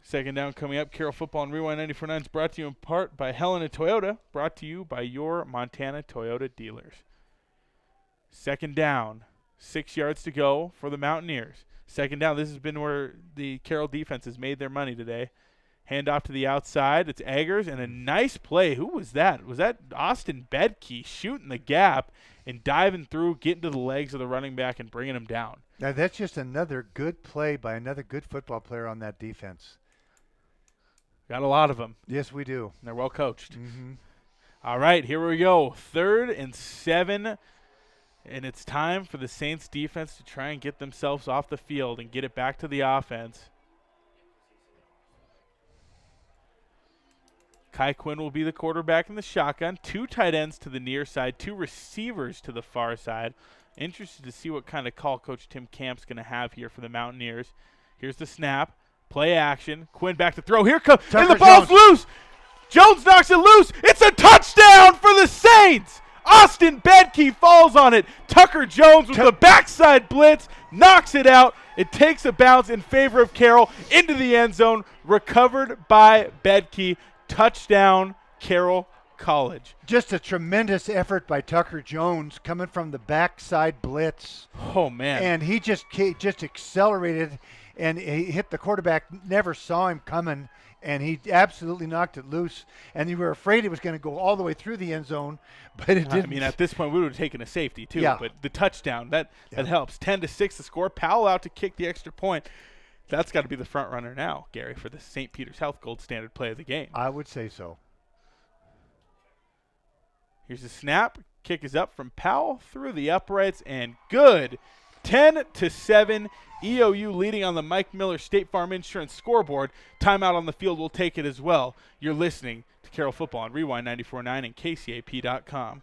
S1: Second down coming up. Carroll Football and Rewind 94.9 is brought to you in part by Helena Toyota, brought to you by your Montana Toyota dealers. Second down, 6 yards to go for the Mountaineers. Second down, this has been where the Carroll defense has made their money today. Hand off to the outside. It's Eggers, and a nice play. Who was that? Was that Austin Bedke shooting the gap and diving through, getting to the legs of the running back and bringing him down?
S2: Now, that's just another good play by another good football player on that defense.
S1: Got a lot of them.
S2: Yes, we do.
S1: They're well coached.
S2: Mm-hmm.
S1: All right, here we go. 3rd and 7, and it's time for the Saints defense to try and get themselves off the field and get it back to the offense. Kai Quinn will be the quarterback in the shotgun. 2 tight ends to the near side, 2 receivers to the far side. Interested to see what kind of call Coach Tim Camp's going to have here for the Mountaineers. Here's the snap. Play action. Quinn back to throw. Here comes, and the ball's loose. Jones knocks it loose. It's a touchdown for the Saints. Austin Bedke falls on it. Tucker Jones with the backside blitz knocks it out. It takes a bounce in favor of Carroll into the end zone. Recovered by Bedke. Touchdown, Carroll College.
S2: Just a tremendous effort by Tucker Jones coming from the backside blitz.
S1: Oh, man.
S2: And he just accelerated, and he hit the quarterback, never saw him coming, and he absolutely knocked it loose. And you were afraid it was going to go all the way through the end zone, but it didn't.
S1: I mean, at this point, we would have taken a safety, too.
S2: Yeah.
S1: But the touchdown, that helps. 10-6 the score. Powell out to kick the extra point. That's got to be the front runner now, Gary, for the St. Peter's Health Gold Standard play of the game.
S2: I would say so.
S1: Here's the snap. Kick is up from Powell through the uprights, and good. 10-7. EOU leading on the Mike Miller State Farm Insurance scoreboard. Timeout on the field will take it as well. You're listening to Carroll Football on Rewind 94.9 and KCAP.com.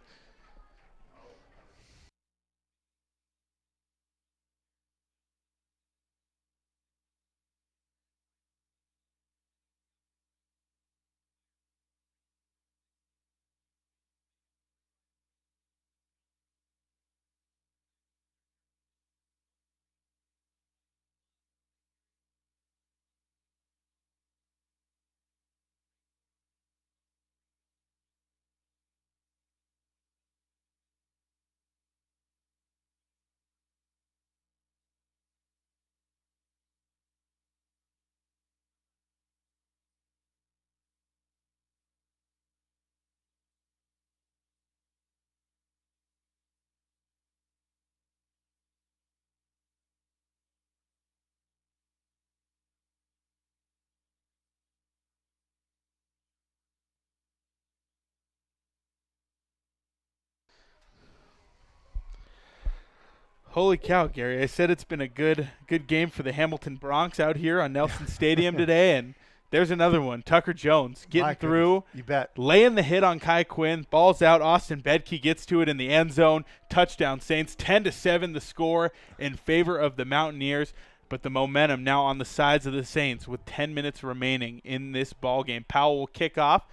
S1: Holy cow, Gary. I said it's been a good game for the Hamilton Bronx out here on Nelson Stadium today, and there's another one. Tucker Jones getting through.
S2: You bet.
S1: Laying the hit on Kai Quinn. Ball's out. Austin Bedke gets to it in the end zone. Touchdown Saints. 10-7 the score in favor of the Mountaineers, but the momentum now on the sides of the Saints with 10 minutes remaining in this ball game. Powell will kick off.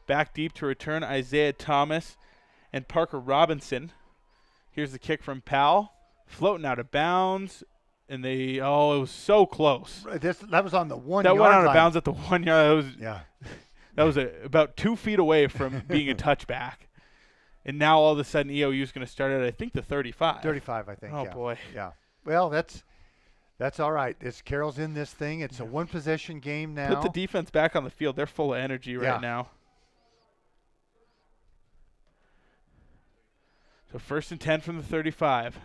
S1: Back deep to return Isaiah Thomas and Parker Robinson. Here's the kick from Powell. Floating out of bounds, and it was so close.
S2: That was on the 1
S1: yard line. That went out of bounds at the 1 yard. That was about 2 feet away from being a touchback. And now all of a sudden EOU is going to start at, I think, the 35.
S2: 35, I think.
S1: Oh, boy.
S2: Yeah. Well, that's all right. Carroll's in this thing. It's a one-possession game now.
S1: Put the defense back on the field. They're full of energy right now. So 1st and 10 from the 35.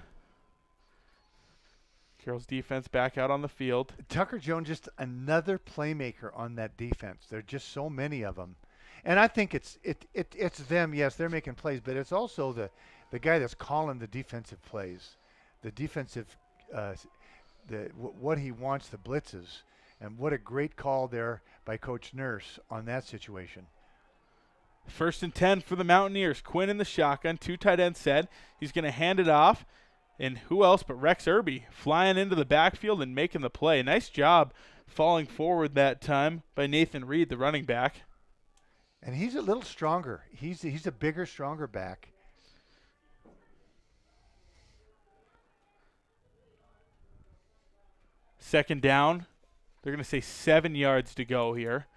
S1: Carroll's defense back out on the field.
S2: Tucker Jones, just another playmaker on that defense. There are just so many of them. And I think it's them. Yes, they're making plays, but it's also the guy that's calling the defensive plays, the defensive, what he wants, the blitzes. And what a great call there by Coach Nurse on that situation.
S1: 1st and 10 for the Mountaineers. Quinn in the shotgun, 2 tight ends set. He's going to hand it off. And who else but Rex Irby flying into the backfield and making the play. Nice job falling forward that time by Nathan Reed, the running back.
S2: And he's a little stronger. He's a bigger, stronger back.
S1: Second down They're going to say 7 yards to go here.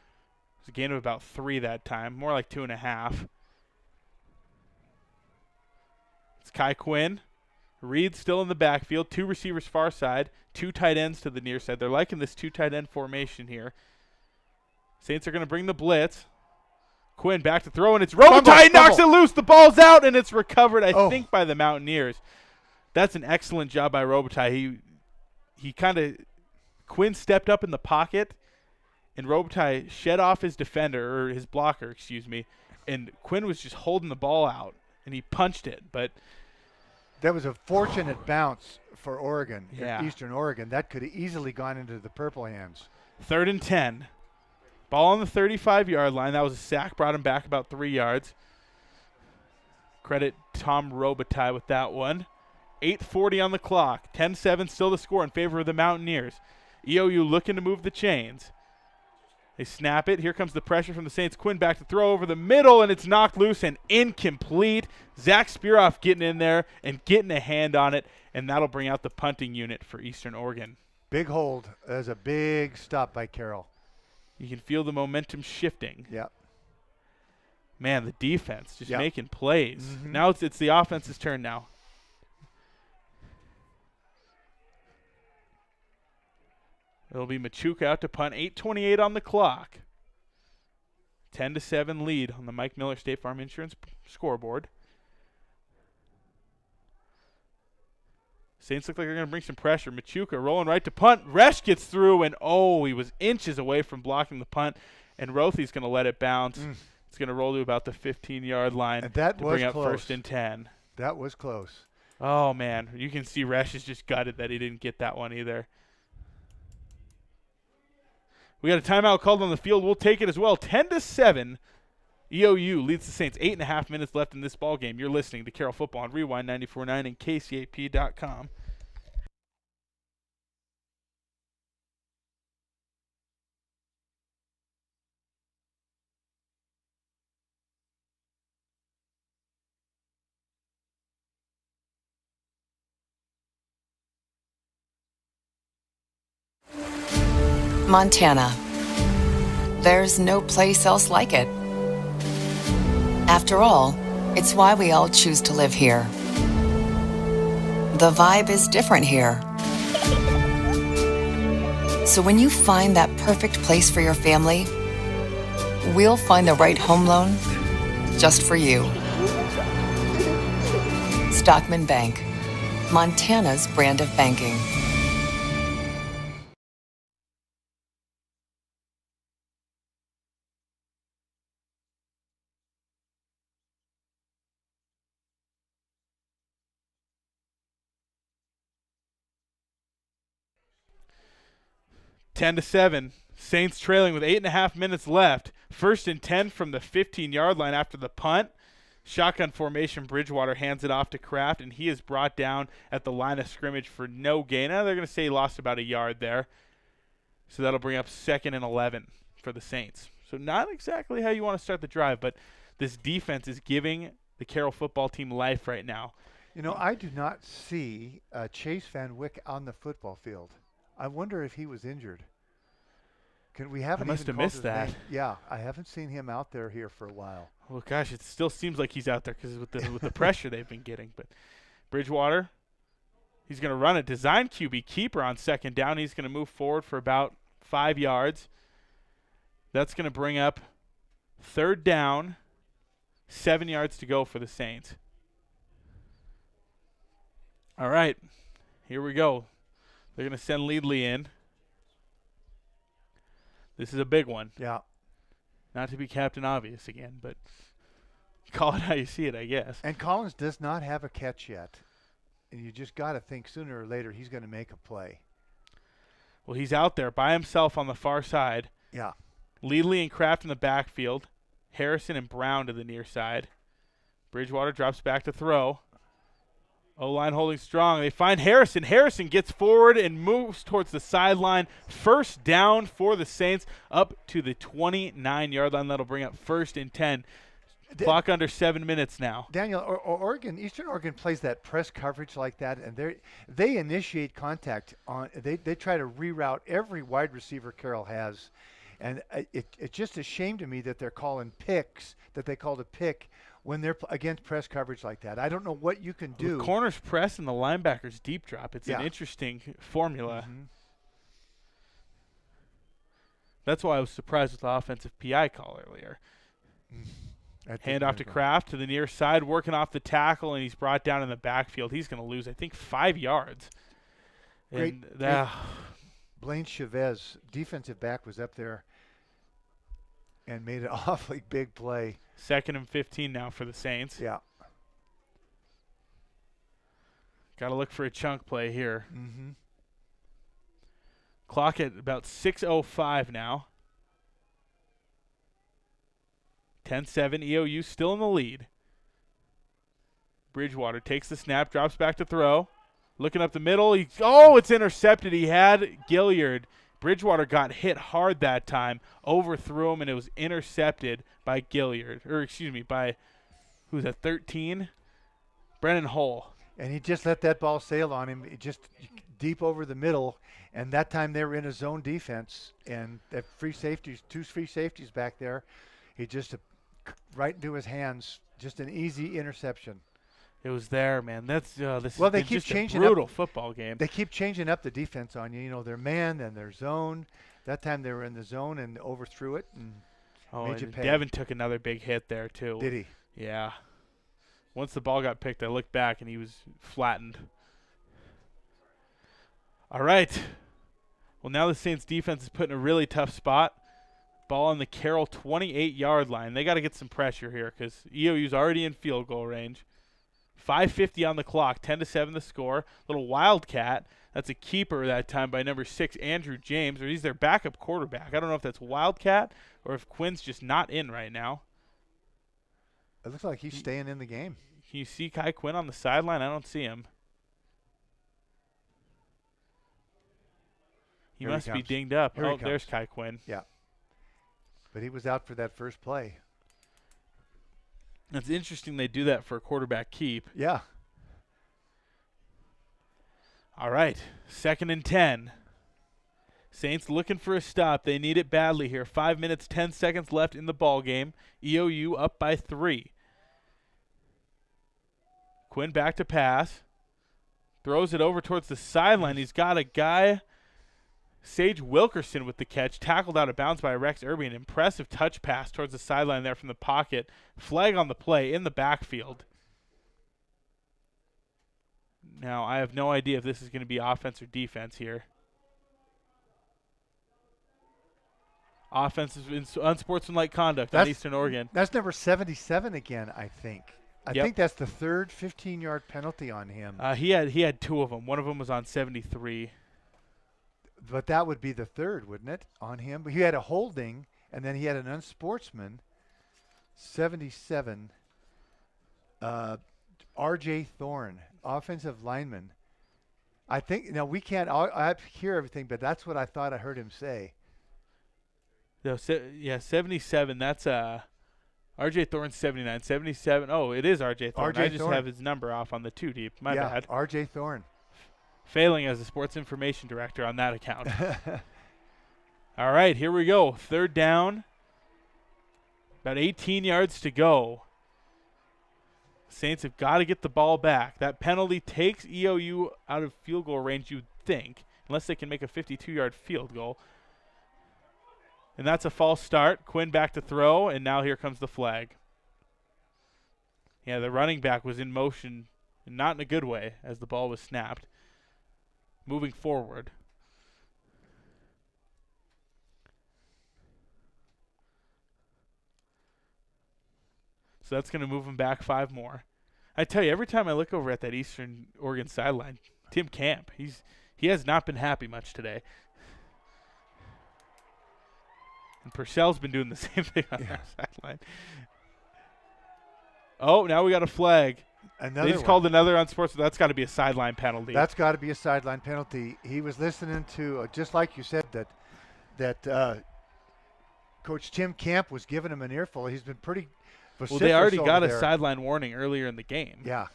S1: It's a gain of about 3 that time, more like 2.5. It's Kai Quinn. Reed still in the backfield. 2 receivers far side. 2 tight ends to the near side. They're liking this 2 tight end formation here. Saints are going to bring the blitz. Quinn back to throw, and it's Robitaille knocks it loose. The ball's out, and it's recovered, I think, by the Mountaineers. That's an excellent job by Robitaille. He kind of – Quinn stepped up in the pocket, and Robitaille shed off his defender, or his blocker, excuse me, and Quinn was just holding the ball out, and he punched it. But
S2: that was a fortunate bounce for Oregon,
S1: yeah.
S2: Eastern Oregon. That could have easily gone into the purple hands.
S1: 3rd and 10. Ball on the 35-yard line. That was a sack. Brought him back about 3 yards. Credit Tom Robitaille with that one. 8:40 on the clock. 10-7 still the score in favor of the Mountaineers. EOU looking to move the chains. They snap it. Here comes the pressure from the Saints. Quinn back to throw over the middle, and it's knocked loose and incomplete. Zach Spearoff getting in there and getting a hand on it, and that'll bring out the punting unit for Eastern Oregon.
S2: Big hold. That was a big stop by Carroll.
S1: You can feel the momentum shifting.
S2: Yeah.
S1: Man, the defense just making plays. Mm-hmm. Now it's the offense's turn now. It'll be Machuca out to punt. 8:28 on the clock. 10-7 lead on the Mike Miller State Farm Insurance scoreboard. Saints look like they're going to bring some pressure. Machuca rolling right to punt. Resch gets through, and he was inches away from blocking the punt. And Rothy's going to let it bounce. It's going to roll to about the 15-yard line
S2: and that
S1: to
S2: was
S1: bring up
S2: close.
S1: 1st and 10.
S2: That was close.
S1: Oh, man. You can see Resch is just gutted that he didn't get that one either. We got a timeout called on the field. We'll take it as well. 10-7. EOU leads the Saints. 8.5 minutes left in this ball game. You're listening to Carroll Football on Rewind 94.9 and KCAP.com.
S6: Montana. There's no place else like it. After all, it's why we all choose to live here. The vibe is different here. So when you find that perfect place for your family, we'll find the right home loan just for you. Stockman Bank, Montana's brand of banking.
S1: Ten to 7. Saints trailing with 8.5 minutes left. 1st and 10 from the 15-yard line after the punt. Shotgun formation. Bridgewater hands it off to Kraft, and he is brought down at the line of scrimmage for no gain. Now they're going to say he lost about a yard there. So that'll bring up 2nd and 11 for the Saints. So not exactly how you want to start the drive, but this defense is giving the Carroll football team life right now.
S2: You know, I do not see Chase Van Wyck on the football field. I wonder if he was injured.
S1: I must have missed that.
S2: Yeah, I haven't seen him out there here for a while.
S1: Well, gosh, it still seems like he's out there because with the pressure they've been getting. But Bridgewater, he's going to run a design QB keeper on 2nd down. He's going to move forward for about 5 yards. That's going to bring up 3rd down, 7 yards to go for the Saints. All right, here we go. They're going to send Leadley in. This is a big one.
S2: Yeah.
S1: Not to be Captain Obvious again, but call it how you see it, I guess.
S2: And Collins does not have a catch yet. And you just got to think sooner or later he's going to make a play.
S1: Well, he's out there by himself on the far side.
S2: Yeah.
S1: Leadley and Kraft in the backfield. Harrison and Brown to the near side. Bridgewater drops back to throw. O-line holding strong. They find Harrison. Harrison gets forward and moves towards the sideline. 1st down for the Saints up to the 29-yard line. That'll bring up 1st and 10. Clock under 7 minutes now.
S2: Daniel, Oregon, Eastern Oregon plays that press coverage like that, and they initiate contact on. They try to reroute every wide receiver Carroll has, and it's just a shame to me that they're calling picks, that they called a pick when they're against press coverage like that. I don't know what you can do.
S1: The corners press and the linebackers deep drop. It's an interesting formula.
S2: Mm-hmm.
S1: That's why I was surprised with the offensive PI call earlier. Hand off to Kraft to the near side, working off the tackle, and he's brought down in the backfield. He's going to lose, I think, 5 yards.
S2: Great. Blaine Chavez, defensive back, was up there and made an awfully big play.
S1: 2nd and 15 now for the Saints.
S2: Yeah.
S1: Got to look for a chunk play here.
S2: Mm-hmm.
S1: Clock at about 6:05 now. 10-7, EOU still in the lead. Bridgewater takes the snap, drops back to throw. Looking up the middle. It's intercepted. He had Gilliard. Bridgewater got hit hard that time, overthrew him, and it was intercepted by Gilliard. By, who's that, 13? Brennan Hull.
S2: And he just let that ball sail on him, just deep over the middle. And that time they were in a zone defense, and that two free safeties back there. He just right into his hands, just an easy interception.
S1: It was there, man. That's this.
S2: Well, they keep
S1: just
S2: changing
S1: a brutal
S2: up,
S1: football game.
S2: They keep changing up the defense on you. You know, their man and their zone. That time they were in the zone and overthrew it and made you pay.
S1: Devin took another big hit there too.
S2: Did he?
S1: Yeah. Once the ball got picked, I looked back and he was flattened. All right. Well, now the Saints defense is put in a really tough spot. Ball on the Carroll 28-yard line. They got to get some pressure here because EOU's already in field goal range. 5:50 on the clock, 10-7 the score. Little wildcat. That's a keeper that time by number 6, Andrew James, or he's their backup quarterback. I don't know if that's wildcat or if Quinn's just not in right now.
S2: It looks like he's staying in the game.
S1: Can you see Kai Quinn on the sideline? I don't see him. He must be dinged up.
S2: Here
S1: There's Kai Quinn.
S2: Yeah. But he was out for that first play.
S1: It's interesting they do that for a quarterback keep.
S2: Yeah.
S1: All right, 2nd and 10. Saints looking for a stop. They need it badly here. 5 minutes, 10 seconds left in the ball game. EOU up by 3. Quinn back to pass. Throws it over towards the sideline. He's got a guy, Sage Wilkerson, with the catch. Tackled out of bounds by Rex Irby. An impressive touch pass towards the sideline there from the pocket. Flag on the play in the backfield. Now, I have no idea if this is going to be offense or defense here. Offense is unsportsmanlike conduct on Eastern Oregon.
S2: That's number 77 again, I think. I think that's the third 15-yard penalty on him.
S1: He had 2 of them. One of them was on 73.
S2: But that would be the third, wouldn't it, on him? He had a holding, and then he had an unsportsman. 77. R.J. Thorne, offensive lineman. I think, we can't I hear everything, but that's what I thought I heard him say.
S1: No, 77. That's R.J. Thorne's 79. 77. Oh, it is R.J. Thorne. I just have his number off on the 2 deep. My bad.
S2: R.J. Thorne.
S1: Failing as a sports information director on that account. All right, here we go. 3rd down. About 18 yards to go. Saints have got to get the ball back. That penalty takes EOU out of field goal range, you'd think, unless they can make a 52-yard field goal. And that's a false start. Quinn back to throw, and now here comes the flag. Yeah, the running back was in motion, not in a good way, as the ball was snapped. Moving forward. So that's going to move him back 5 more. I tell you, every time I look over at that Eastern Oregon sideline, Tim Camp, he has not been happy much today. And Purcell's been doing the same thing on our sideline. Oh, now we got a flag. They just called another unsportsmanlike. That's got to be a sideline penalty.
S2: That's got to be a sideline penalty. He was listening to, just like you said, that Coach Tim Camp was giving him an earful. He's been pretty
S1: Well, they already
S2: over
S1: got a
S2: there.
S1: sideline warning earlier in the game.
S2: Yeah.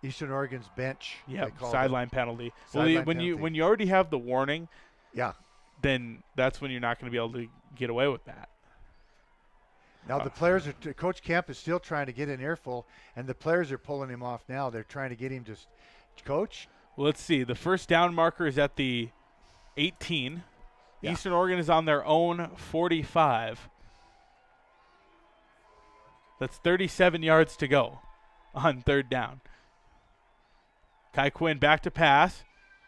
S2: Eastern Oregon's bench.
S1: Yeah,
S2: they called
S1: sideline
S2: it.
S1: penalty.
S2: Sideline
S1: when
S2: penalty.
S1: you already have the warning,
S2: Yeah.
S1: then that's when you're not going to be able to get away with that.
S2: Now the players are. Coach Kemp is still trying to get an earful, and the players are pulling him off now. They're trying to get him to, Coach.
S1: Well, let's see. The first down marker is at the 18.
S2: Yeah.
S1: Eastern Oregon is on their own 45. That's 37 yards to go on third down. Kai Quinn back to pass.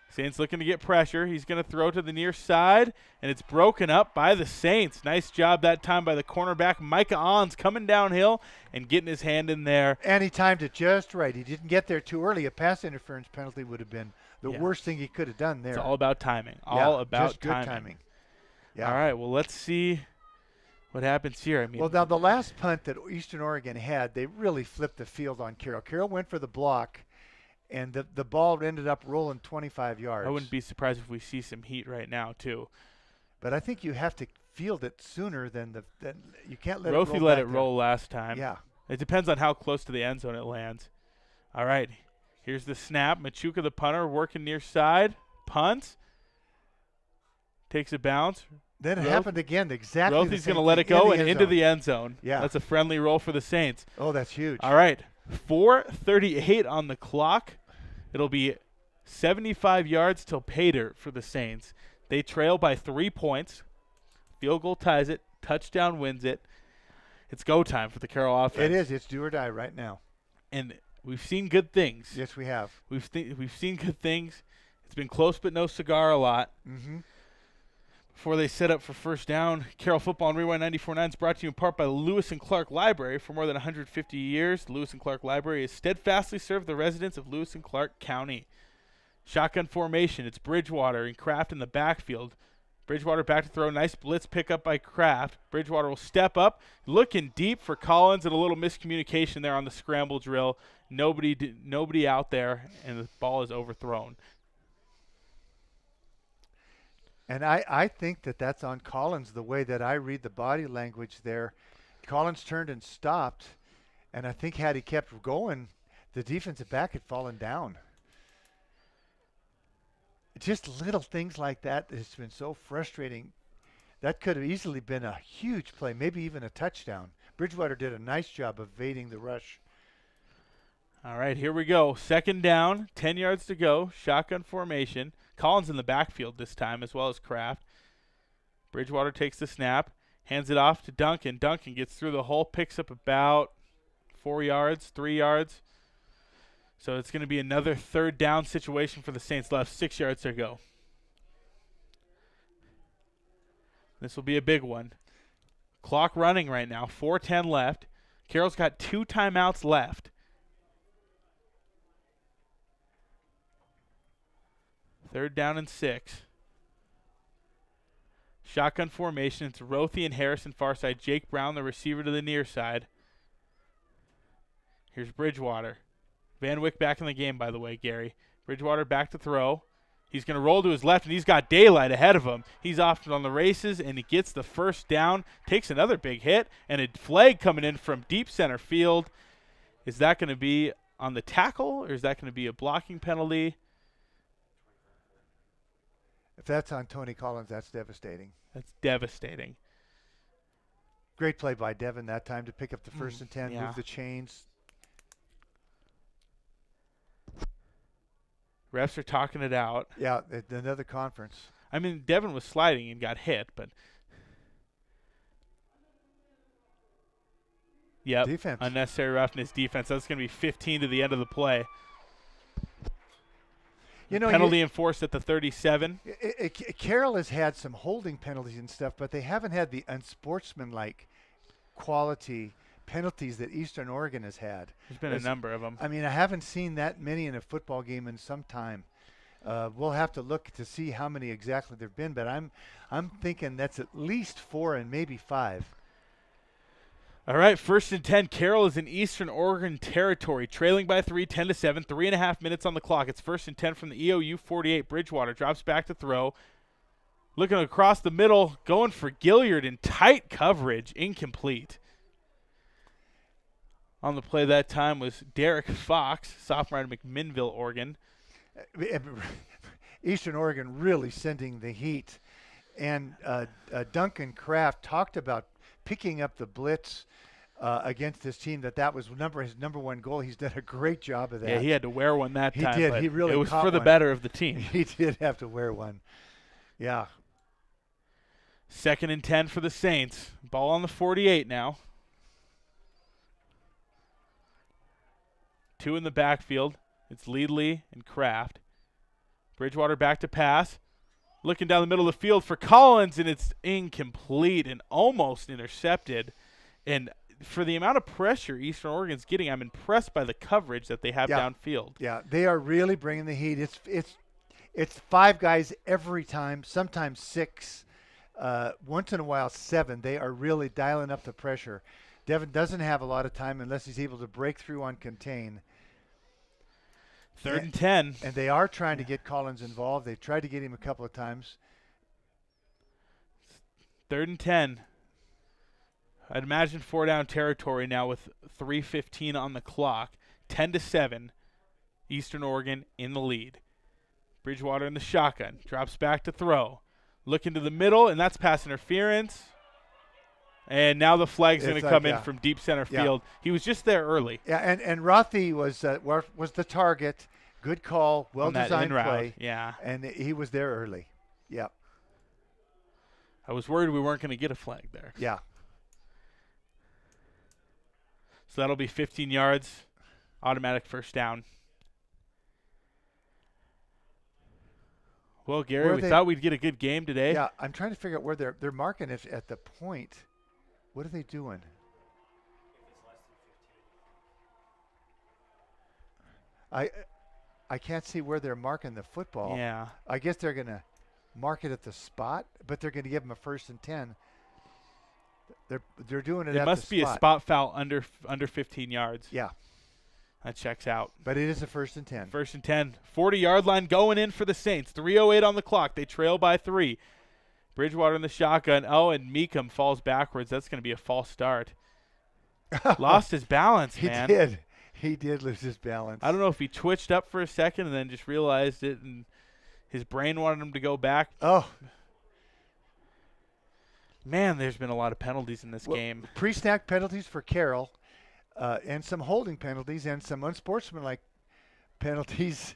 S1: Saints looking to get pressure. He's going to throw to the near side, and it's broken up by the Saints. Nice job that time by the cornerback. Micah Ons coming downhill and getting his hand in there.
S2: And he timed it just right. He didn't get there too early. A pass interference penalty would have been the worst thing he could have done there.
S1: It's all about timing.
S2: Just good timing. Yeah.
S1: All right, well, let's see what happens here. I mean,
S2: well, now the last punt that Eastern Oregon had, they really flipped the field on Carroll. Carroll went for the block, and the ball ended up rolling 25 yards.
S1: I wouldn't be surprised if we see some heat right now, too.
S2: But I think you have to field it sooner than you can't let
S1: Rothie
S2: it roll.
S1: let it roll last time.
S2: Yeah.
S1: It depends on how close to the end zone it lands. All right, here's the snap. Machuca, the punter, working near side. Punts. Takes a bounce.
S2: Then it happened again. Exactly.
S1: Rothie's going to let it go and into the end zone.
S2: Yeah.
S1: That's a friendly roll for the Saints.
S2: Oh, that's huge.
S1: All right, 4:38 on the clock. It'll be 75 yards till pay dirt for the Saints. They trail by 3 points. Field goal ties it. Touchdown wins it. It's go time for the Carroll offense.
S2: It is. It's do or die right now.
S1: And we've seen good things.
S2: Yes, we have.
S1: We've seen good things. It's been close but no cigar a lot.
S2: Mm-hmm.
S1: Before they set up for first down, Carroll Football on Rewind 94.9 is brought to you in part by Lewis and Clark Library. For more than 150 years, Lewis and Clark Library has steadfastly served the residents of Lewis and Clark County. Shotgun formation, it's Bridgewater and Kraft in the backfield. Bridgewater back to throw. Nice blitz pickup by Kraft. Bridgewater will step up, looking deep for Collins, and a little miscommunication there on the scramble drill. Nobody out there, and the ball is overthrown.
S2: And I think that's on Collins, the way that I read the body language there. Collins turned and stopped, and I think had he kept going, the defensive back had fallen down. Just little things like that has been so frustrating. That could have easily been a huge play, maybe even a touchdown. Bridgewater did a nice job of evading the rush.
S1: All right, here we go. Second down, 10 yards to go. Shotgun formation. Collins in the backfield this time, as well as Kraft. Bridgewater takes the snap, hands it off to Duncan. Duncan gets through the hole, picks up about 4 yards, 3 yards. So it's going to be another third down situation for the Saints. Left 6 yards to go. This will be a big one. Clock running right now, 4:10 left. Carroll's got 2 timeouts left. Third down and 6. Shotgun formation. It's Rothie and Harrison far side. Jake Brown, the receiver, to the near side. Here's Bridgewater. Van Wyck back in the game, by the way, Gary. Bridgewater back to throw. He's going to roll to his left, and he's got daylight ahead of him. He's off on the races, and he gets the first down. Takes another big hit, and a flag coming in from deep center field. Is that going to be on the tackle, or is that going to be a blocking penalty?
S2: If that's on Tony Collins, that's devastating.
S1: That's devastating.
S2: Great play by Devin that time to pick up the first and 10,
S1: yeah.
S2: move the chains.
S1: Refs are talking it out.
S2: Yeah, another conference.
S1: I mean, Devin was sliding and got hit, but yep,
S2: defense.
S1: Unnecessary roughness defense. That's going to be 15 to the end of the play.
S2: You know,
S1: penalty enforced at the 37.
S2: Carroll has had some holding penalties and stuff, but they haven't had the unsportsmanlike quality penalties that Eastern Oregon has had.
S1: There's been a number of them.
S2: I mean, I haven't seen that many in a football game in some time. We'll have to look to see how many exactly there've been, but I'm thinking that's at least 4 and maybe 5.
S1: All right, 1st and 10. Carroll is in Eastern Oregon territory, trailing by 3, 10-7, 3.5 minutes on the clock. It's 1st and 10 from the EOU 48. Bridgewater drops back to throw. Looking across the middle, going for Gilliard in tight coverage, incomplete. On the play that time was Derek Fox, sophomore out of McMinnville, Oregon.
S2: Eastern Oregon really sending the heat. And Duncan Kraft talked about picking up the blitz against this team. That was his number one goal. He's done a great job of that.
S1: Yeah, he had to wear one that time.
S2: He did.
S1: But
S2: He really
S1: it was
S2: caught
S1: for the
S2: one.
S1: better of the team.
S2: He did have to wear one. Yeah.
S1: 2nd and 10 for the Saints. Ball on the 48 now. 2 in the backfield. It's Leadley and Kraft. Bridgewater back to pass. Looking down the middle of the field for Collins, and it's incomplete and almost intercepted. And for the amount of pressure Eastern Oregon's getting, I'm impressed by the coverage that they have downfield.
S2: Yeah, they are really bringing the heat. It's 5 guys every time, sometimes 6. Once in a while 7. They are really dialing up the pressure. Devin doesn't have a lot of time unless he's able to break through on contain.
S1: 3rd and 10.
S2: And they are trying to get Collins involved. They tried to get him a couple of times.
S1: 3rd and 10. I'd imagine 4 down territory now with 3:15 on the clock. 10-7. Eastern Oregon in the lead. Bridgewater in the shotgun. Drops back to throw. Looking to the middle, and that's pass interference. And now the flag's going to come in from deep center field. He was just there early.
S2: Yeah, and Rothy was the target. Good call, well-designed play.
S1: Yeah.
S2: And he was there early. Yeah.
S1: I was worried we weren't going to get a flag there.
S2: Yeah.
S1: So that'll be 15 yards, automatic first down. Well, Gary, we thought we'd get a good game today.
S2: Yeah, I'm trying to figure out where they're marking it at the point. What are they doing? I can't see where they're marking the football.
S1: Yeah.
S2: I guess they're going to mark it at the spot, but they're going to give them a 1st and 10. They're doing it at the spot.
S1: It must be a spot foul under 15 yards.
S2: Yeah.
S1: That checks out.
S2: But it is a 1st and 10.
S1: 1st and 10. 40-yard line going in for the Saints. 3:08 on the clock. They trail by 3. Bridgewater in the shotgun. Oh, and Meekum falls backwards. That's going to be a false start. Lost his balance, man.
S2: He did lose his balance.
S1: I don't know if he twitched up for a second and then just realized it and his brain wanted him to go back.
S2: Oh.
S1: Man, there's been a lot of penalties in this game.
S2: Pre-snap penalties for Carroll and some holding penalties and some unsportsmanlike penalties.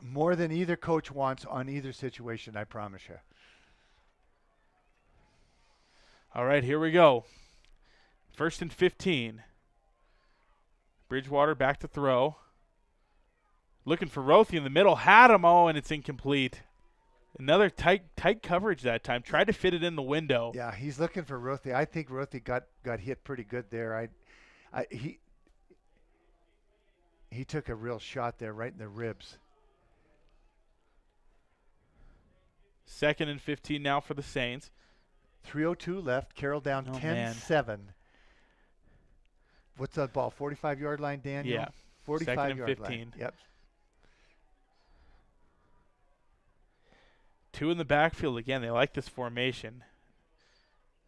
S2: More than either coach wants on either situation, I promise you.
S1: All right, here we go. 1st and 15. Bridgewater back to throw. Looking for Rothy in the middle. Had him, and it's incomplete. Another tight coverage that time. Tried to fit it in the window.
S2: Yeah, he's looking for Rothy. I think Rothy got hit pretty good there. He took a real shot there right in the ribs.
S1: 2nd and 15 now for the Saints.
S2: 3:02 left. Carroll down 10-7. What's that ball? 45-yard line, Daniel?
S1: Yeah.
S2: 45-yard line. Yep.
S1: 2 in the backfield again. They like this formation.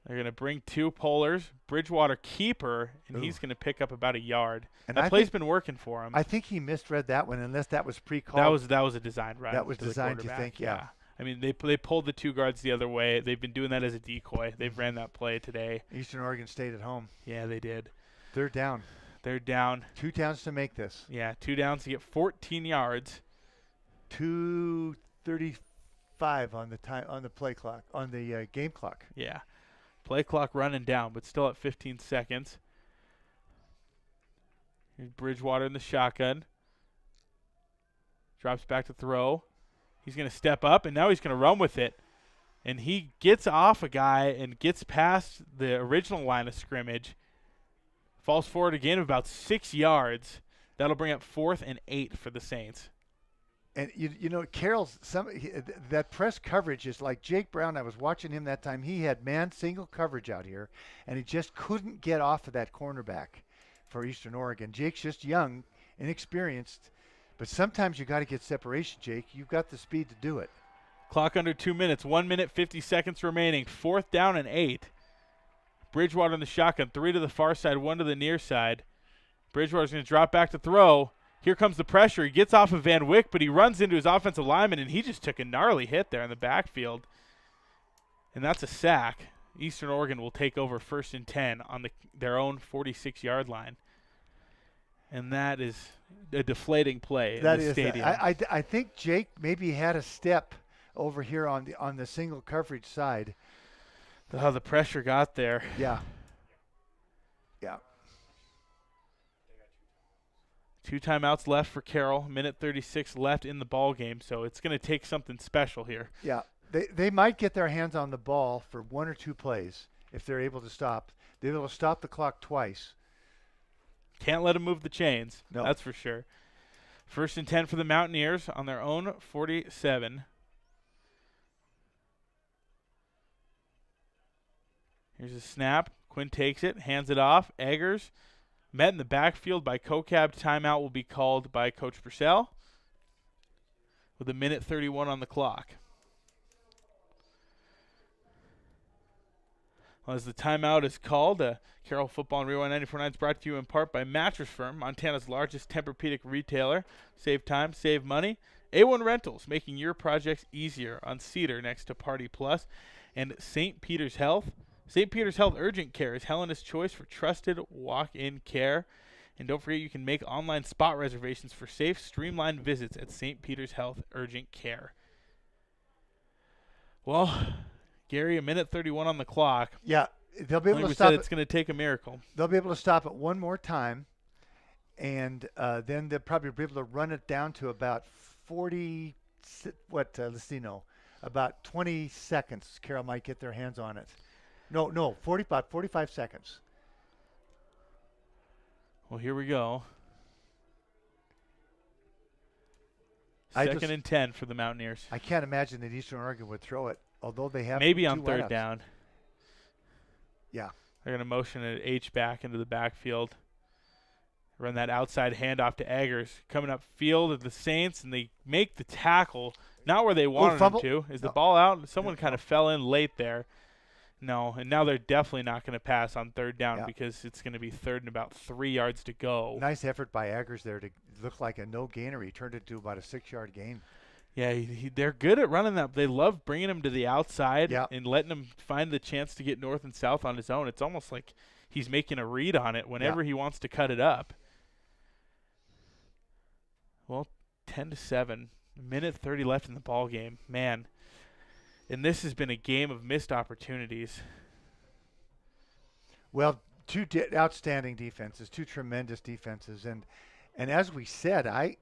S1: They're going to bring 2 pullers. Bridgewater keeper, and he's going to pick up about a yard. And that play's been working for him.
S2: I think he misread that one, unless that was pre-called.
S1: That was a designed run.
S2: That was designed, you think? Yeah.
S1: I mean, they pulled the 2 guards the other way. They've been doing that as a decoy. They've ran that play today.
S2: Eastern Oregon stayed at home.
S1: Yeah, they did.
S2: 3rd down.
S1: 3rd down.
S2: 2 downs to make this.
S1: Yeah, 2 downs to get 14 yards.
S2: 2:35 on the play clock, on the game clock.
S1: Yeah. Play clock running down, but still at 15 seconds. Here's Bridgewater in the shotgun. Drops back to throw. He's going to step up, and now he's going to run with it. And he gets off a guy and gets past the original line of scrimmage. Falls forward again about 6 yards. That'll bring up 4th and 8 for the Saints.
S2: And you know, Carroll's that press coverage is like Jake Brown. I was watching him that time. He had man single coverage out here, and he just couldn't get off of that cornerback for Eastern Oregon. Jake's just young, inexperienced, but sometimes you got to get separation, Jake. You've got the speed to do it.
S1: Clock under 2 minutes. 1 minute, 50 seconds remaining. 4th down and 8. Bridgewater in the shotgun. 3 to the far side, 1 to the near side. Bridgewater's going to drop back to throw. Here comes the pressure. He gets off of Van Wyck, but he runs into his offensive lineman, and he just took a gnarly hit there in the backfield. And that's a sack. Eastern Oregon will take over 1st and 10 on their own 46-yard line. And that is a deflating play in the stadium.
S2: I think Jake maybe had a step over here on the single coverage side.
S1: How the pressure got there.
S2: Yeah. Yeah.
S1: 2 timeouts left for Carroll. 1:36 left in the ball game, so it's going to take something special here.
S2: Yeah. They might get their hands on the ball for 1 or 2 plays if they're able to stop. They're able to stop the clock twice.
S1: Can't let them move the chains.
S2: No.
S1: That's for sure. 1st and 10 for the Mountaineers on their own 47. Here's a snap. Quinn takes it, hands it off. Eggers met in the backfield by Kokab. Timeout will be called by Coach Purcell with 1:31 on the clock. Well, as the timeout is called, Carroll Football and Rewind 94.9 is brought to you in part by Mattress Firm, Montana's largest Tempur-Pedic retailer. Save time, save money. A1 Rentals, making your projects easier on Cedar next to Party Plus. And St. Peter's Health. St. Peter's Health Urgent Care is Helena's choice for trusted walk-in care. And don't forget you can make online spot reservations for safe, streamlined visits at St. Peter's Health Urgent Care. Well, Gary, 1:31 on the clock.
S2: Yeah, they'll be able
S1: like
S2: to
S1: we
S2: stop
S1: said, it's going to take a miracle.
S2: They'll be able to stop it one more time, and then they'll probably be able to run it down to about 40, let's see, about 20 seconds. Carroll might get their hands on it. No, about 45 seconds.
S1: Well, here we go. 2nd and 10 for the Mountaineers.
S2: I can't imagine that Eastern Oregon would throw it, although they have
S1: maybe on 3rd
S2: wideouts.
S1: down.
S2: Yeah.
S1: They're going to motion an H back into the backfield. Run that outside handoff to Eggers. Coming up field of the Saints, and they make the tackle. Not where they wanted him to. Is the ball out? Someone kind of fell in late there. No, and now they're definitely not going to pass on 3rd down because it's going to be 3rd and about 3 yards to go.
S2: Nice effort by Eggers there to look like a no-gainer. He turned it to about a 6-yard gain.
S1: Yeah, they're good at running that. They love bringing him to the outside and letting him find the chance to get north and south on his own. It's almost like he's making a read on it whenever he wants to cut it up. Well, 10-7, 1:30 left in the ball game. Man, and this has been a game of missed opportunities.
S2: Well, 2 outstanding defenses, 2 tremendous defenses, and as we said, I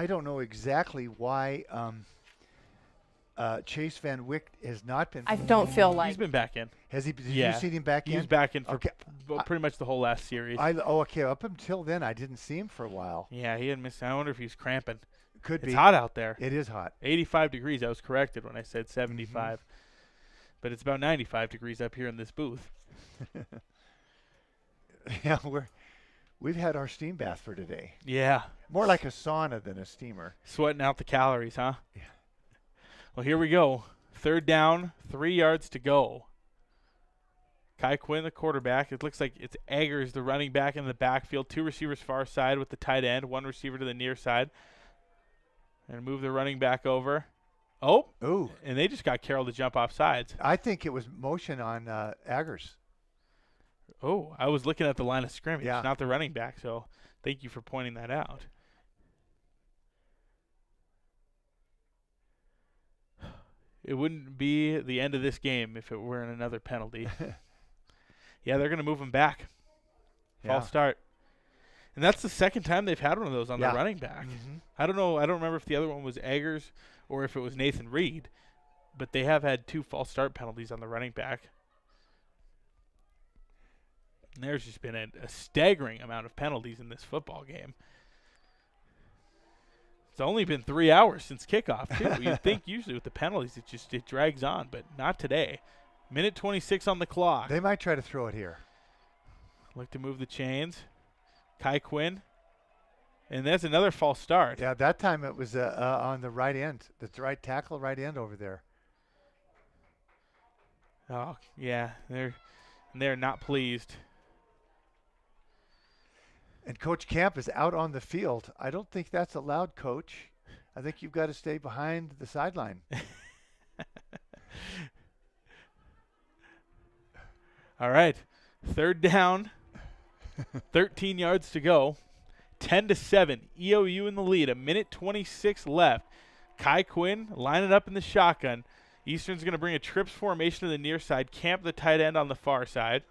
S2: don't know exactly why Chase Van Wyck has not been.
S8: I don't feel like
S1: he's been back in.
S2: Has he? Did you see him back in?
S1: He was back in for pretty much the whole last series.
S2: Okay. Up until then, I didn't see him for a while.
S1: Yeah, he had missed. I wonder if he's cramping.
S2: Could be.
S1: It's hot out there.
S2: It is hot.
S1: 85 degrees. I was corrected when I said 75. Mm-hmm. But it's about 95 degrees up here in this booth.
S2: Yeah, we've had our steam bath for today.
S1: Yeah.
S2: More like a sauna than a steamer.
S1: Sweating out the calories, huh?
S2: Yeah.
S1: Well, here we go. 3rd down, 3 yards to go. Kai Quinn, the quarterback. It looks like it's Eggers, the running back in the backfield. 2 receivers far side with the tight end. 1 receiver to the near side. And move the running back over. Oh. And they just got Carroll to jump off sides.
S2: I think it was motion on Eggers.
S1: Oh, I was looking at the line of scrimmage, not the running back, so thank you for pointing that out. It wouldn't be the end of this game if it weren't another penalty. Yeah, they're going to move him back. False start. And that's the second time they've had one of those on the running back.
S2: Mm-hmm.
S1: I don't know. I don't remember if the other one was Eggers or if it was Nathan Reed, but they have had 2 false start penalties on the running back. And there's just been a staggering amount of penalties in this football game. It's only been 3 hours since kickoff, too. You'd think usually with the penalties it drags on, but not today. 1:26 on the clock.
S2: They might try to throw it here.
S1: Look to move the chains. Kai Quinn And that's another false start.
S2: Yeah, that time it was on the right end. That's the right tackle, right end over there.
S1: Oh, yeah. They're not pleased.
S2: And Coach Camp is out on the field. I don't think that's allowed, Coach. I think you've got to stay behind the sideline.
S1: All right. 3rd down. 13 yards to go. 10-7. EOU in the lead. 1:26 left. Kai Quinn lining up in the shotgun. Eastern's going to bring a trips formation to the near side. Camp the tight end on the far side.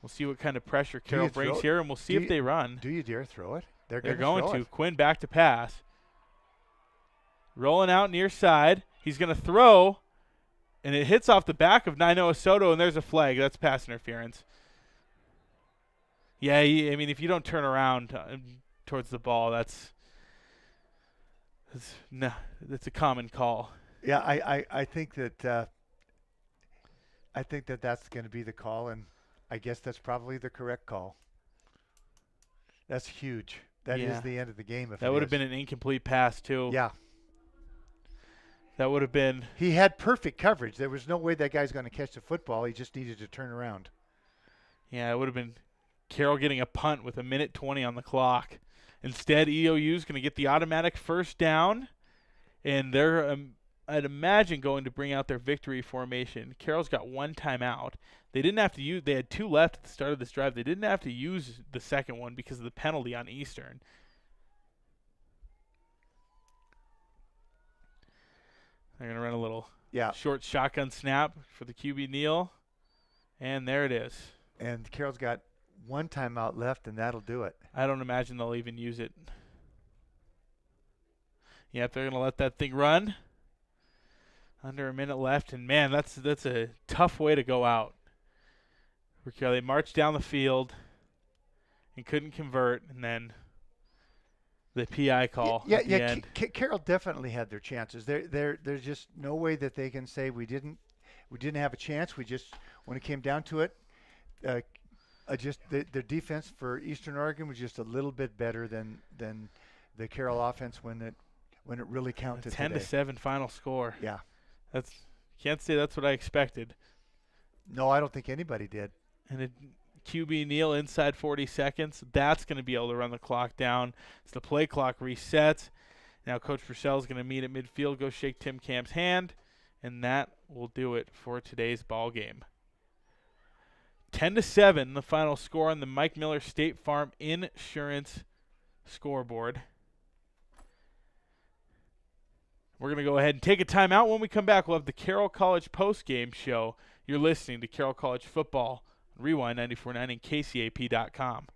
S1: We'll see what kind of pressure Carroll brings here, and we'll see if they run.
S2: Do you dare throw it? They're
S1: going to.
S2: It.
S1: Quinn back to pass. Rolling out near side. He's going to throw, and it hits off the back of Nainoa Soto, and there's a flag. That's pass interference. Yeah, I mean, if you don't turn around towards the ball, that's a common call.
S2: Yeah, I think that that's going to be the call, and I guess that's probably the correct call. That's huge. That is the end of the game. If
S1: that would have been an incomplete pass too.
S2: Yeah.
S1: That would have been.
S2: He had perfect coverage. There was no way that guy's going to catch the football. He just needed to turn around.
S1: Yeah, it would have been Carroll getting a punt with 1:20 on the clock. Instead, EOU is going to get the automatic first down, and they're, I'd imagine, going to bring out their victory formation. Carroll's got 1 timeout. They didn't have to use. They had 2 left at the start of this drive. They didn't have to use the second one because of the penalty on Eastern. They're going to run a little short shotgun snap for the QB kneel, and there it is.
S2: And Carroll's got 1 timeout left, and that'll do it.
S1: I don't imagine they'll even use it. Yep, they're going to let that thing run. Under a minute left, and man, that's a tough way to go out. They marched down the field and couldn't convert, and then the PI call at the end.
S2: Carroll definitely had their chances. There's just no way that they can say we didn't have a chance. We just, when it came down to it, their defense for Eastern Oregon was just a little bit better than the Carroll offense when it really counted.
S1: 10-7 final score.
S2: Yeah,
S1: can't say that's what I expected.
S2: No, I don't think anybody did.
S1: And a QB kneel inside 40 seconds. That's going to be able to run the clock down. As the play clock resets. Now Coach Purcell is going to meet at midfield, go shake Tim Camp's hand, and that will do it for today's ball game. 10-7, the final score on the Mike Miller State Farm Insurance scoreboard. We're going to go ahead and take a timeout. When we come back, we'll have the Carroll College postgame show. You're listening to Carroll College Football, Rewind 94.9 and KCAP.com.